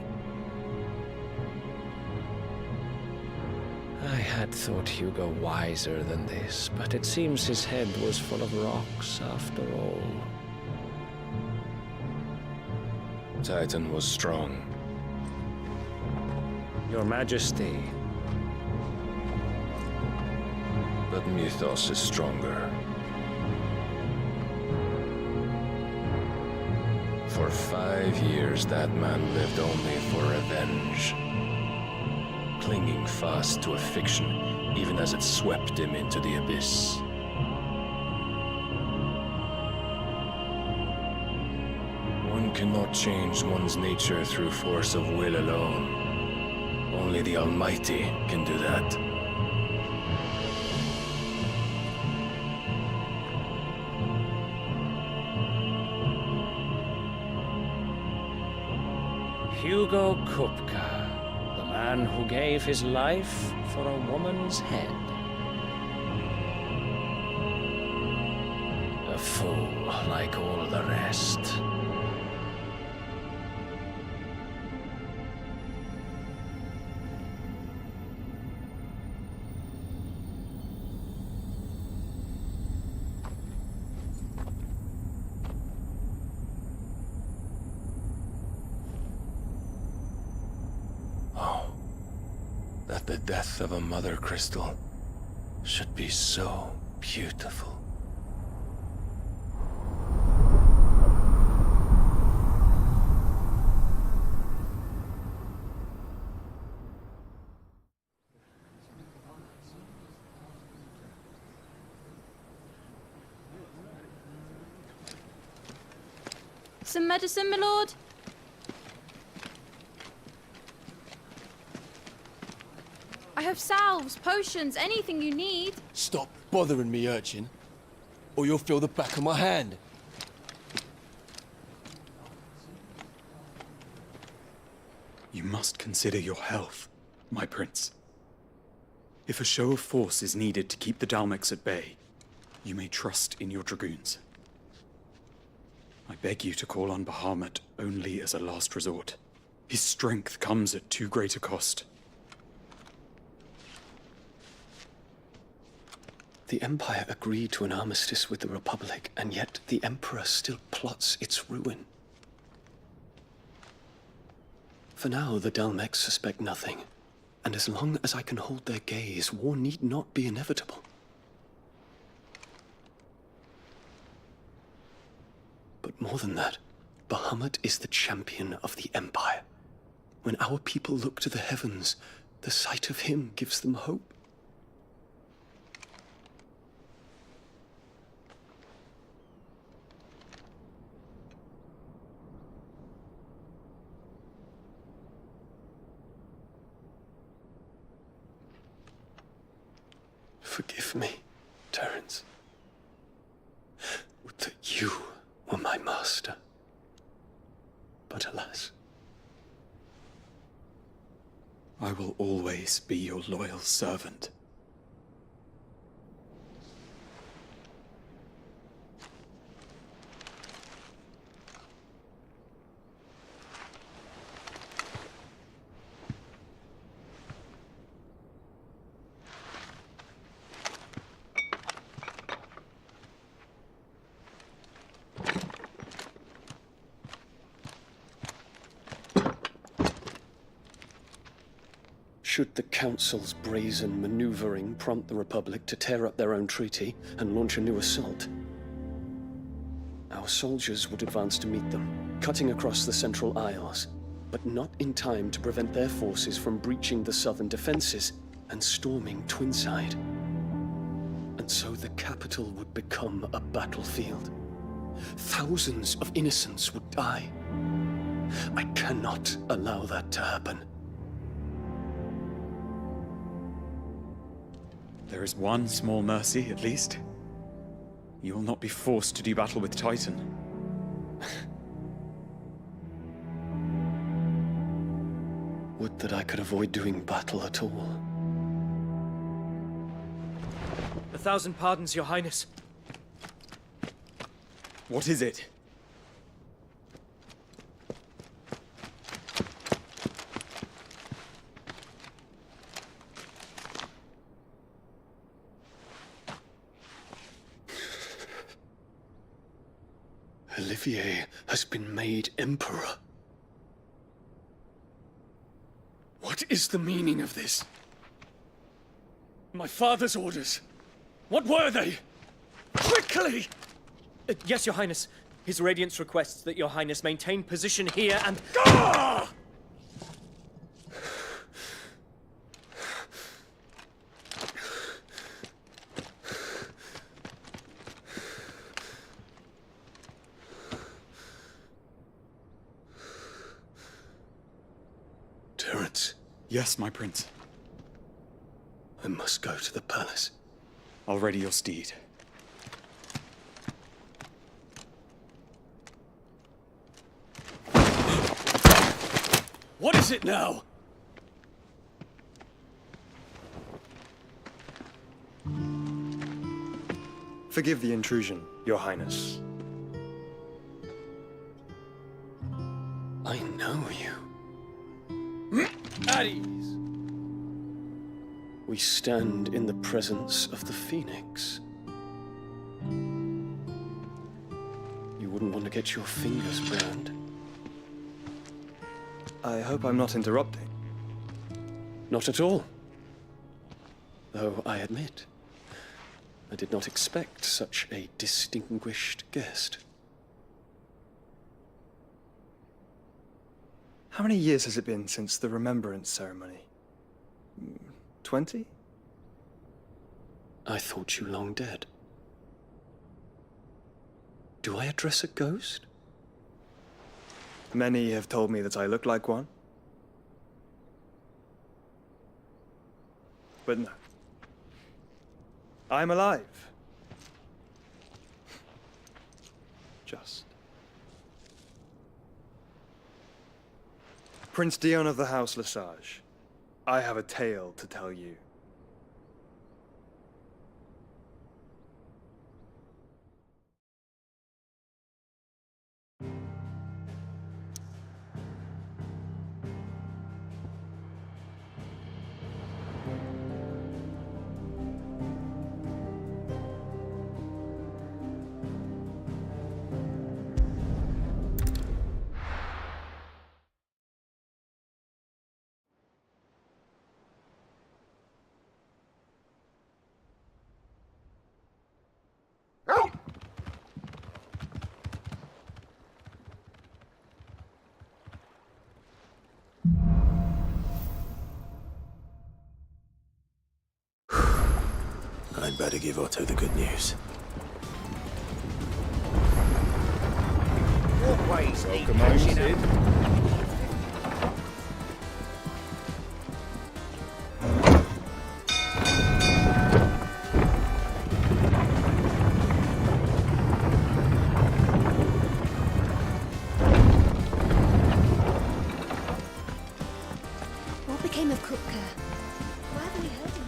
I had thought Hugo wiser than this, but it seems his head was full of rocks after all. Titan was strong. Your Majesty. But Mythos is stronger. For 5 years, that man lived only for revenge. Clinging fast to a fiction, even as it swept him into the abyss. One cannot change one's nature through force of will alone. Only the Almighty can do that. Hugo Kupka, the man who gave his life for a woman's head. A fool like all the rest. That the death of a mother crystal should be so beautiful. Some medicine, my lord? I have salves, potions, anything you need. Stop bothering me, urchin, or you'll feel the back of my hand. You must consider your health, my prince. If a show of force is needed to keep the Dalmex at bay, you may trust in your dragoons. I beg you to call on Bahamut only as a last resort. His strength comes at too great a cost. The Empire agreed to an armistice with the Republic, and yet the Emperor still plots its ruin. For now, the Dalmex suspect nothing, and as long as I can hold their gaze, war need not be inevitable. But more than that, Bahamut is the champion of the Empire. When our people look to the heavens, the sight of him gives them hope. Forgive me, Terence. Would that you were my master. But alas. I will always be your loyal servant. Should the Council's brazen maneuvering prompt the Republic to tear up their own treaty and launch a new assault, our soldiers would advance to meet them, cutting across the Central Isles, but not in time to prevent their forces from breaching the southern defenses and storming Twinside. And so the capital would become a battlefield. Thousands of innocents would die. I cannot allow that to happen. There is one small mercy, at least. You will not be forced to do battle with Titan. Would that I could avoid doing battle at all. 1,000 pardons, Your Highness. What is it? Olivier has been made Emperor. What is the meaning of this? My father's orders. What were they? Quickly! Yes, Your Highness. His Radiance requests that Your Highness maintain position here and... Ah! Terence. Yes, my prince. I must go to the palace. I'll ready your steed. What is it now? Forgive the intrusion, Your Highness. I know you. At ease. We stand in the presence of the Phoenix. You wouldn't want to get your fingers burned. I hope I'm not interrupting. Not at all. Though I admit, I did not expect such a distinguished guest. How many years has it been since the Remembrance ceremony? 20? I thought you long dead. Do I address a ghost? Many have told me that I look like one. But no. I'm alive. Just. Prince Dion of the House Lesage, I have a tale to tell you. better give Otto the good news. Walkways need Welcome home, patching Sid. up. What became of Kupka? Why haven't we heard anything?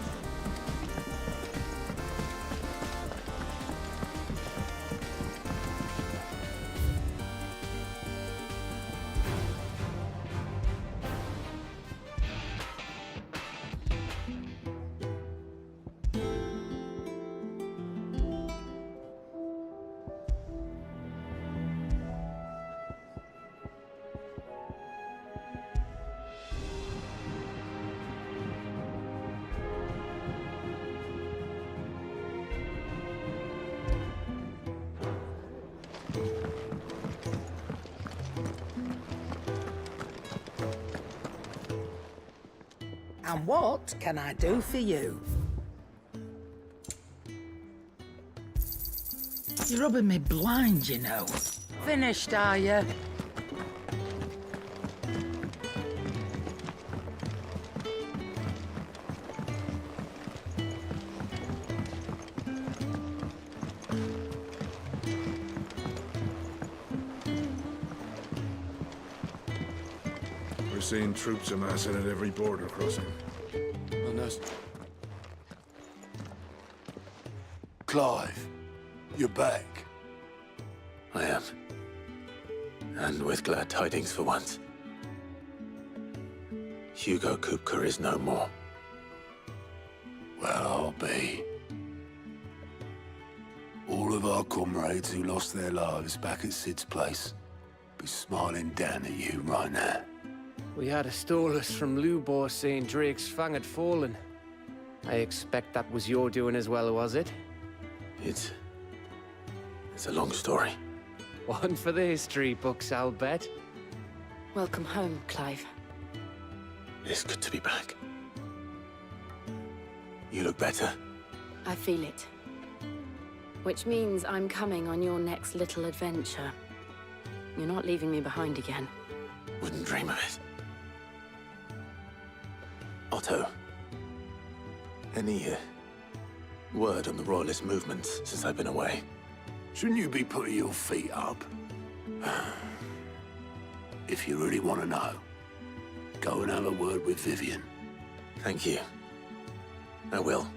And what can I do for you? You're rubbing me blind, you know. Finished, are you? We're seeing troops amassing at every border crossing. And that's... Clive, you're back. I am. And with glad tidings for once. Hugo Kupka is no more. Well, I'll be. All of our comrades who lost their lives back at Sid's place be smiling down at you right now. We had a stolus from Lubor saying Drake's fang had fallen. I expect that was your doing as well, was it? It's a long story. One for the history books, I'll bet. Welcome home, Clive. It's good to be back. You look better. I feel it. Which means I'm coming on your next little adventure. You're not leaving me behind again. Wouldn't dream of it. Otto, any word on the Royalist movement since I've been away? Shouldn't you be putting your feet up? If you really want to know, go and have a word with Vivian. Thank you. I will.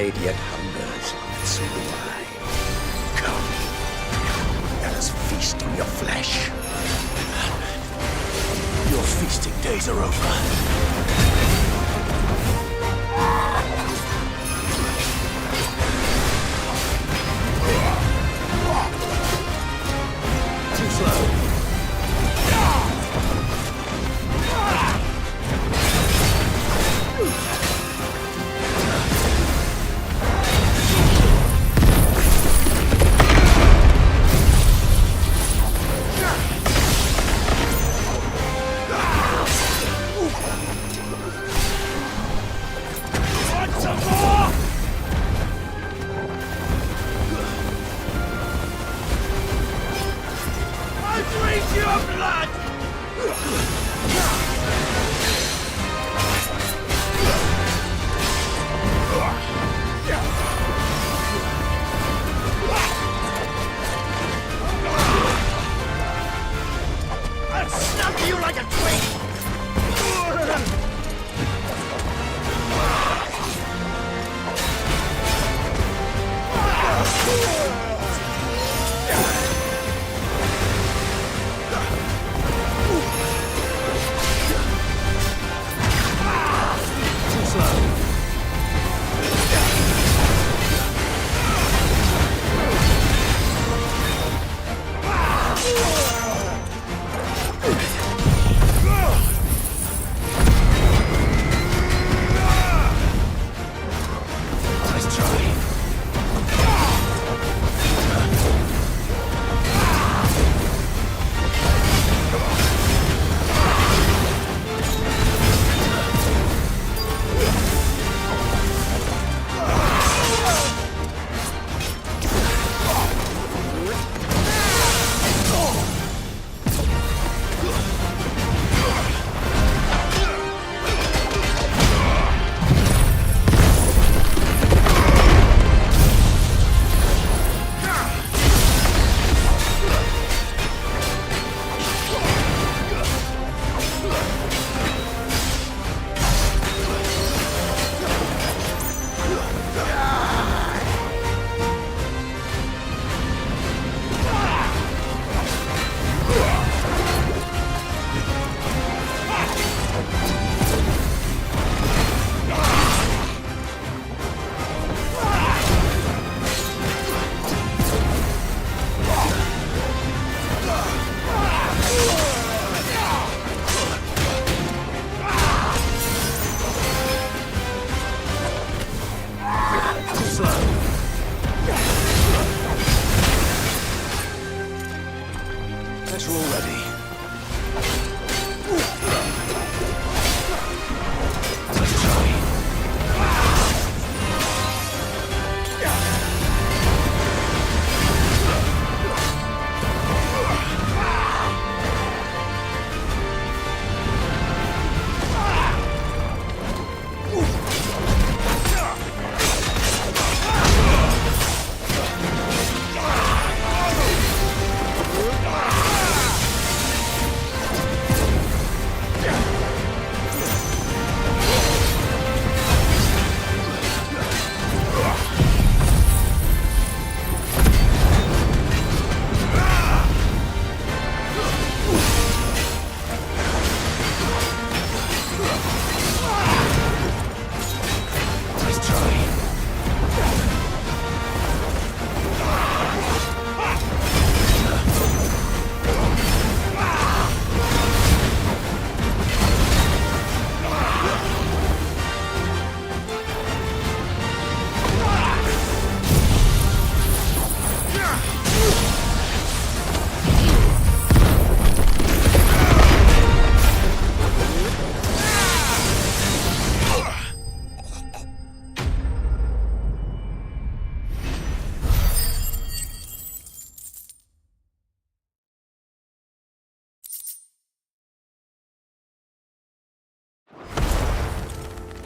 blade yet hungers, and so do I. Come, let us feast on your flesh. Your feasting days are over. Too slow.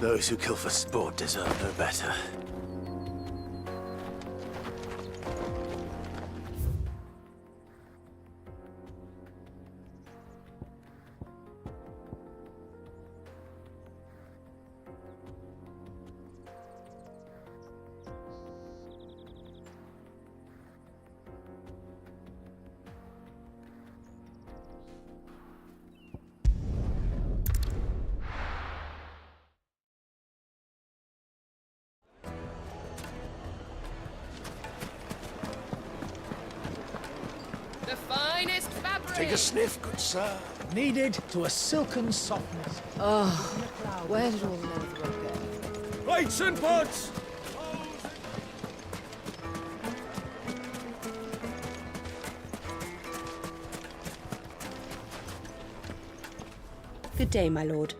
Those who kill for sport deserve no better. The finest fabric. Take a sniff, good sir. Kneaded to a silken softness. Oh, where did all the netherwork go? Plates and pots! Good day, my lord.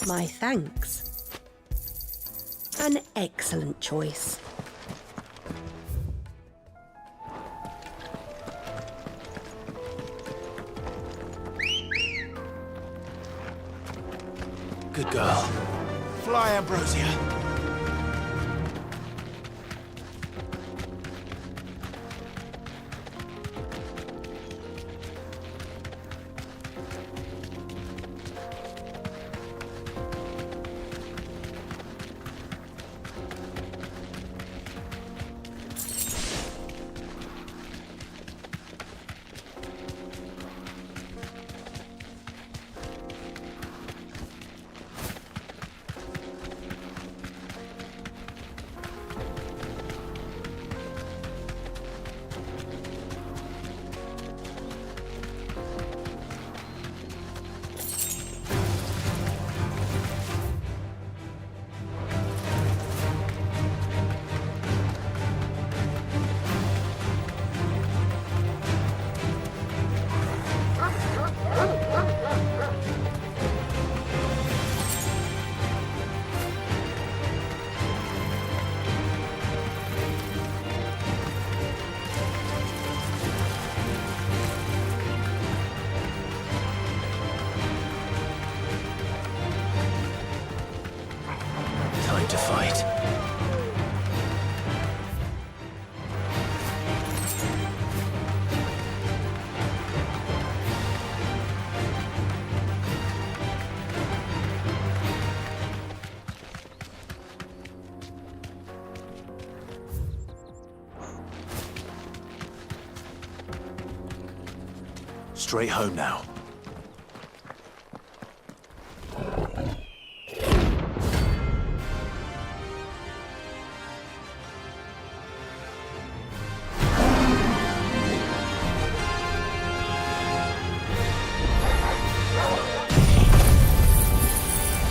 My thanks. An excellent choice. Good girl. Fly, Ambrosia. Time to fight. Straight home now.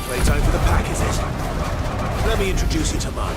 Playtime for the pack, is it? Let me introduce you to mine.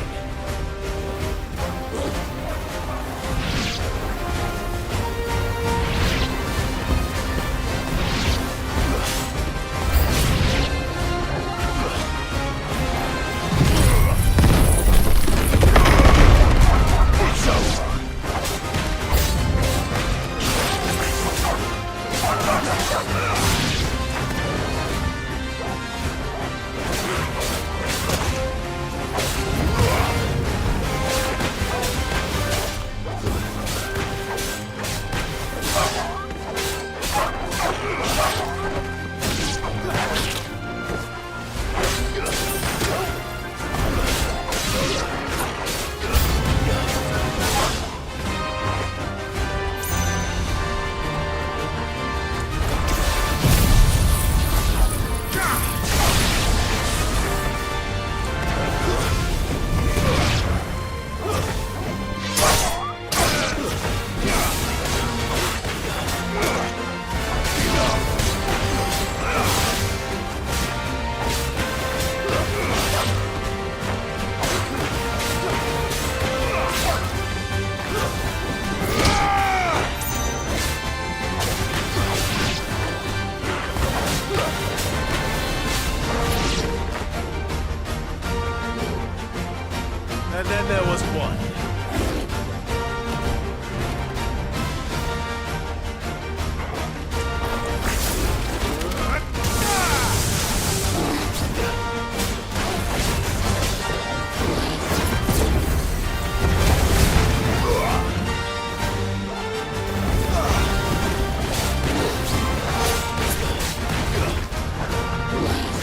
And then there was one.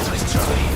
Nice try.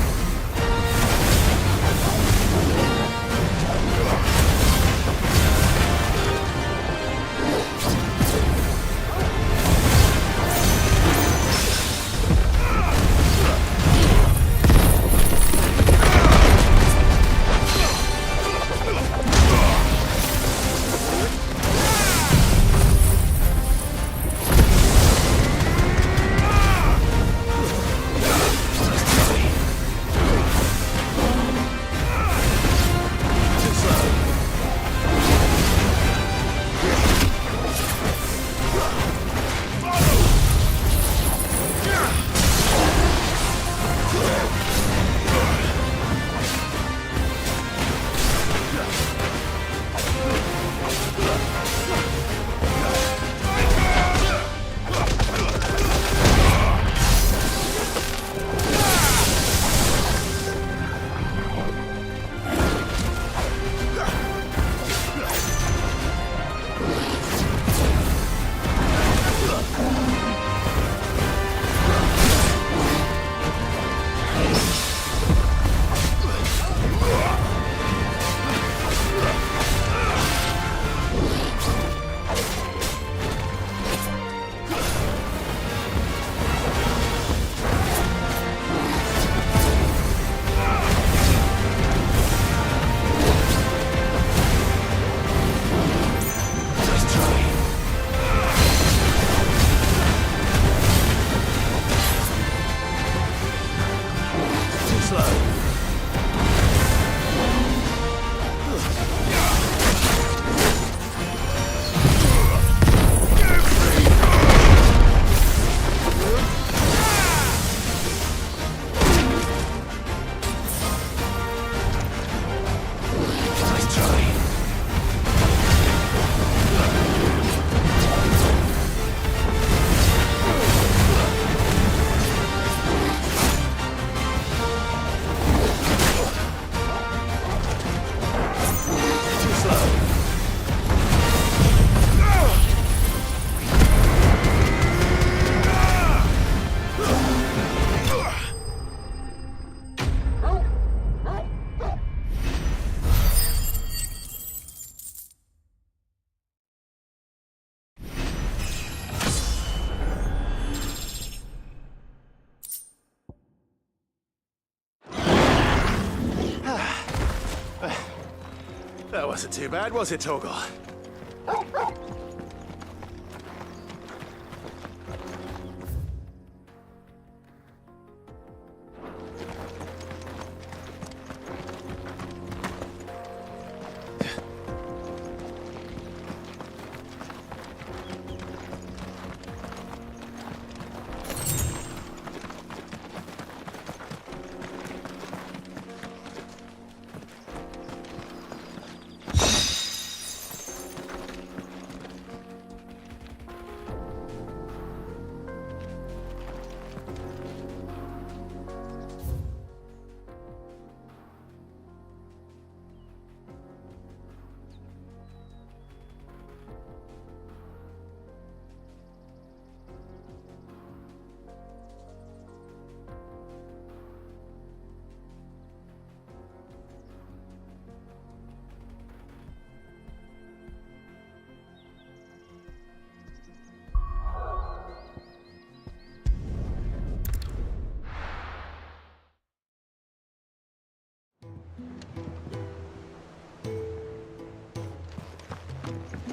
That wasn't too bad, was it, Torgal?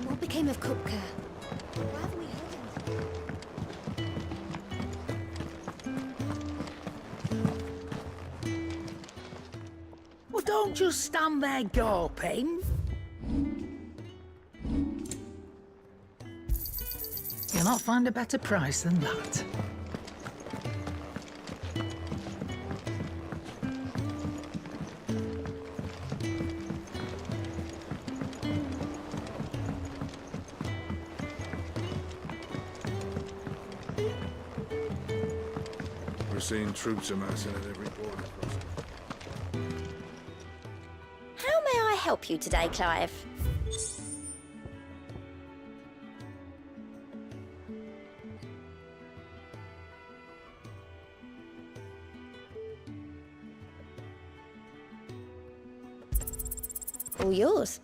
What became of Kupka? Why haven't we heard him? Well, don't just stand there gawping. You'll not find a better price than that. We're seeing troops amassing at every border crossing. How may I help you today, Clive? All yours.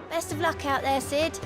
Best of luck out there, Sid.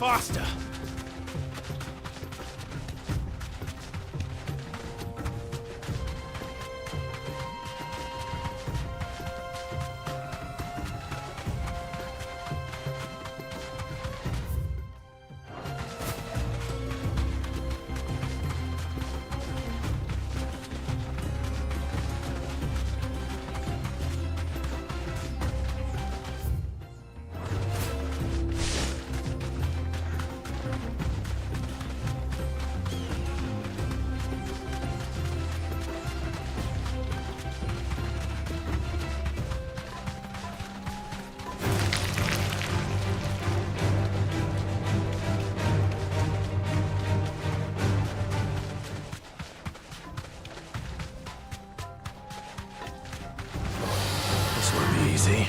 Faster! easy.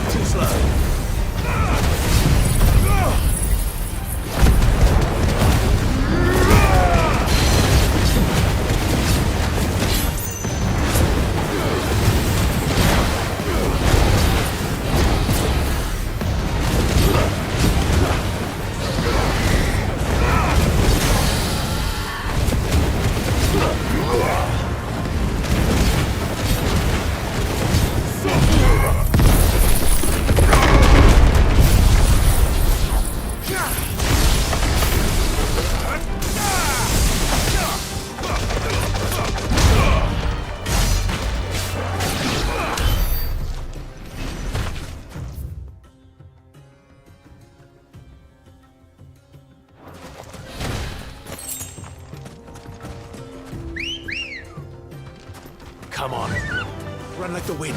Too slow. Come on. Run like the wind.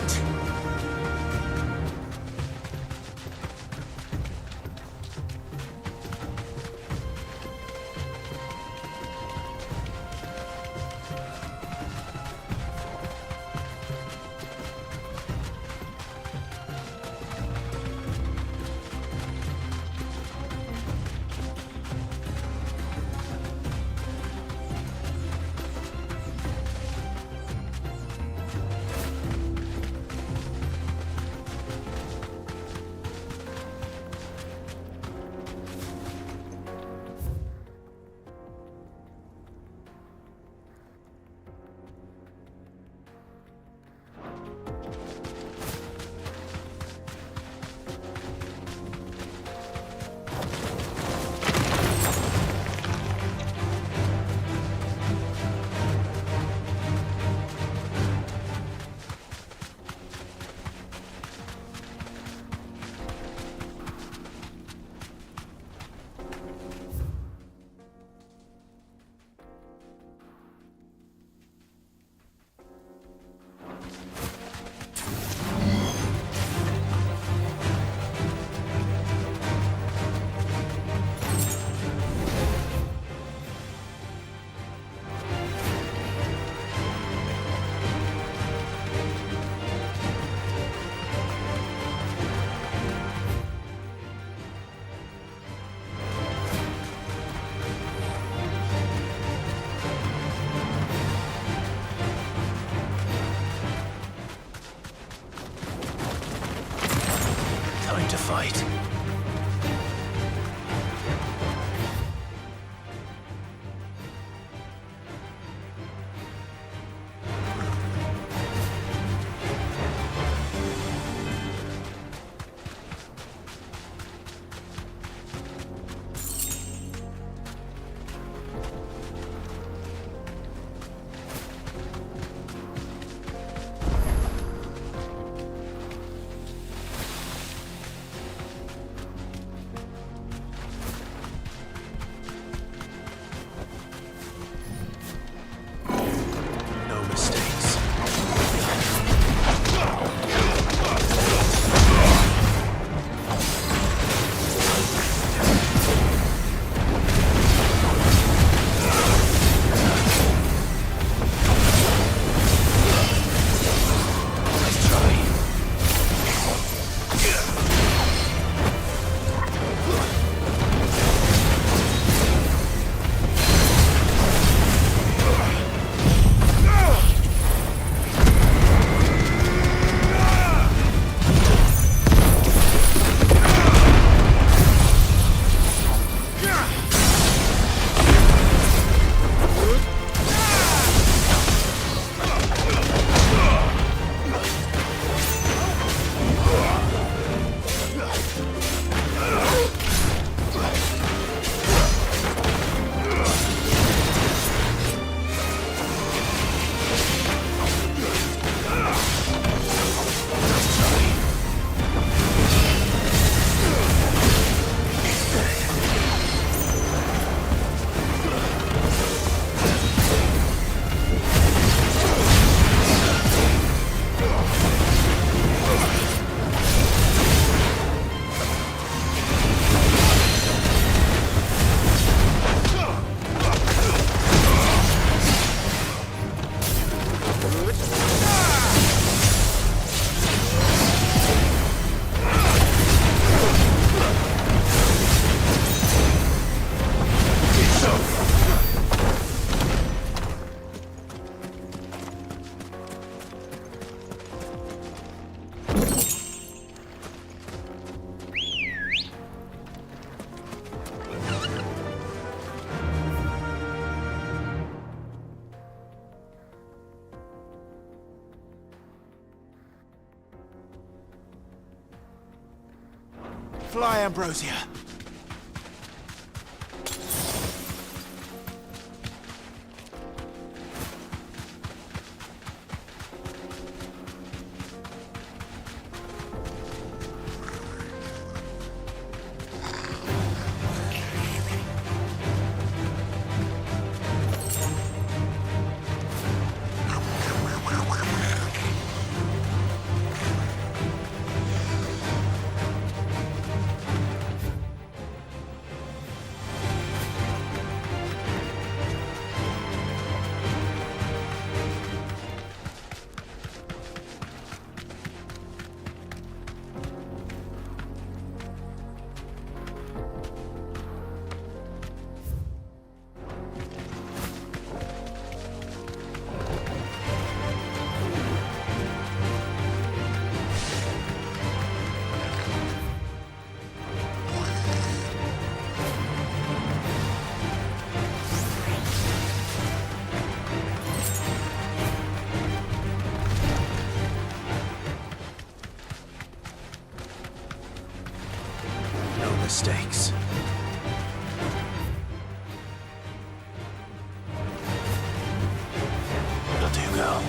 Fly, Ambrosia. Mistakes. Will do, girl.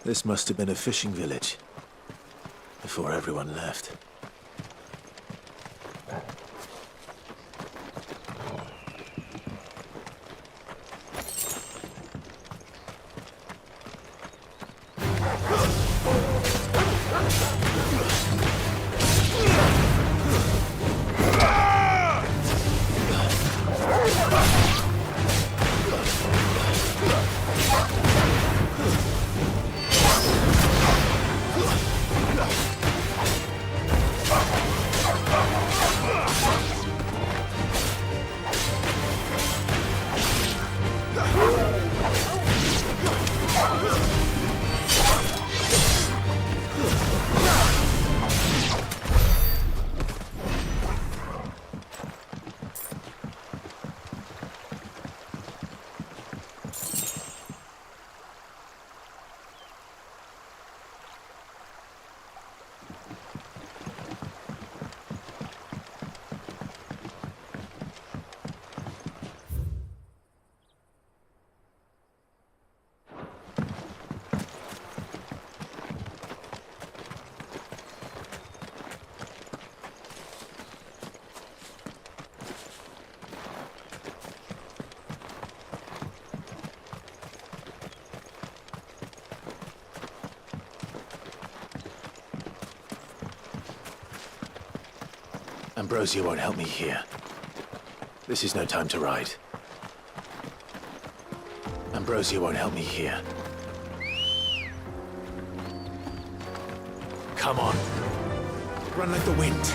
This must have been a fishing village before everyone left. Ambrosia won't help me here. This is no time to ride. Ambrosia won't help me here. Come on. Run like the wind.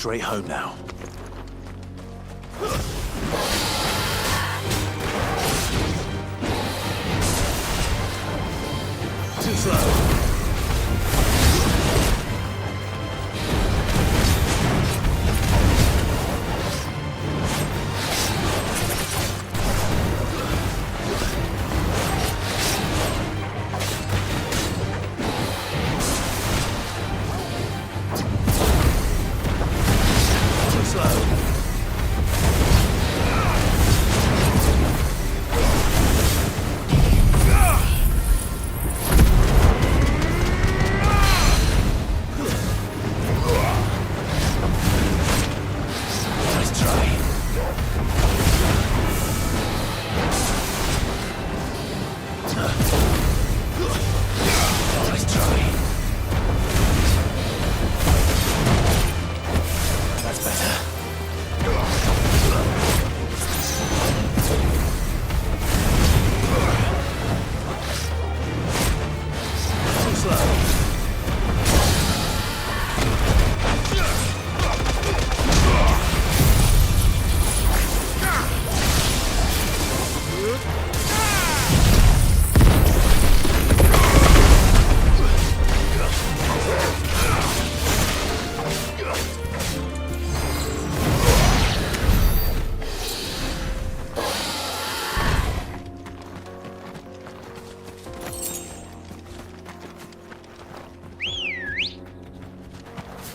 straight home now. Too slow.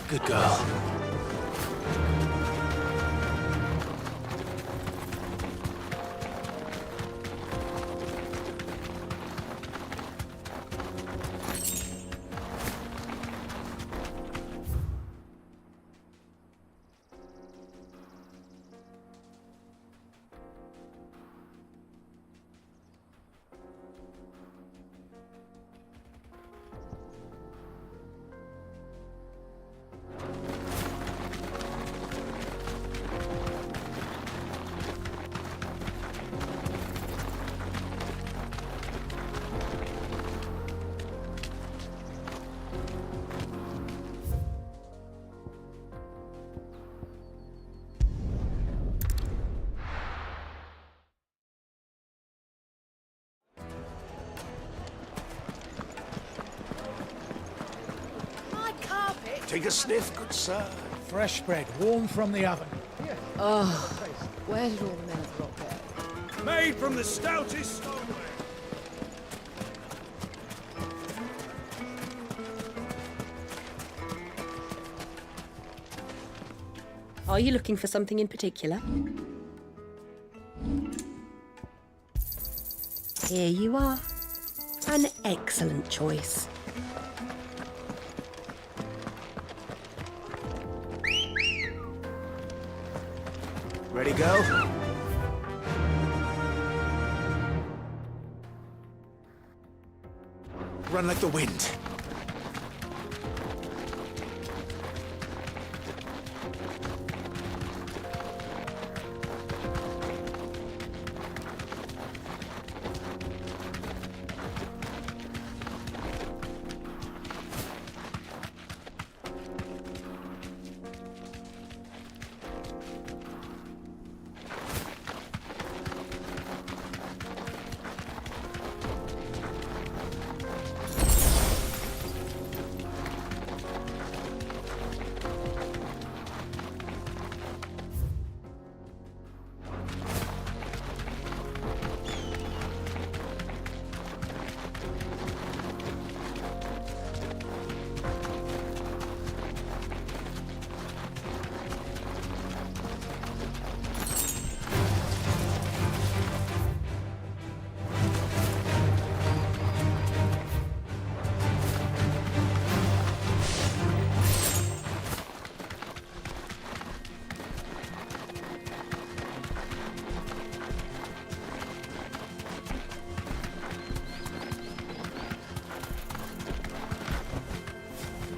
Good girl. Take a sniff, good sir. Fresh bread, warm from the oven. Oh, where did all the men drop it? Made from the stoutest stoneware. Are you looking for something in particular? Here you are. An excellent choice. Ready, go? Run like the wind.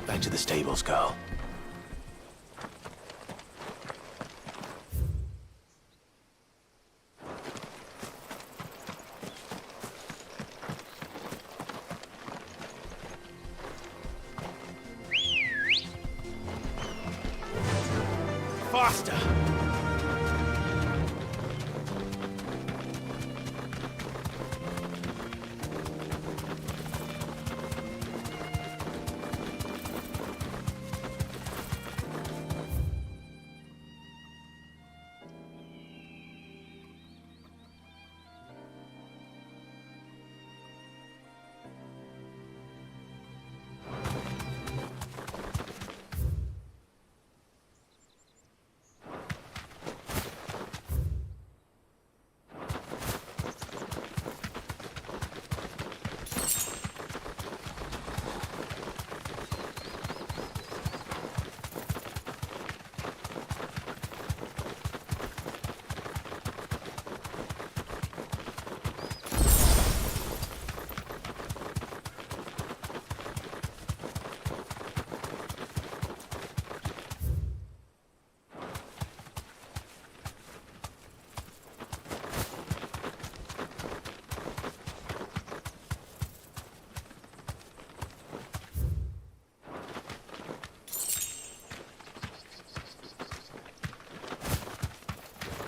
Back to the stables, girl. Faster!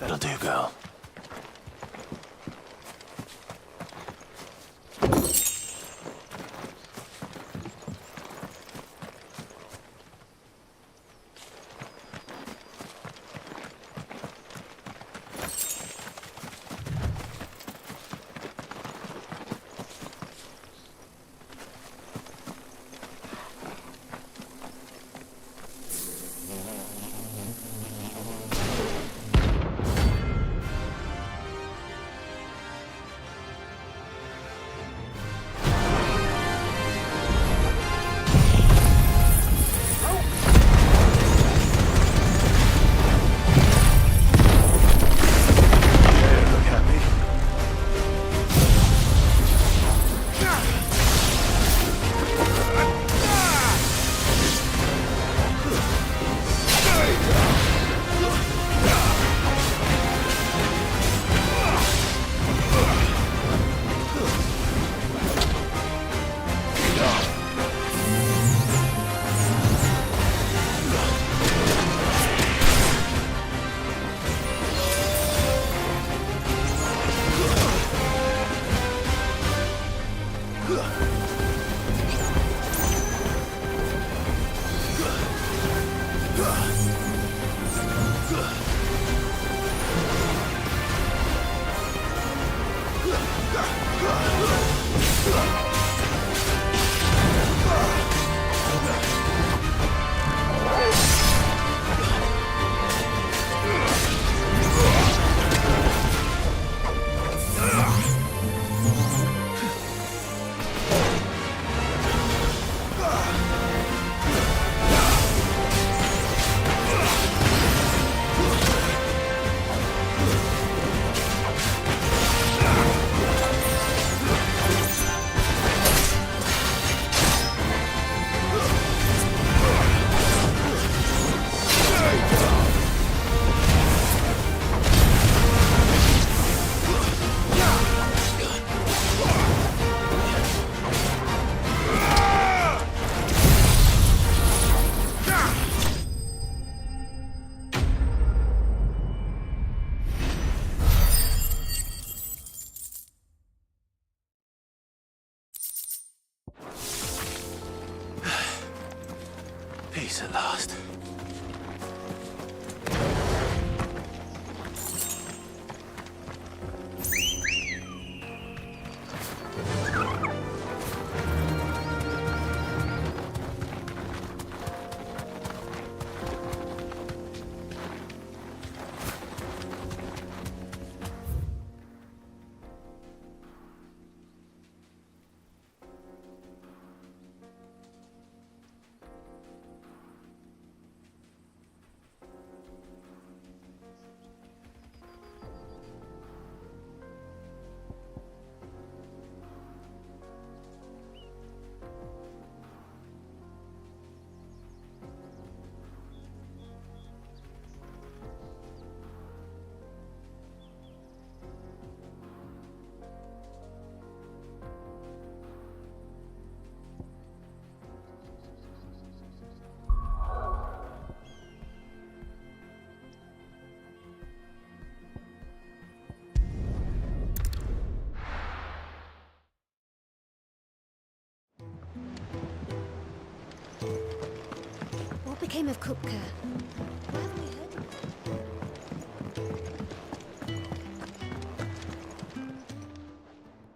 That'll do, girl. came of Kupka? Where have we heard?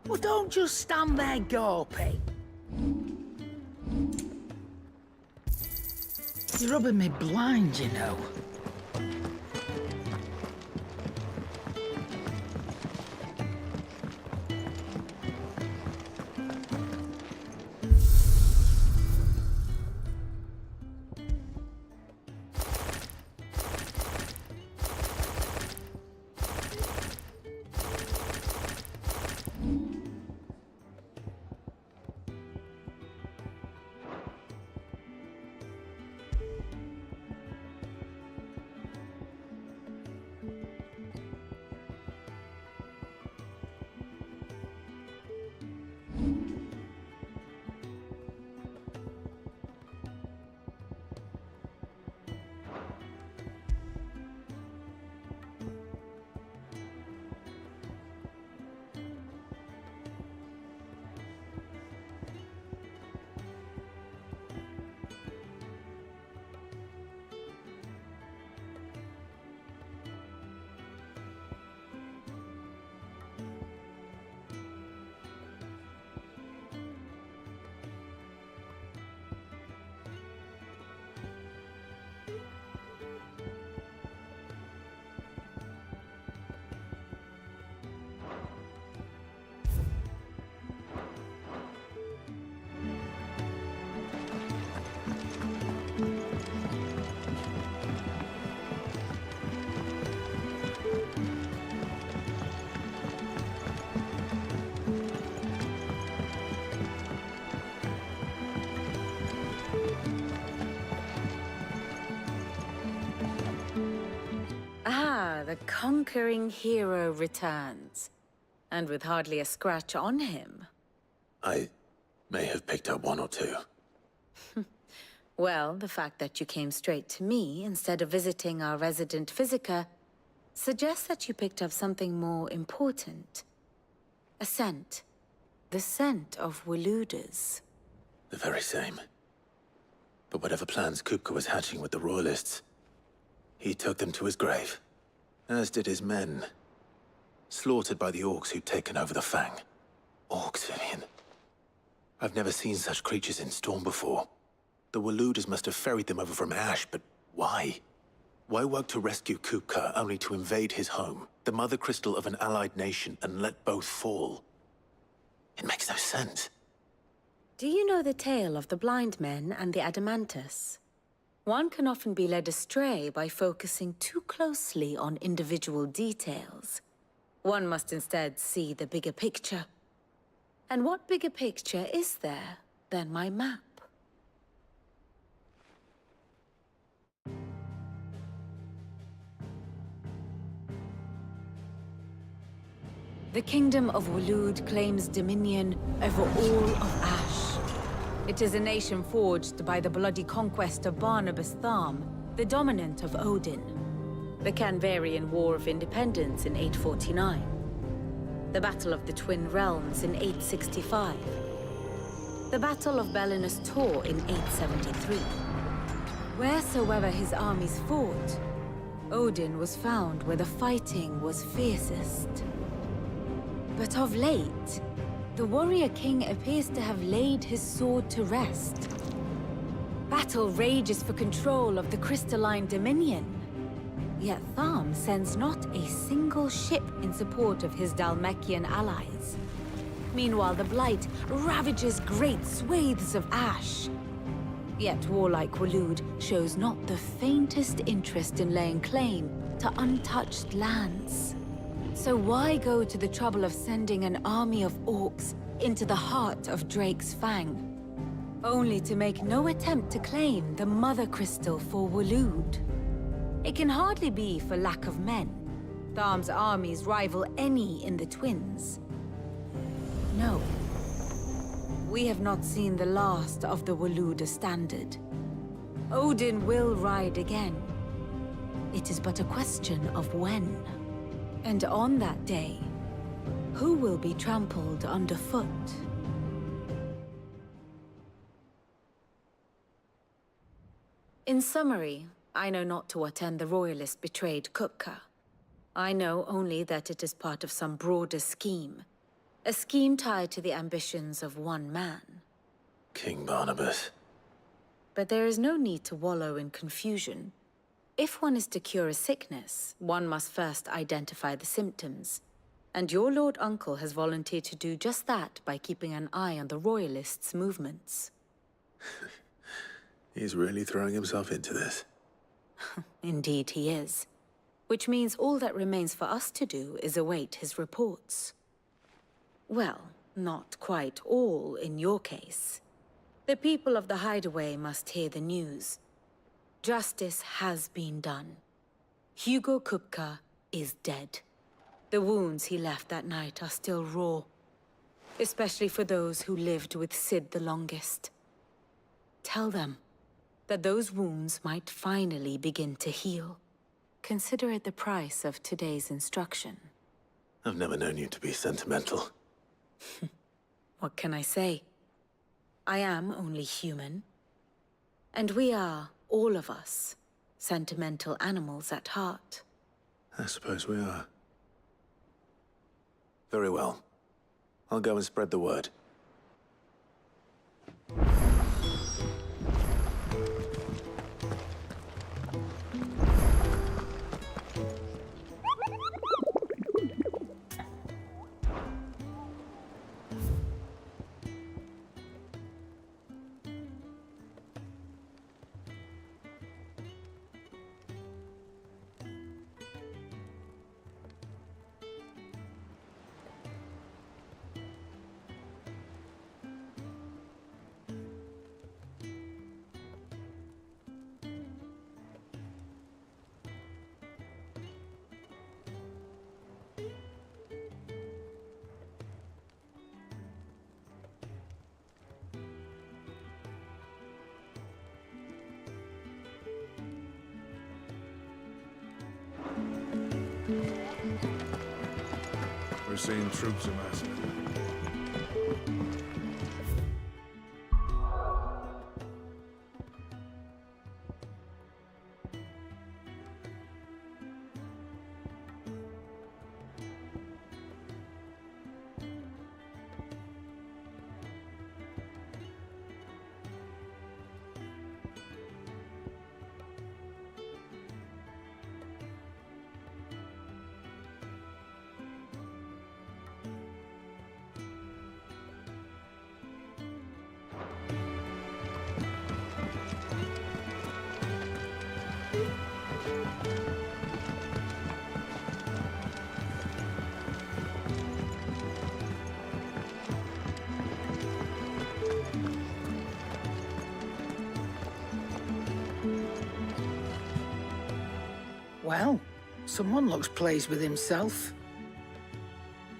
Well, don't just stand there gawping. You're rubbing me blind, you know. The conquering hero returns. And with hardly a scratch on him. I may have picked up one or two. Well, the fact that you came straight to me instead of visiting our resident Physica suggests that you picked up something more important. A scent. The scent of Waludas. The very same. But whatever plans Kupka was hatching with the Royalists, he took them to his grave. As did his men. Slaughtered by the orcs who'd taken over the Fang. Orcs, Vivian. I've never seen such creatures in Storm before. The Waludas must have ferried them over from Ash, but why? Why work to rescue Kupka only to invade his home, the mother crystal of an allied nation, and let both fall? It makes no sense. Do you know the tale of the blind men and the Adamantus? One can often be led astray by focusing too closely on individual details. One must instead see the bigger picture. And what bigger picture is there than my map? The Kingdom of Waloed claims dominion over all of Ash. It is a nation forged by the bloody conquest of Barnabas Tharm, the dominant of Odin. The Canvarian War of Independence in 849. The Battle of the Twin Realms in 865. The Battle of Belinus Tor in 873. Wheresoever his armies fought, Odin was found where the fighting was fiercest. But of late, the warrior king appears to have laid his sword to rest. Battle rages for control of the crystalline dominion. Yet Tharm sends not a single ship in support of his Dhalmekian allies. Meanwhile, the Blight ravages great swathes of Ash. Yet warlike Waloed shows not the faintest interest in laying claim to untouched lands. So why go to the trouble of sending an army of orcs into the heart of Drake's Fang, only to make no attempt to claim the Mother Crystal for Waloed? It can hardly be for lack of men. Tharm's armies rival any in the Twins. No. We have not seen the last of the Waluda standard. Odin will ride again. It is but a question of when. And on that day, who will be trampled underfoot? In summary, I know not to what end the Royalists betrayed Kupka. I know only that it is part of some broader scheme. A scheme tied to the ambitions of one man. King Barnabas. But there is no need to wallow in confusion. If one is to cure a sickness, one must first identify the symptoms. And your Lord Uncle has volunteered to do just that by keeping an eye on the Royalists' movements. He's really throwing himself into this. Indeed he is. Which means all that remains for us to do is await his reports. Well, not quite all in your case. The people of the Hideaway must hear the news. Justice has been done. Hugo Kupka is dead. The wounds he left that night are still raw, especially for those who lived with Cid the longest. Tell them that those wounds might finally begin to heal. Consider it the price of today's instruction. I've never known you to be sentimental. What can I say? I am only human. And we are, all of us, sentimental animals at heart. I suppose we are. Very well. I'll go and spread the word. We're seeing troops amassing. Well, someone looks pleased with himself.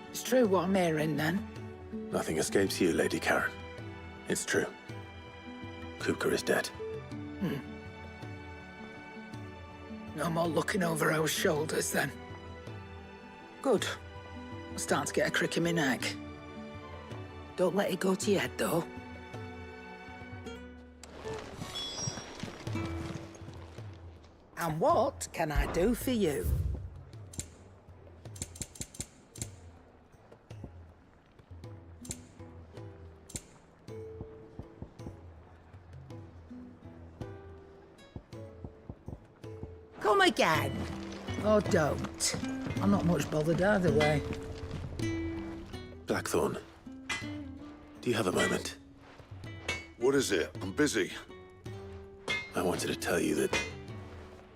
It's true what I'm hearing, then. Nothing escapes you, Lady Karen. It's true. Kupka is dead. No more looking over our shoulders, then. Good. I'm starting to get a crick in my neck. Don't let it go to your head, though. And what can I do for you? Come again. Or don't. I'm not much bothered either way. Blackthorn, do you have a moment? What is it? I'm busy. I wanted to tell you that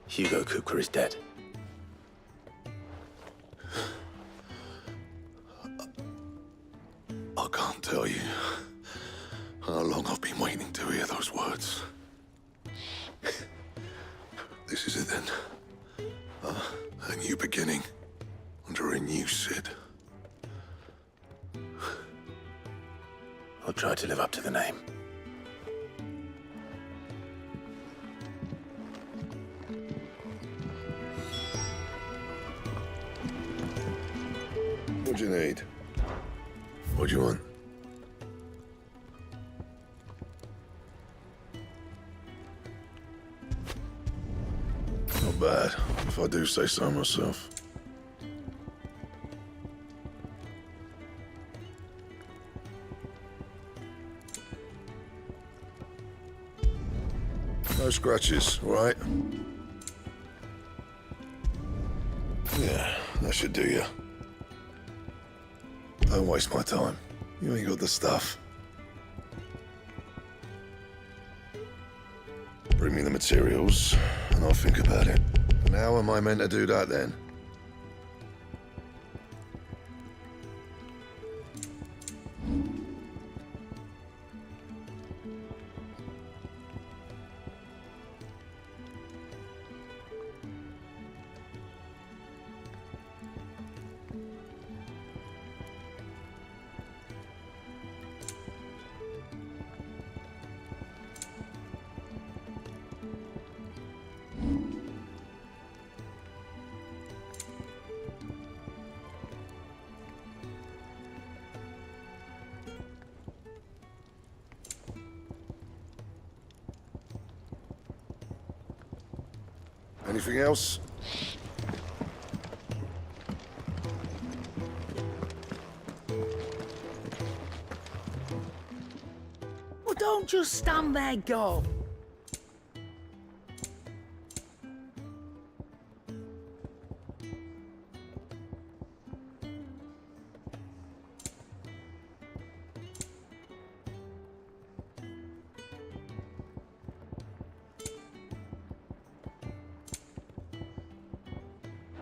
Hugo Kupka is dead. I can't tell you how long I've been waiting to hear those words. This is it then. A new beginning under a new Cid. I'll try to live up to the name. What do you need? What do you want? not bad, if I do say so myself. No scratches, all right? Yeah, that should do you. Don't waste my time. You ain't got the stuff. Bring me the materials, and I'll think about it. And how am I meant to do that, then? Anything else? Well, don't just stand there, go.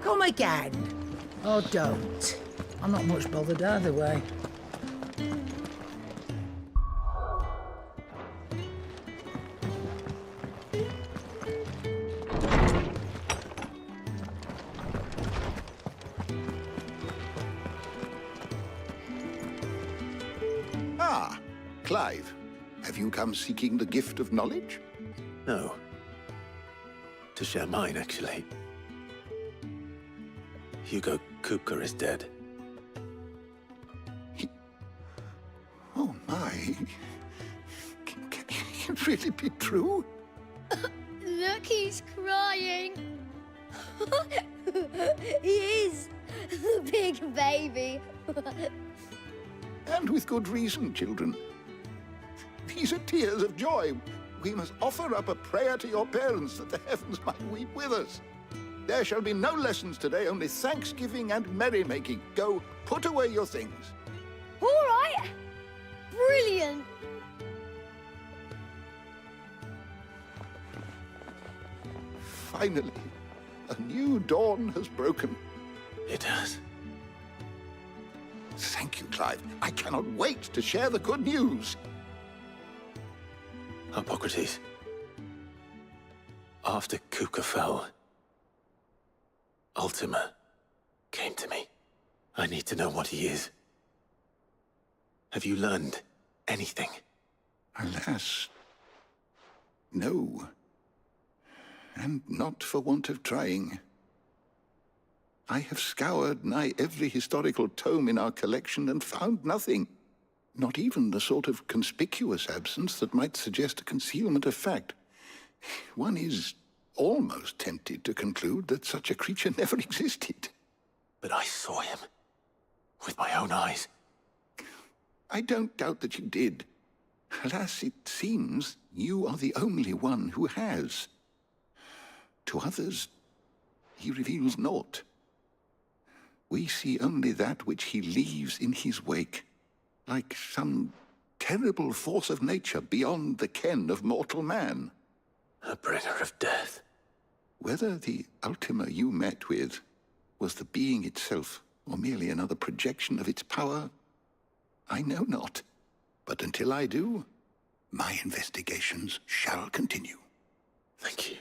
Come again. Or don't. I'm not much bothered either way. Ah, Clive. Have you come seeking the gift of knowledge? No. To share mine, actually. Hugo Kupka is dead. Oh my. Can it really be true? Look, he's crying. He is. Big baby. And with good reason, children. These are tears of joy. We must offer up a prayer to your parents that the heavens might weep with us. There shall be no lessons today, only thanksgiving and merrymaking. Go, put away your things. All right. Brilliant. Finally, a new dawn has broken. It has. Thank you, Clive. I cannot wait to share the good news. Hippocrates. After Kupka fell, Ultima came to me. I need to know what he is. Have you learned anything? Alas, no. And not for want of trying. I have scoured nigh every historical tome in our collection and found nothing. Not even the sort of conspicuous absence that might suggest a concealment of fact. One is almost tempted to conclude that such a creature never existed. But I saw him. With my own eyes. I don't doubt that you did. Alas, it seems you are the only one who has. To others, he reveals naught. We see only that which he leaves in his wake, like some terrible force of nature beyond the ken of mortal man. A bringer of death. Whether the Ultima you met with was the being itself, or merely another projection of its power, I know not. But until I do, my investigations shall continue. Thank you.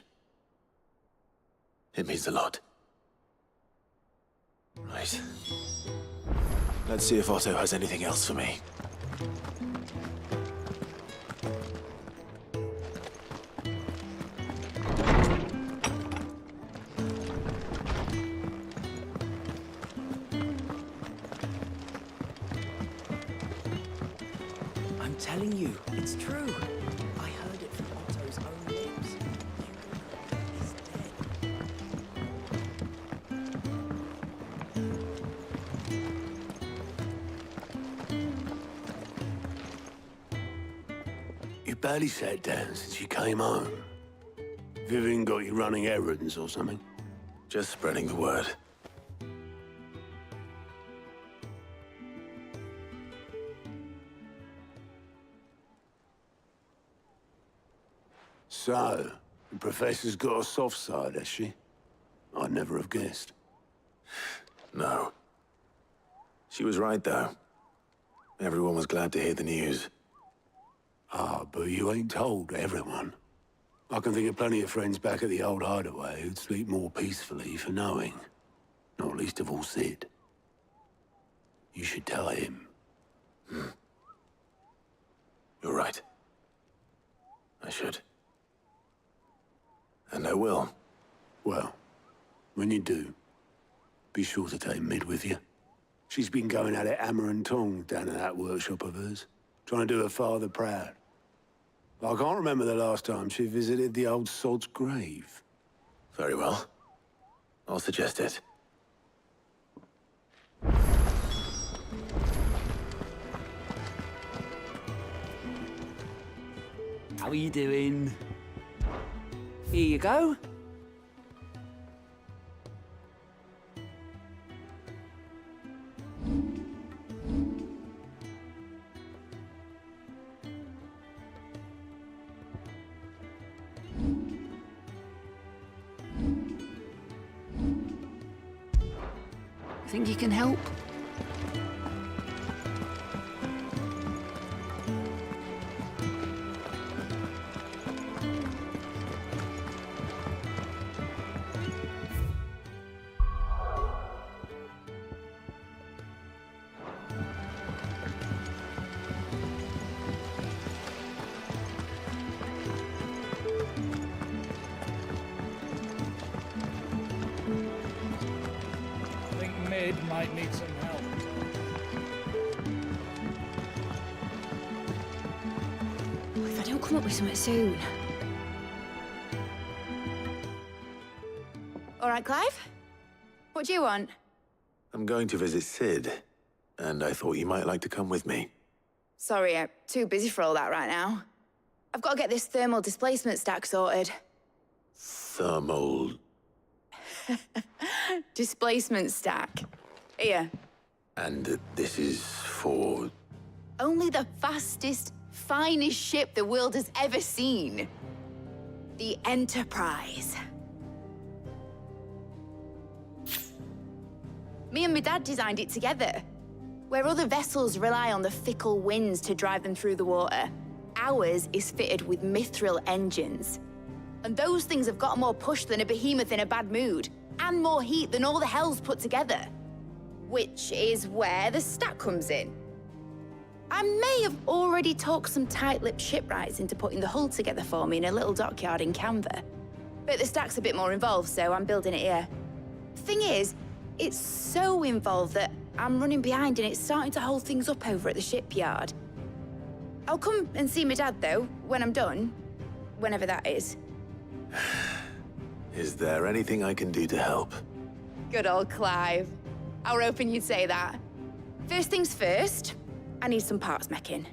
It means a lot. Right. Let's see if Otto has anything else for me. I'm telling you, it's true. I heard it from Otto's own lips. Hugo Kupka is dead. You've barely sat down since you came home. Vivian got you running errands or something? Just spreading the word. So, the Professor's got a soft side, has she? I'd never have guessed. No. She was right, though. Everyone was glad to hear the news. Ah, but you ain't told everyone. I can think of plenty of friends back at the old hideaway who'd sleep more peacefully for knowing. Not least of all Sid. You should tell him. You're right. I should. And I will. Well, when you do, be sure to take Mid with you. She's been going at it hammer and tongs down at that workshop of hers, trying to do her father proud. I can't remember the last time she visited the old sod's grave. Very well. I'll suggest it. How are you doing? Here you go. Think you can help? Might need some help. If I don't come up with something soon. All right, Clive? What do you want? I'm going to visit Sid, and I thought you might like to come with me. Sorry, I'm too busy for all that right now. I've got to get this thermal displacement stack sorted. Thermal... Displacement stack. Here. And this is for... Only the fastest, finest ship the world has ever seen. The Enterprise. Me and my dad designed it together. Where other vessels rely on the fickle winds to drive them through the water, ours is fitted with mithril engines. And those things have got more push than a behemoth in a bad mood, and more heat than all the hells put together. Which is where the stack comes in. I may have already talked some tight-lipped shipwrights into putting the hull together for me in a little dockyard in Canva. But the stack's a bit more involved, so I'm building it here. Thing is, it's so involved that I'm running behind and it's starting to hold things up over at the shipyard. I'll come and see my dad, though, when I'm done. Whenever that is. Is there anything I can do to help? Good old Clive. I were hoping you'd say that. First things first, I need some parts meching.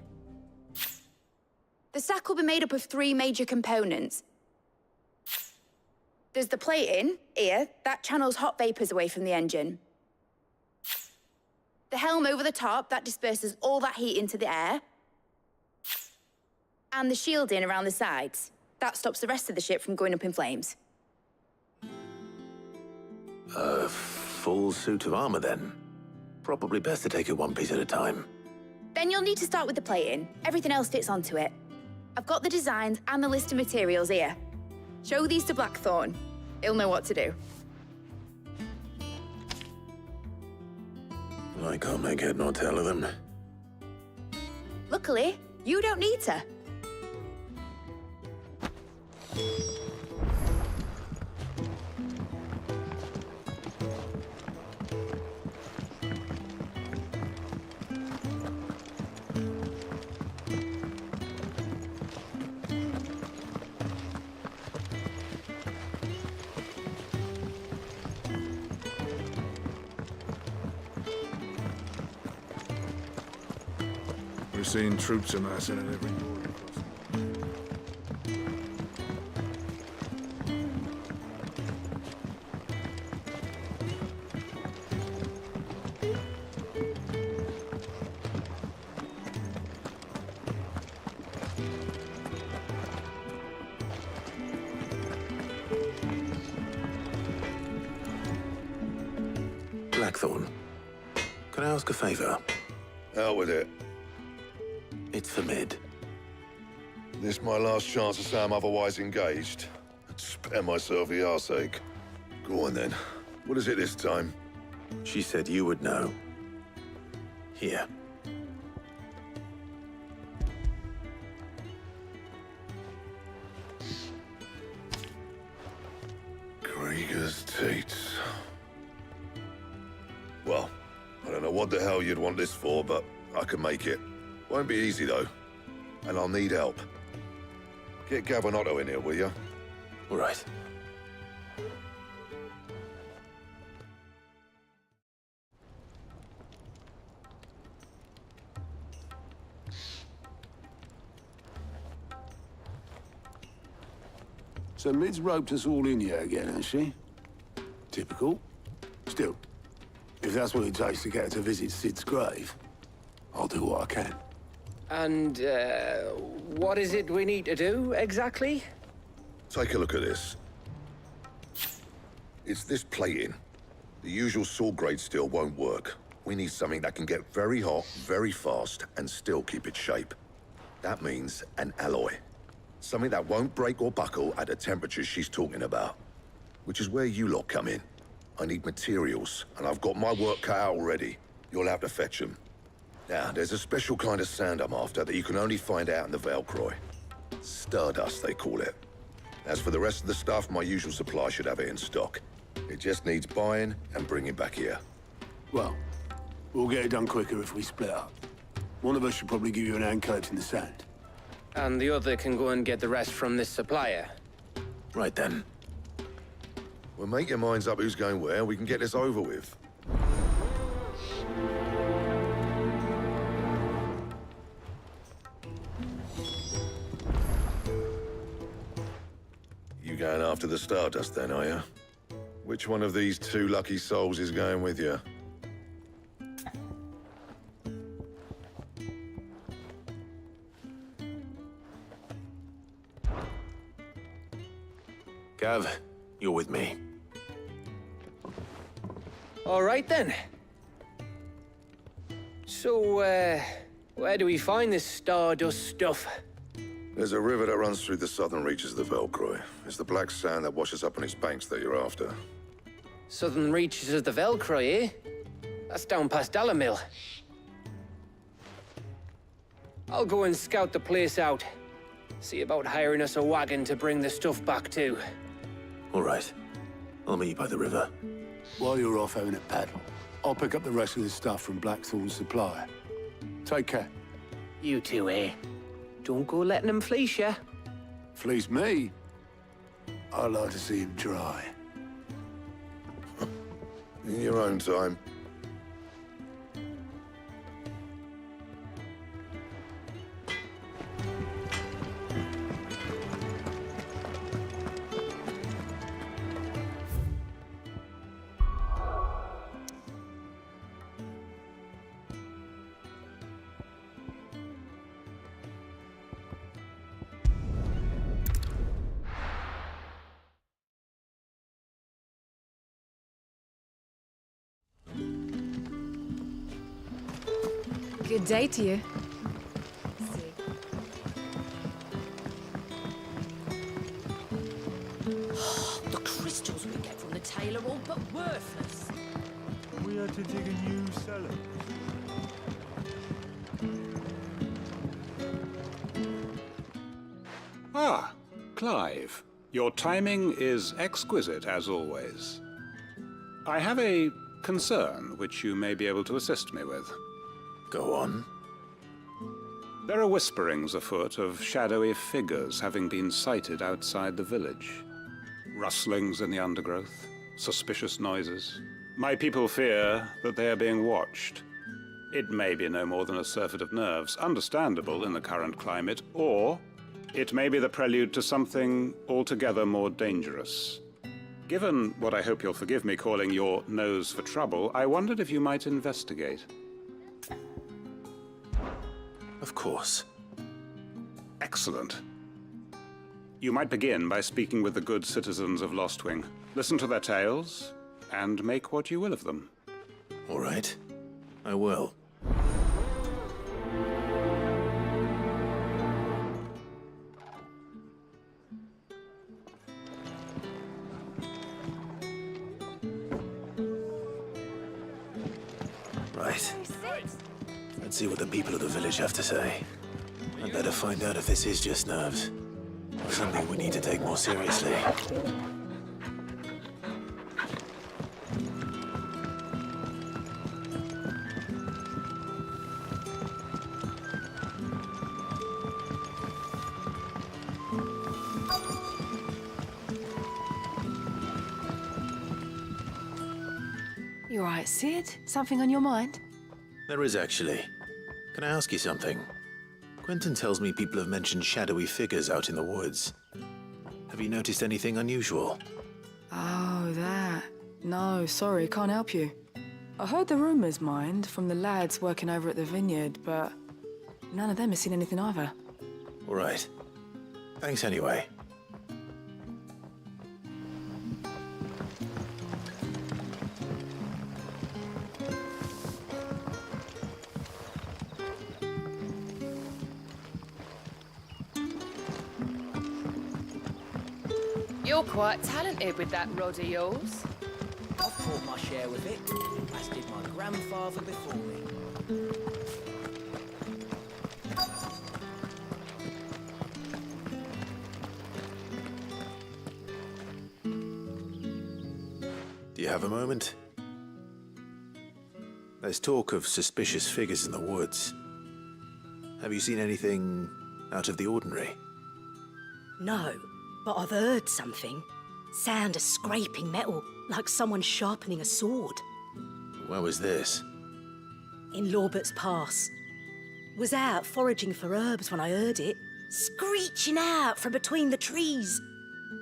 The stack will be made up of 3 major components. There's the plating, here, that channels hot vapors away from the engine. The helm over the top, that disperses all that heat into the air. And the shielding around the sides. That stops the rest of the ship from going up in flames. A full suit of armor, then. Probably best to take it one piece at a time. Then you'll need to start with the plating. Everything else fits onto it. I've got the designs and the list of materials here. Show these to Blackthorn. He'll know what to do. I can't make head nor tail of them. Luckily, you don't need to. We're seeing troops amassing at every border crossing. Blackthorn, can I ask a favor? Out with it. It's for Mid. This my last chance to say I'm otherwise engaged. Spare myself the arseache. Go on then. What is it this time? She said you would know. Here. Krieger's Teats. Well, I don't know what the hell you'd want this for, but I can make it. Won't be easy, though. And I'll need help. Get Gabonotto in here, will you? All right. So Mid's roped us all in here again, has she? Typical. Still, if that's what it takes to get her to visit Sid's grave, I'll do what I can. And, what is it we need to do, exactly? Take a look at this. It's this plating. The usual sword grade steel won't work. We need something that can get very hot, very fast, and still keep its shape. That means an alloy. Something that won't break or buckle at the temperatures she's talking about. Which is where you lot come in. I need materials, and I've got my work cut out already. You'll have to fetch them. Now, there's a special kind of sand I'm after that you can only find out in the Velcroy. Stardust, they call it. As for the rest of the stuff, my usual supply should have it in stock. It just needs buying and bringing back here. Well, we'll get it done quicker if we split up. One of us should probably give you an hand collecting the sand. And the other can go and get the rest from this supplier. Right then. Well, make your minds up who's going where, we can get this over with. You going after the Stardust then, are you? Which one of these two lucky souls is going with you? Gav, you're with me. All right, then. So, where do we find this Stardust stuff? There's a river that runs through the southern reaches of the Velcroy. It's the black sand that washes up on its banks that you're after. Southern reaches of the Velcroy, eh? That's down past Dalamil. I'll go and scout the place out. See about hiring us a wagon to bring the stuff back to. All right. I'll meet you by the river. While you're off having a paddle, I'll pick up the rest of the stuff from Blackthorn's supplier. Take care. You two, eh? Don't go letting him fleece ya. Fleece me? I'd like to see him try. In your own time. Good day to you. The crystals we get from the tail are all but worthless. We are to dig a new cellar. Ah, Clive. Your timing is exquisite, as always. I have a concern which you may be able to assist me with. Go on. There are whisperings afoot of shadowy figures having been sighted outside the village. Rustlings in the undergrowth, suspicious noises. My people fear that they are being watched. It may be no more than a surfeit of nerves, understandable in the current climate, or it may be the prelude to something altogether more dangerous. Given what I hope you'll forgive me calling your nose for trouble, I wondered if you might investigate. Of course. Excellent. You might begin by speaking with the good citizens of Lostwing. Listen to their tales, and make what you will of them. All right. I will. Right. Let's see what the people of the village have to say. I'd better find out if this is just nerves, or something we need to take more seriously. You all right, Sid? Something on your mind? There is actually. Can I ask you something? Quentin tells me people have mentioned shadowy figures out in the woods. Have you noticed anything unusual? Oh, that. No, sorry, can't help you. I heard the rumours, mind, from the lads working over at the vineyard, but none of them have seen anything either. All right. Thanks anyway. You're quite talented with that rod of yours. I've caught my share with it, as did my grandfather before me. Do you have a moment? There's talk of suspicious figures in the woods. Have you seen anything out of the ordinary? No, but I've heard something. Sound of scraping metal, like someone sharpening a sword. Where was this? In Lorbert's Pass. Was out foraging for herbs when I heard it, screeching out from between the trees.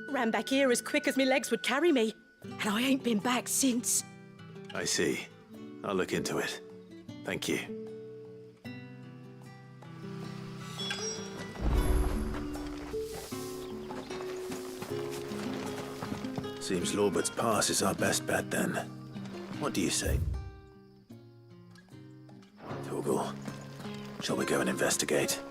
Ran back here as quick as my legs would carry me, and I ain't been back since. I see. I'll look into it. Thank you. Seems Lorbert's Pass is our best bet then. What do you say? Torgal, shall we go and investigate?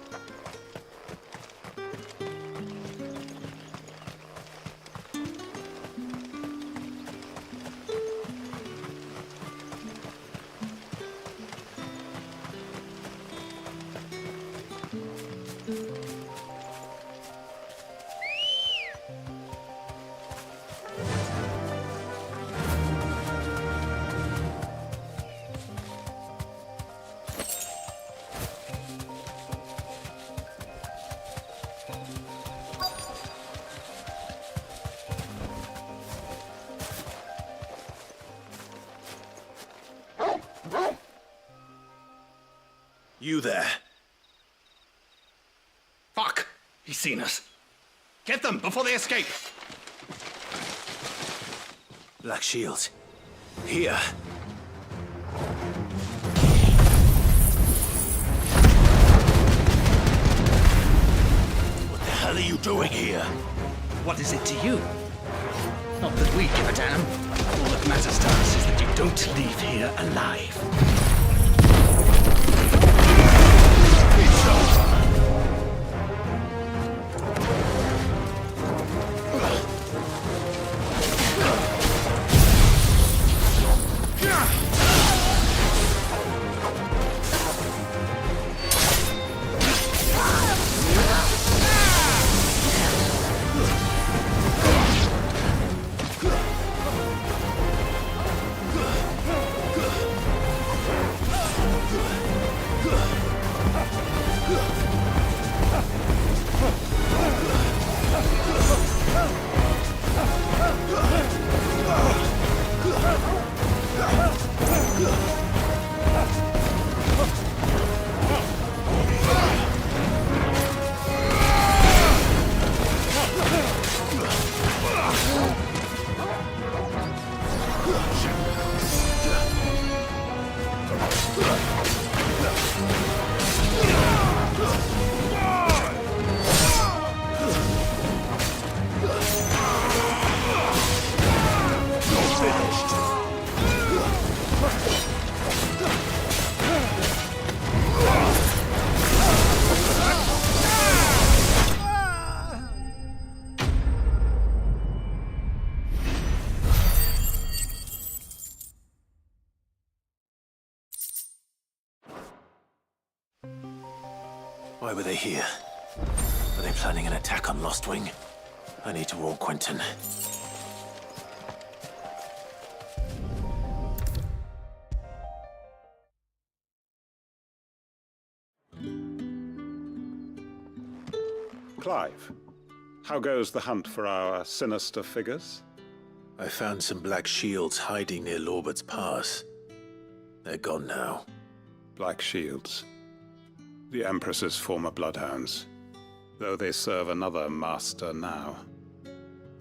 You there? Fuck! He's seen us. Get them before they escape! Black Shield. Here. What the hell are you doing here? What is it to you? Not that we give a damn. All that matters to us is that you don't leave here alive. Why were they here? Are they planning an attack on Lostwing? I need to warn Quentin. Clive, how goes the hunt for our sinister figures? I found some black shields hiding near Lorbert's Pass. They're gone now. Black Shields. The Empress's former bloodhounds, though they serve another master now.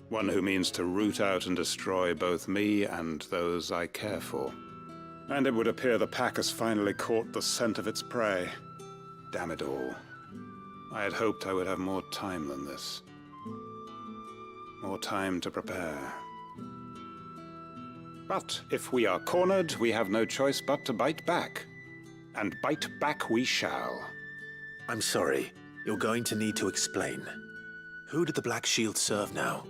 One who means to root out and destroy both me and those I care for. And it would appear the pack has finally caught the scent of its prey. Damn it all. I had hoped I would have more time than this. More time to prepare. But if we are cornered, we have no choice but to bite back. And bite back we shall. I'm sorry. You're going to need to explain. Who did the Black Shield serve now?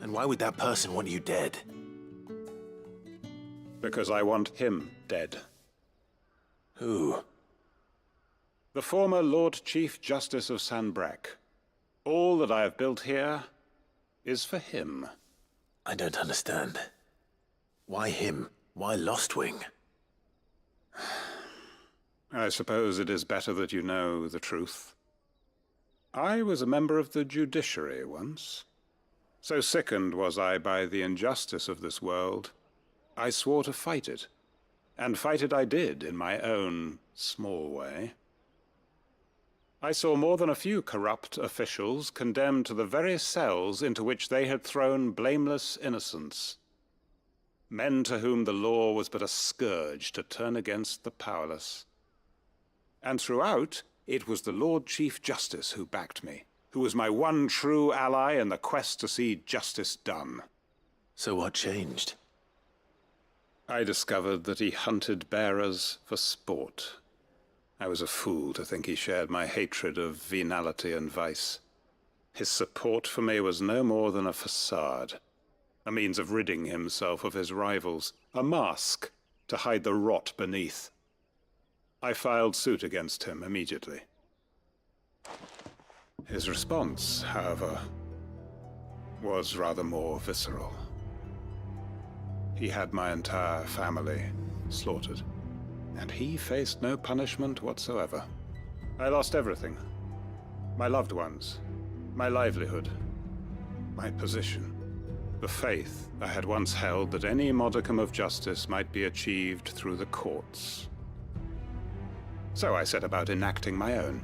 And why would that person want you dead? Because I want him dead. Who? The former Lord Chief Justice of Sanbreque. All that I have built here is for him. I don't understand. Why him? Why Lostwing? I suppose it is better that you know the truth. I was a member of the judiciary once. So sickened was I by the injustice of this world, I swore to fight it. And fight it I did in my own small way. I saw more than a few corrupt officials condemned to the very cells into which they had thrown blameless innocents. Men to whom the law was but a scourge to turn against the powerless. And throughout, it was the Lord Chief Justice who backed me, who was my one true ally in the quest to see justice done. So what changed? I discovered that he hunted bearers for sport. I was a fool to think he shared my hatred of venality and vice. His support for me was no more than a facade, a means of ridding himself of his rivals, a mask to hide the rot beneath. I filed suit against him immediately. His response, however, was rather more visceral. He had my entire family slaughtered, and he faced no punishment whatsoever. I lost everything. My loved ones, my livelihood, my position, the faith I had once held that any modicum of justice might be achieved through the courts. So I set about enacting my own.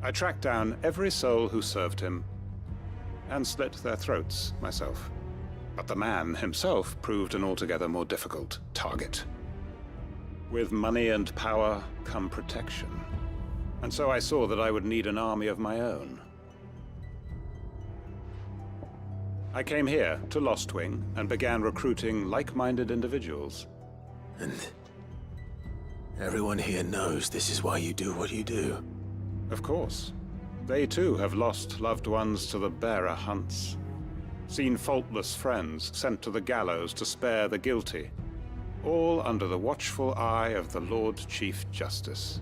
I tracked down every soul who served him, and slit their throats myself. But the man himself proved an altogether more difficult target. With money and power come protection. And so I saw that I would need an army of my own. I came here to Lostwing and began recruiting like-minded individuals. And everyone here knows this is why you do what you do. Of course. They too have lost loved ones to the bearer hunts. Seen faultless friends sent to the gallows to spare the guilty. All under the watchful eye of the Lord Chief Justice.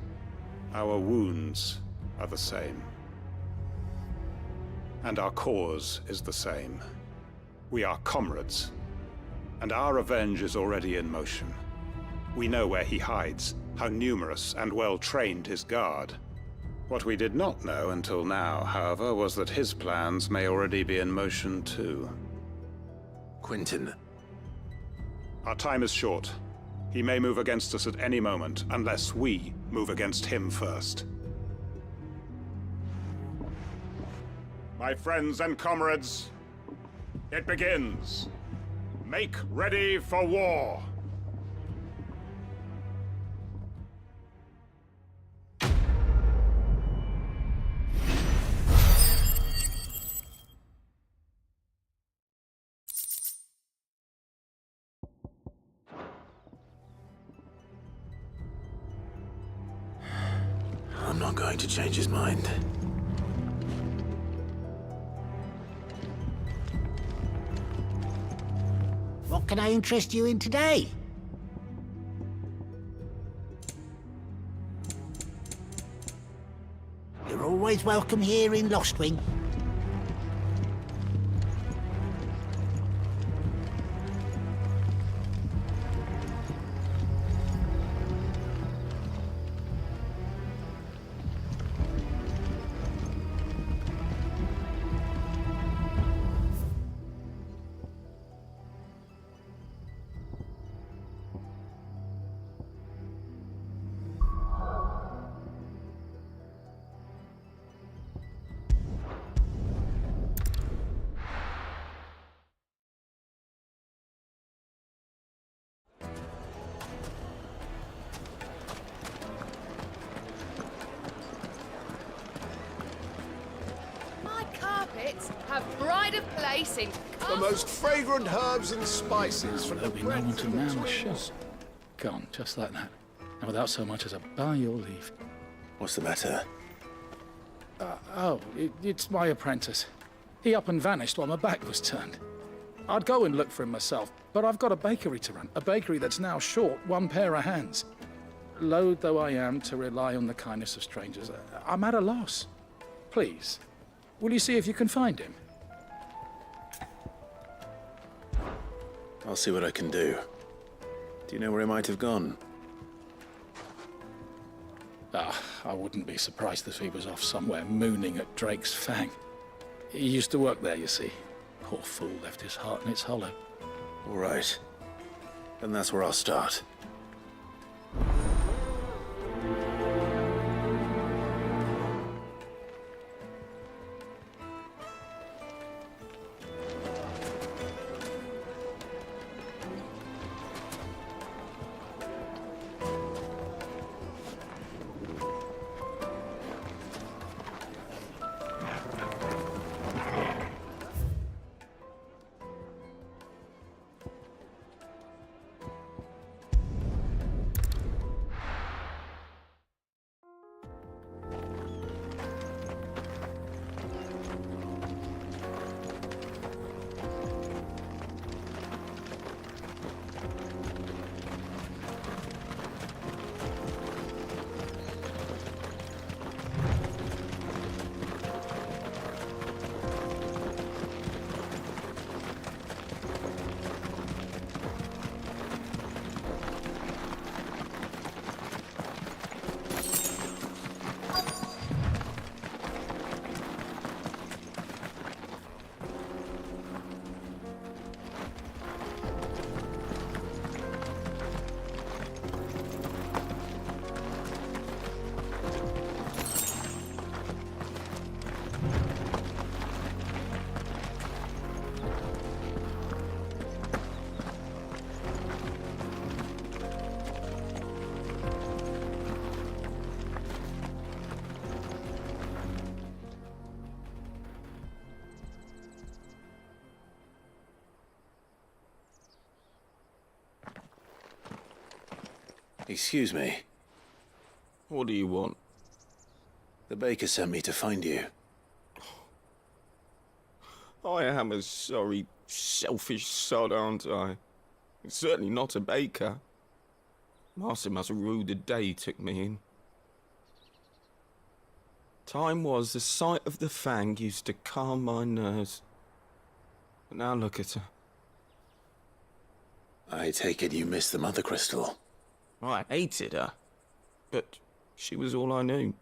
Our wounds are the same. And our cause is the same. We are comrades. And our revenge is already in motion. We know where he hides, how numerous and well-trained his guard. What we did not know until now, however, was that his plans may already be in motion too. Quentin. Our time is short. He may move against us at any moment, unless we move against him first. My friends and comrades, it begins. Make ready for war. I'm not going to change his mind. What can I interest you in today? You're always welcome here in Lostwing. Have pride of place in The most fragrant herbs and spices from the There'll be no one to man the shot. Gone, just like that. And without so much as a by your leave. What's the matter? It's my apprentice. He up and vanished while my back was turned. I'd go and look for him myself, but I've got a bakery to run. A bakery that's now short one pair of hands. Loath though I am to rely on the kindness of strangers, I'm at a loss. Please, will you see if you can find him? I'll see what I can do. Do you know where he might have gone? I wouldn't be surprised if he was off somewhere mooning at Drake's Fang. He used to work there, you see. Poor fool left his heart in its hollow. All right. Then that's where I'll start. Excuse me. What do you want? The baker sent me to find you. I am a sorry, selfish sod, aren't I? Certainly not a baker. Master must rue the day he took me in. Time was the sight of the Fang used to calm my nerves. But now look at her. I take it you missed the Mother Crystal. I hated her, but she was all I knew.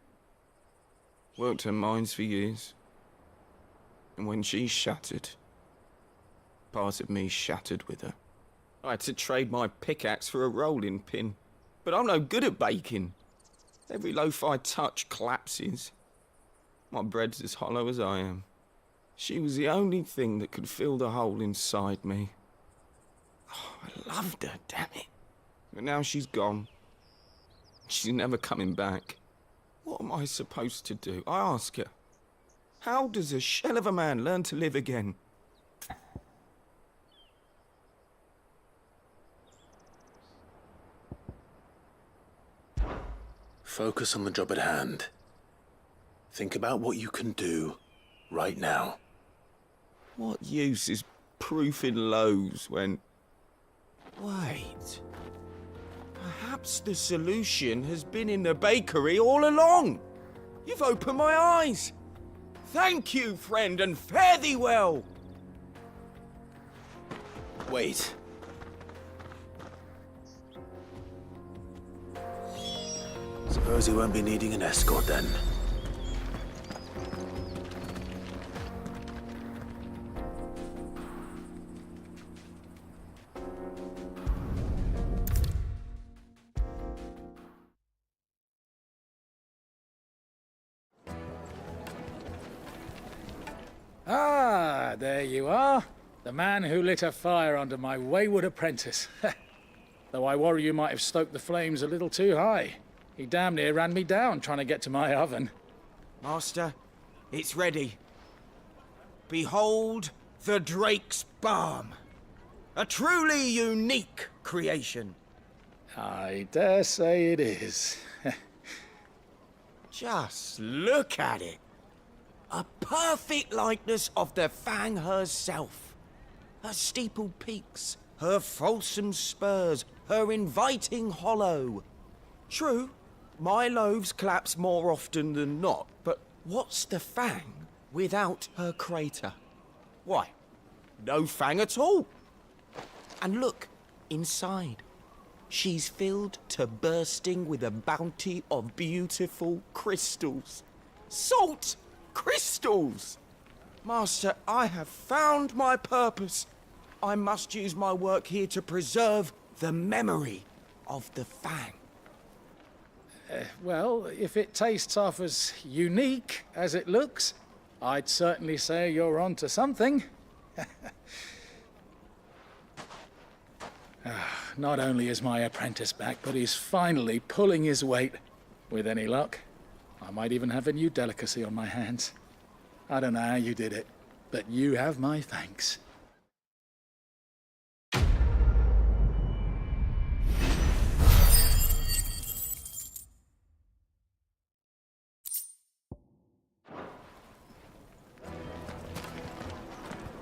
Worked her mines for years. And when she shattered, part of me shattered with her. I had to trade my pickaxe for a rolling pin. But I'm no good at baking. Every loaf I touch collapses. My bread's as hollow as I am. She was the only thing that could fill the hole inside me. Oh, I loved her, damn it. But now she's gone. She's never coming back. What am I supposed to do? I ask her. How does a shell of a man learn to live again? Focus on the job at hand. Think about what you can do right now. What use is proofing loaves when... Wait. Perhaps the solution has been in the bakery all along. You've opened my eyes! Thank you, friend, and fare thee well! Wait. Suppose he won't be needing an escort then. Ah, there you are. The man who lit a fire under my wayward apprentice. Though I worry you might have stoked the flames a little too high. He damn near ran me down trying to get to my oven. Master, it's ready. Behold the Drake's Balm. A truly unique creation. I dare say it is. Just look at it. A perfect likeness of the Fang herself. Her steepled peaks, her fulsome spurs, her inviting hollow. True, my loaves collapse more often than not, but what's the Fang without her crater? Why, no Fang at all. And look, inside. She's filled to bursting with a bounty of beautiful crystals. Salt crystals! Master, I have found my purpose. I must use my work here to preserve the memory of the Fang. Well, if it tastes half as unique as it looks, I'd certainly say you're onto something. Not only is my apprentice back, but he's finally pulling his weight. With any luck, I might even have a new delicacy on my hands. I don't know how you did it, but you have my thanks.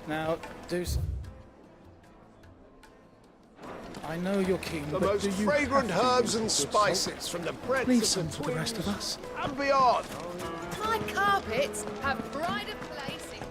Now, I know you're keen, The but most do you fragrant have to herbs use and good salt? spices from the breadth Leave of some the for the rest of us. and beyond. My carpets have pride of place in...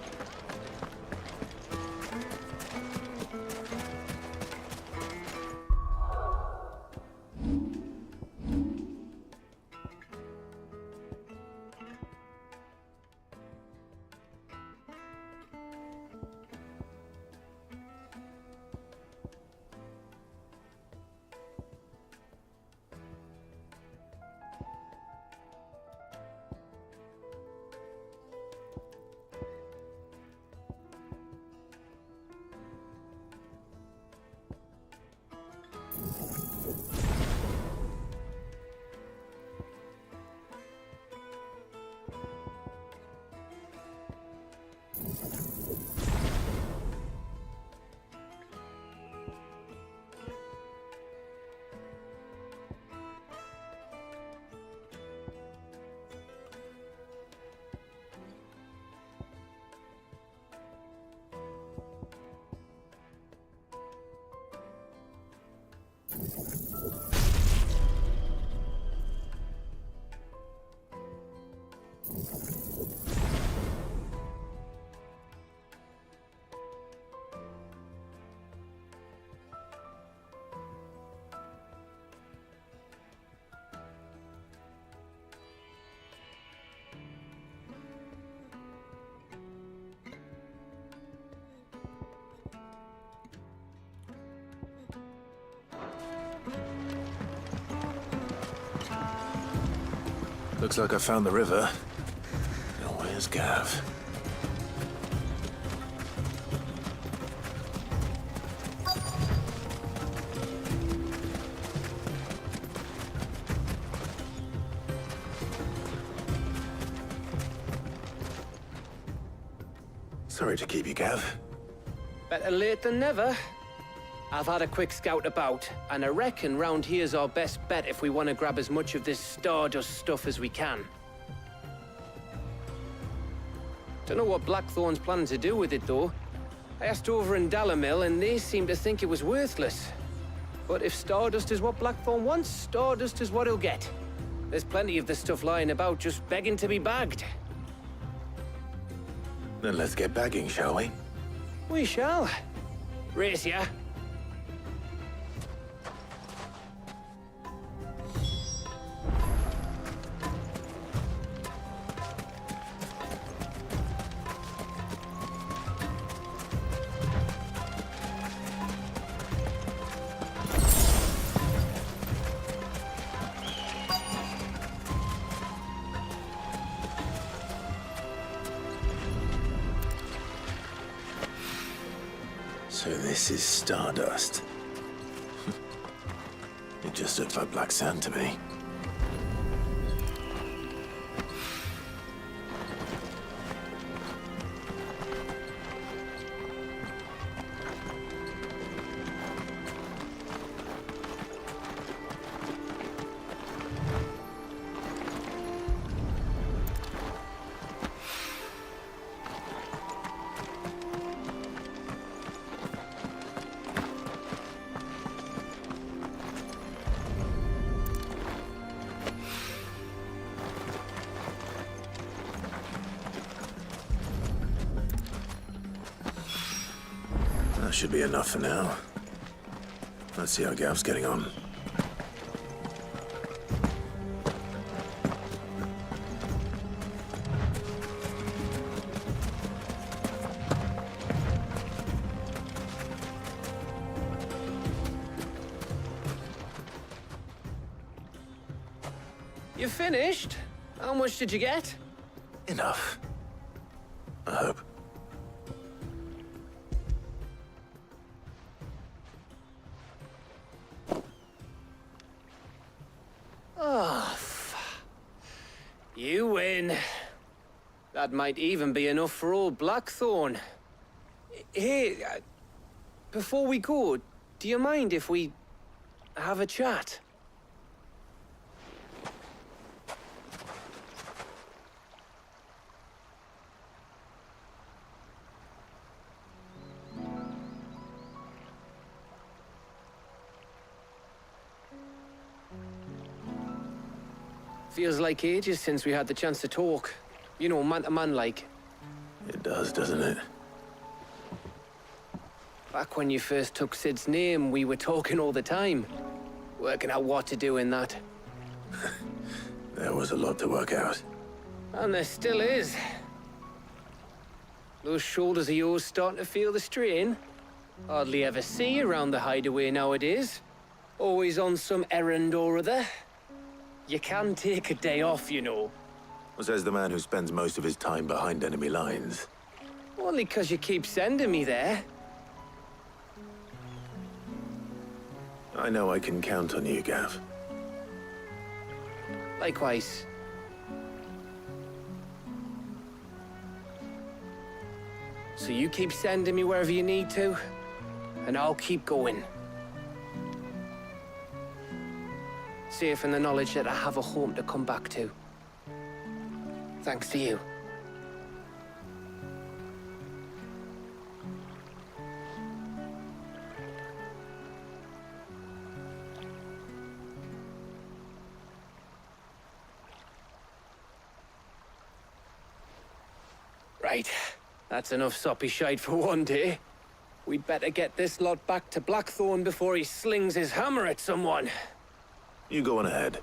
Looks like I found the river. Now where's Gav? Sorry to keep you, Gav. Better late than never. I've had a quick scout about, and I reckon round here's our best bet if we want to grab as much of this Stardust stuff as we can. Don't know what Blackthorn's planning to do with it, though. I asked over in Dalamil, and they seem to think it was worthless. But if Stardust is what Blackthorn wants, Stardust is what he'll get. There's plenty of the stuff lying about just begging to be bagged. Then let's get bagging, shall we? We shall. Race ya. So this is Stardust. It just looked like black sand to me. That should be enough for now. Let's see how Gav's getting on. You finished? How much did you get? Enough. I hope. Oh, you win. That might even be enough for old Blackthorn. Hey, before we go, do you mind if we have a chat? Feels like ages since we had the chance to talk. You know, man to man like. It does, doesn't it? Back when you first took Sid's name, we were talking all the time. Working out what to do in that. There was a lot to work out. And there still is. Those shoulders of yours starting to feel the strain. Hardly ever see you around the hideaway nowadays. Always on some errand or other. You can take a day off, you know. Says the man who spends most of his time behind enemy lines. Only 'cause you keep sending me there. I know I can count on you, Gav. Likewise. So you keep sending me wherever you need to, and I'll keep going. Safe in the knowledge that I have a home to come back to. Thanks to you. Right. That's enough soppy shite for one day. We'd better get this lot back to Blackthorn before he slings his hammer at someone. You go on ahead.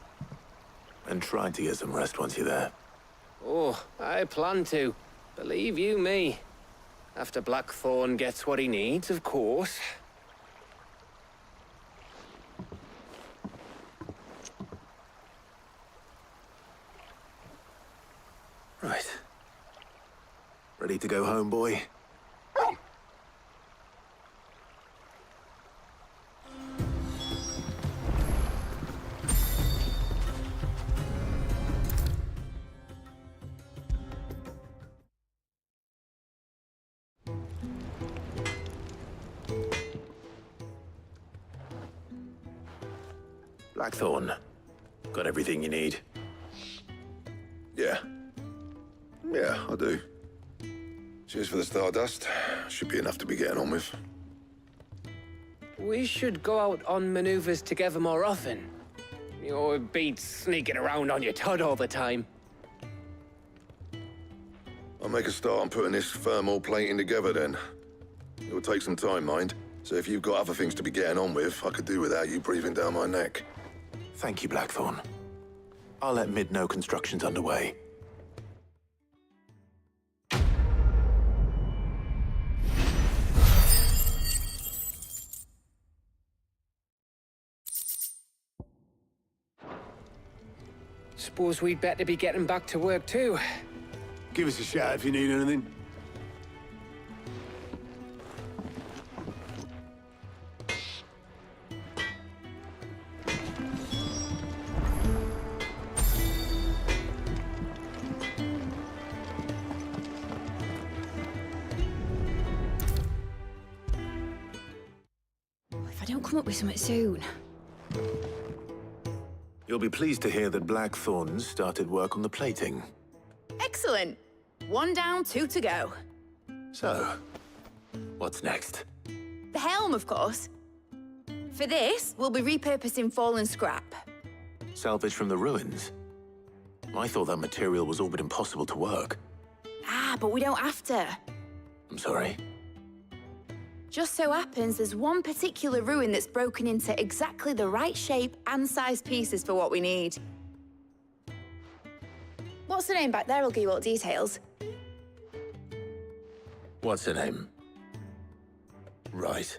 And try to get some rest once you're there. Oh, I plan to. Believe you me. After Blackthorn gets what he needs, of course. Right. Ready to go home, boy? Blackthorn, got everything you need? Yeah. Yeah, I do. Cheers for the Stardust. Should be enough to be getting on with. We should go out on maneuvers together more often. You know, it beats sneaking around on your Todd all the time. I'll make a start on putting this thermal plating together then. It'll take some time, mind. So if you've got other things to be getting on with, I could do without you breathing down my neck. Thank you, Blackthorn. I'll let Mid know construction's underway. Suppose we'd better be getting back to work too. Give us a shout if you need anything. If I don't come up with something soon. You'll be pleased to hear that Blackthorn started work on the plating. Excellent. 1 down, 2 to go. So, what's next? The helm, of course. For this, we'll be repurposing fallen scrap. Salvage from the ruins? I thought that material was all but impossible to work. Ah, but we don't have to. I'm sorry. Just so happens there's one particular ruin that's broken into exactly the right shape and size pieces for what we need. What's the name back there? I'll give you all the details. What's her name? Right.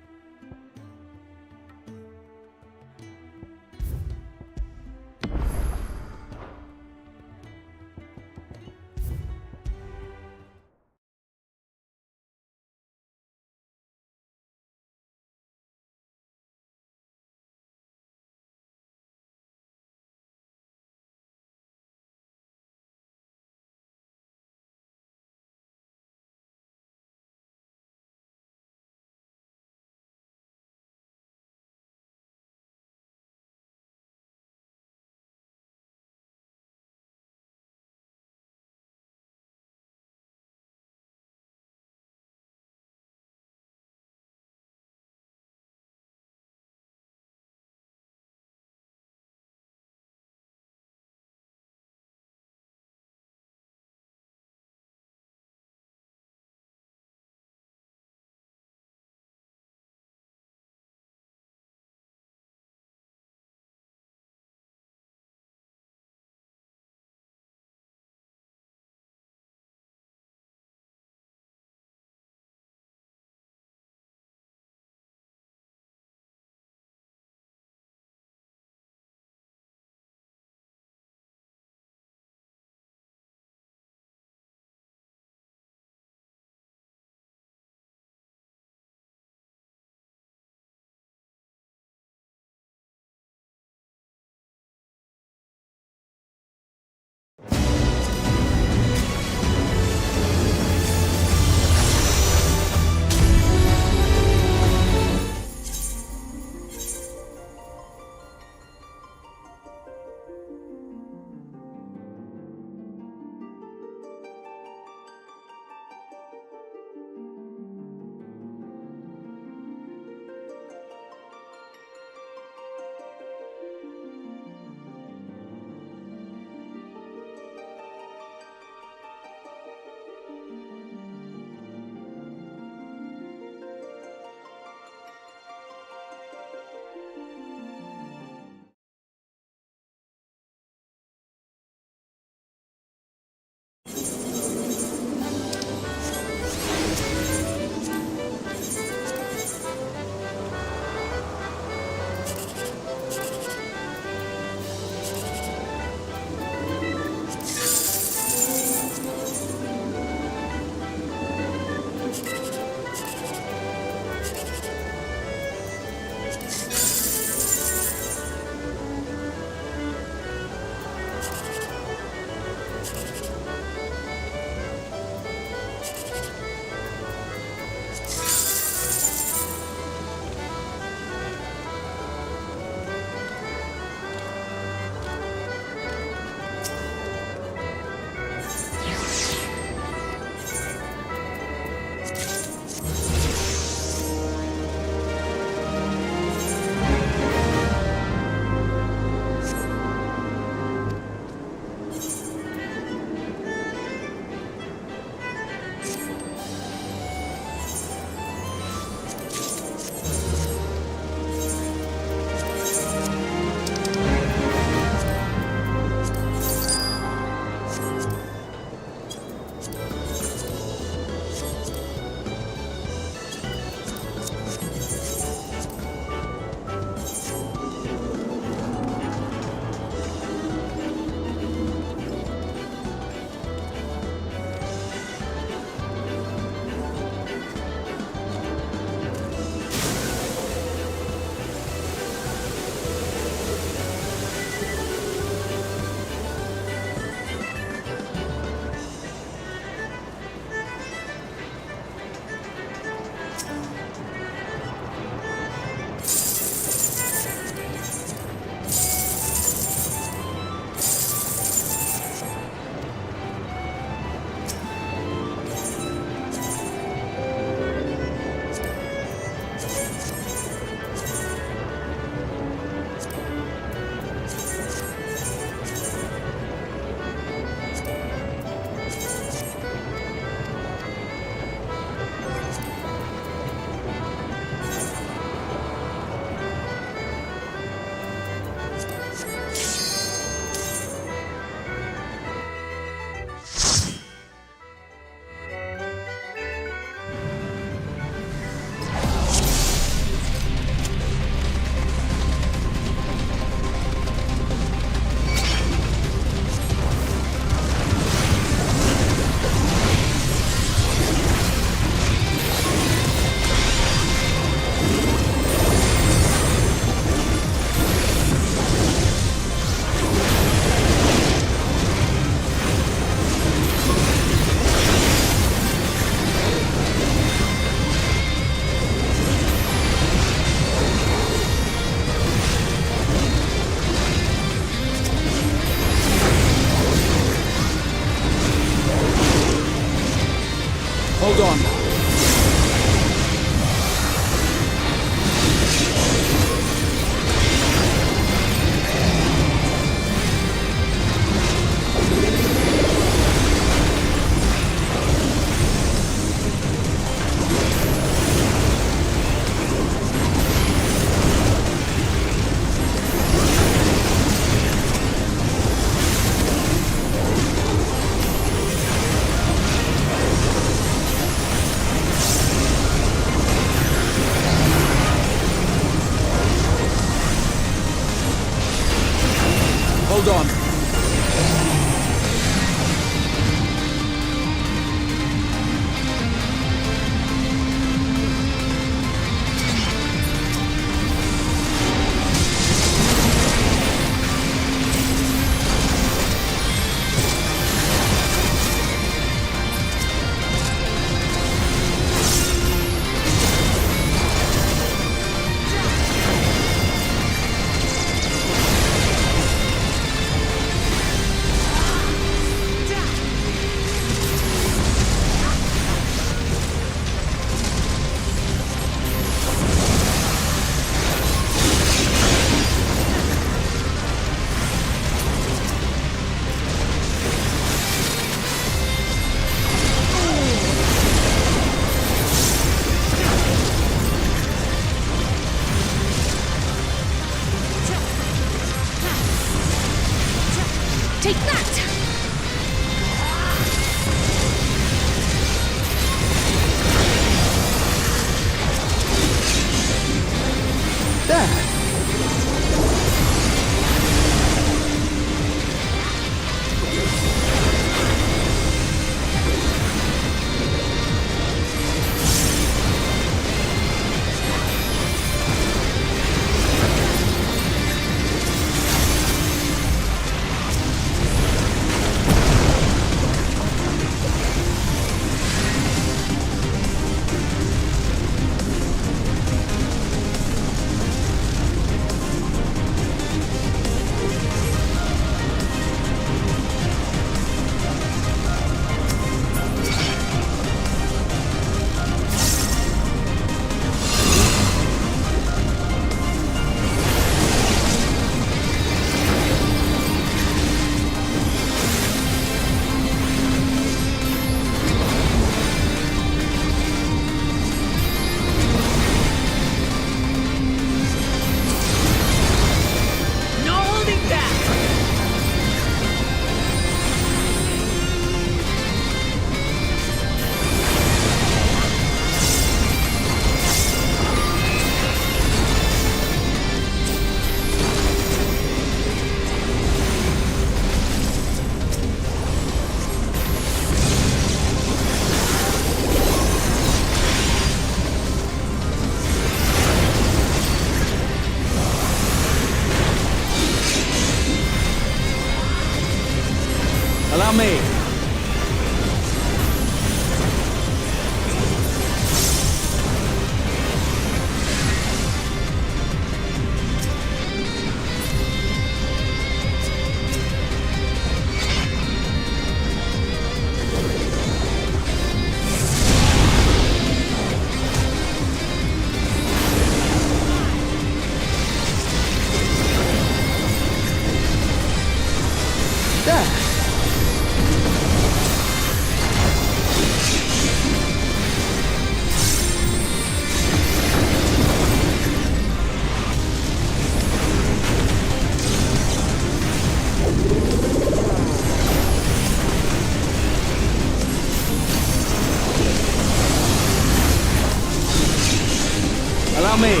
Follow me.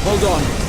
Hold on.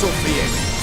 morsel for you.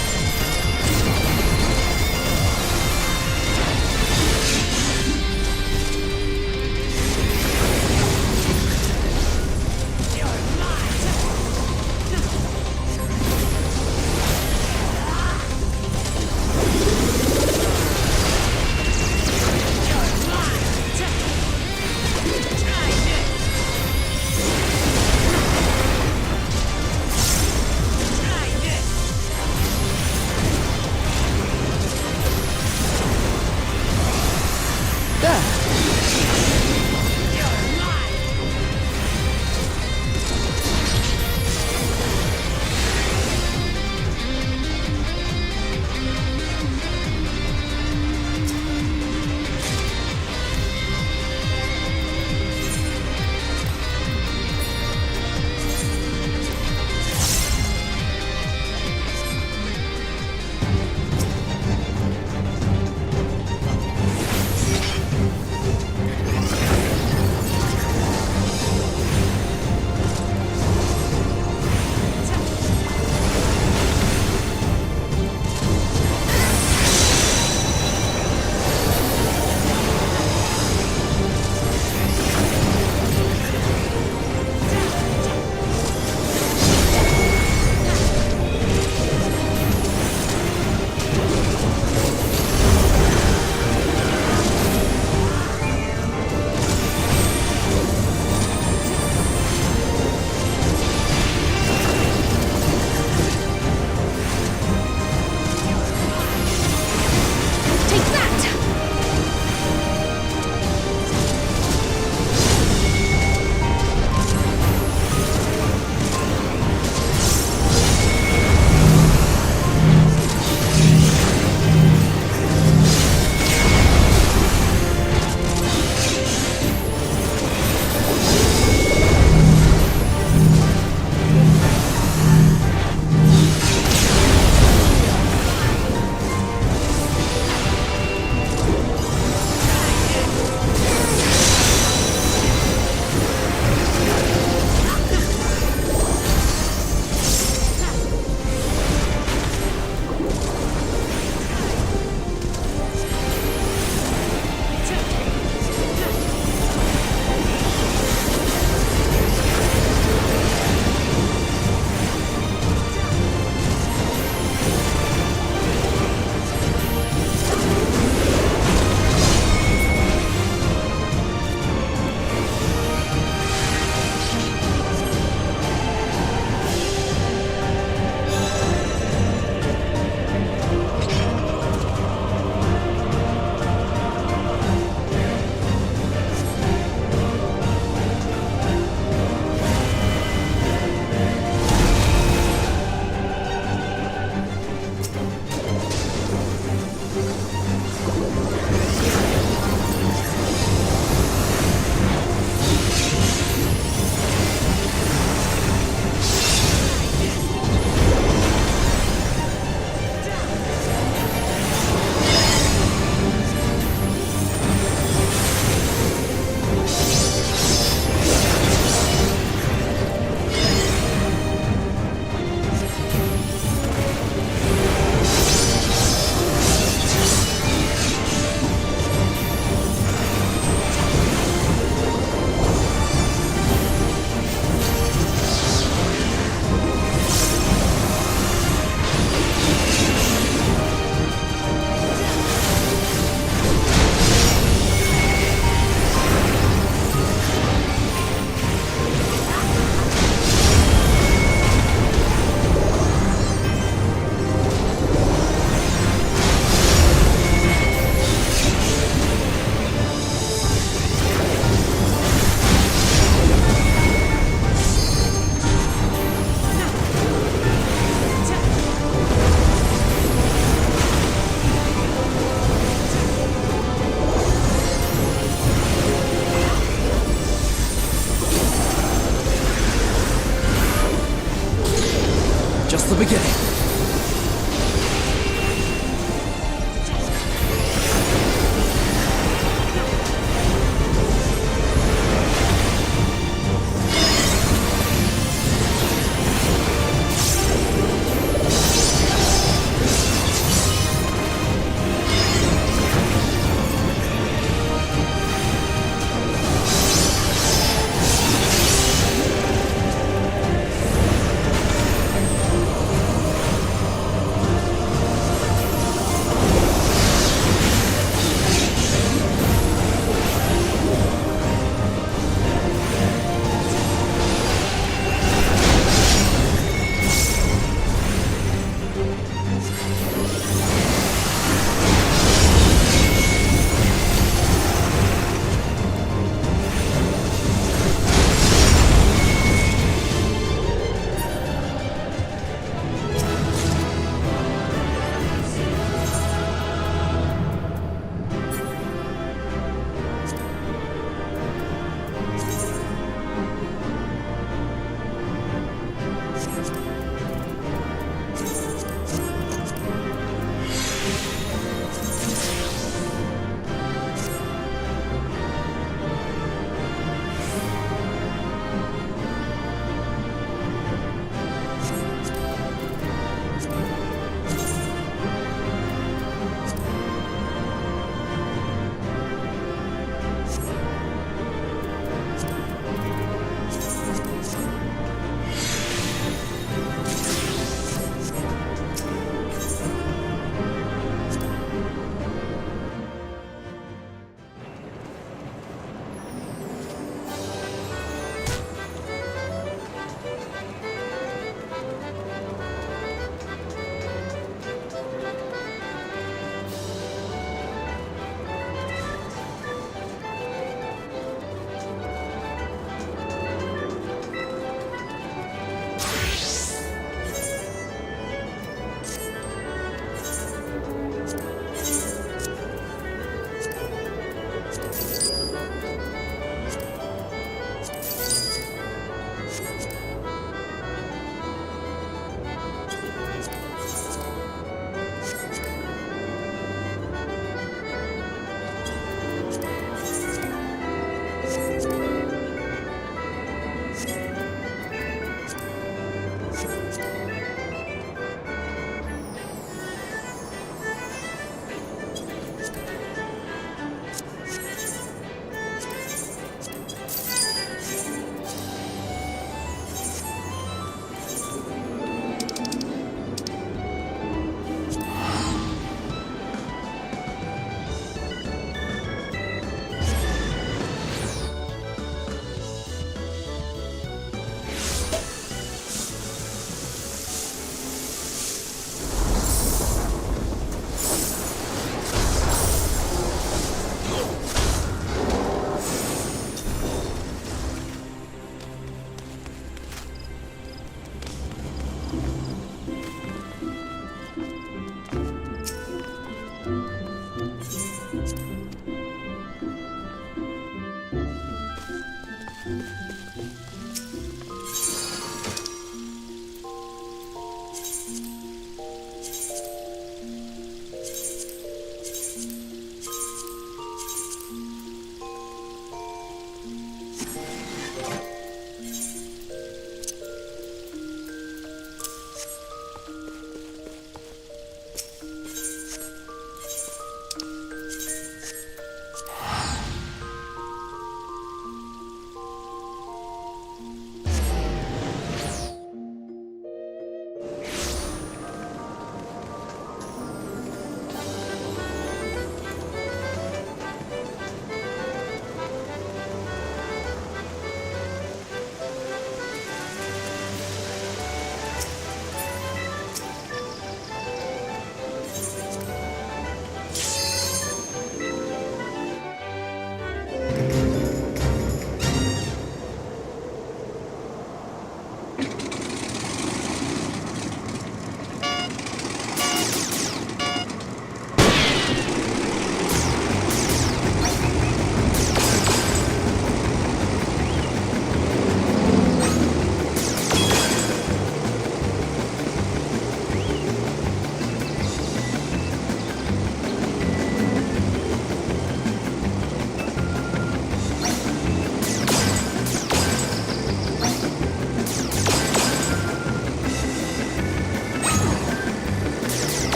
Just the beginning.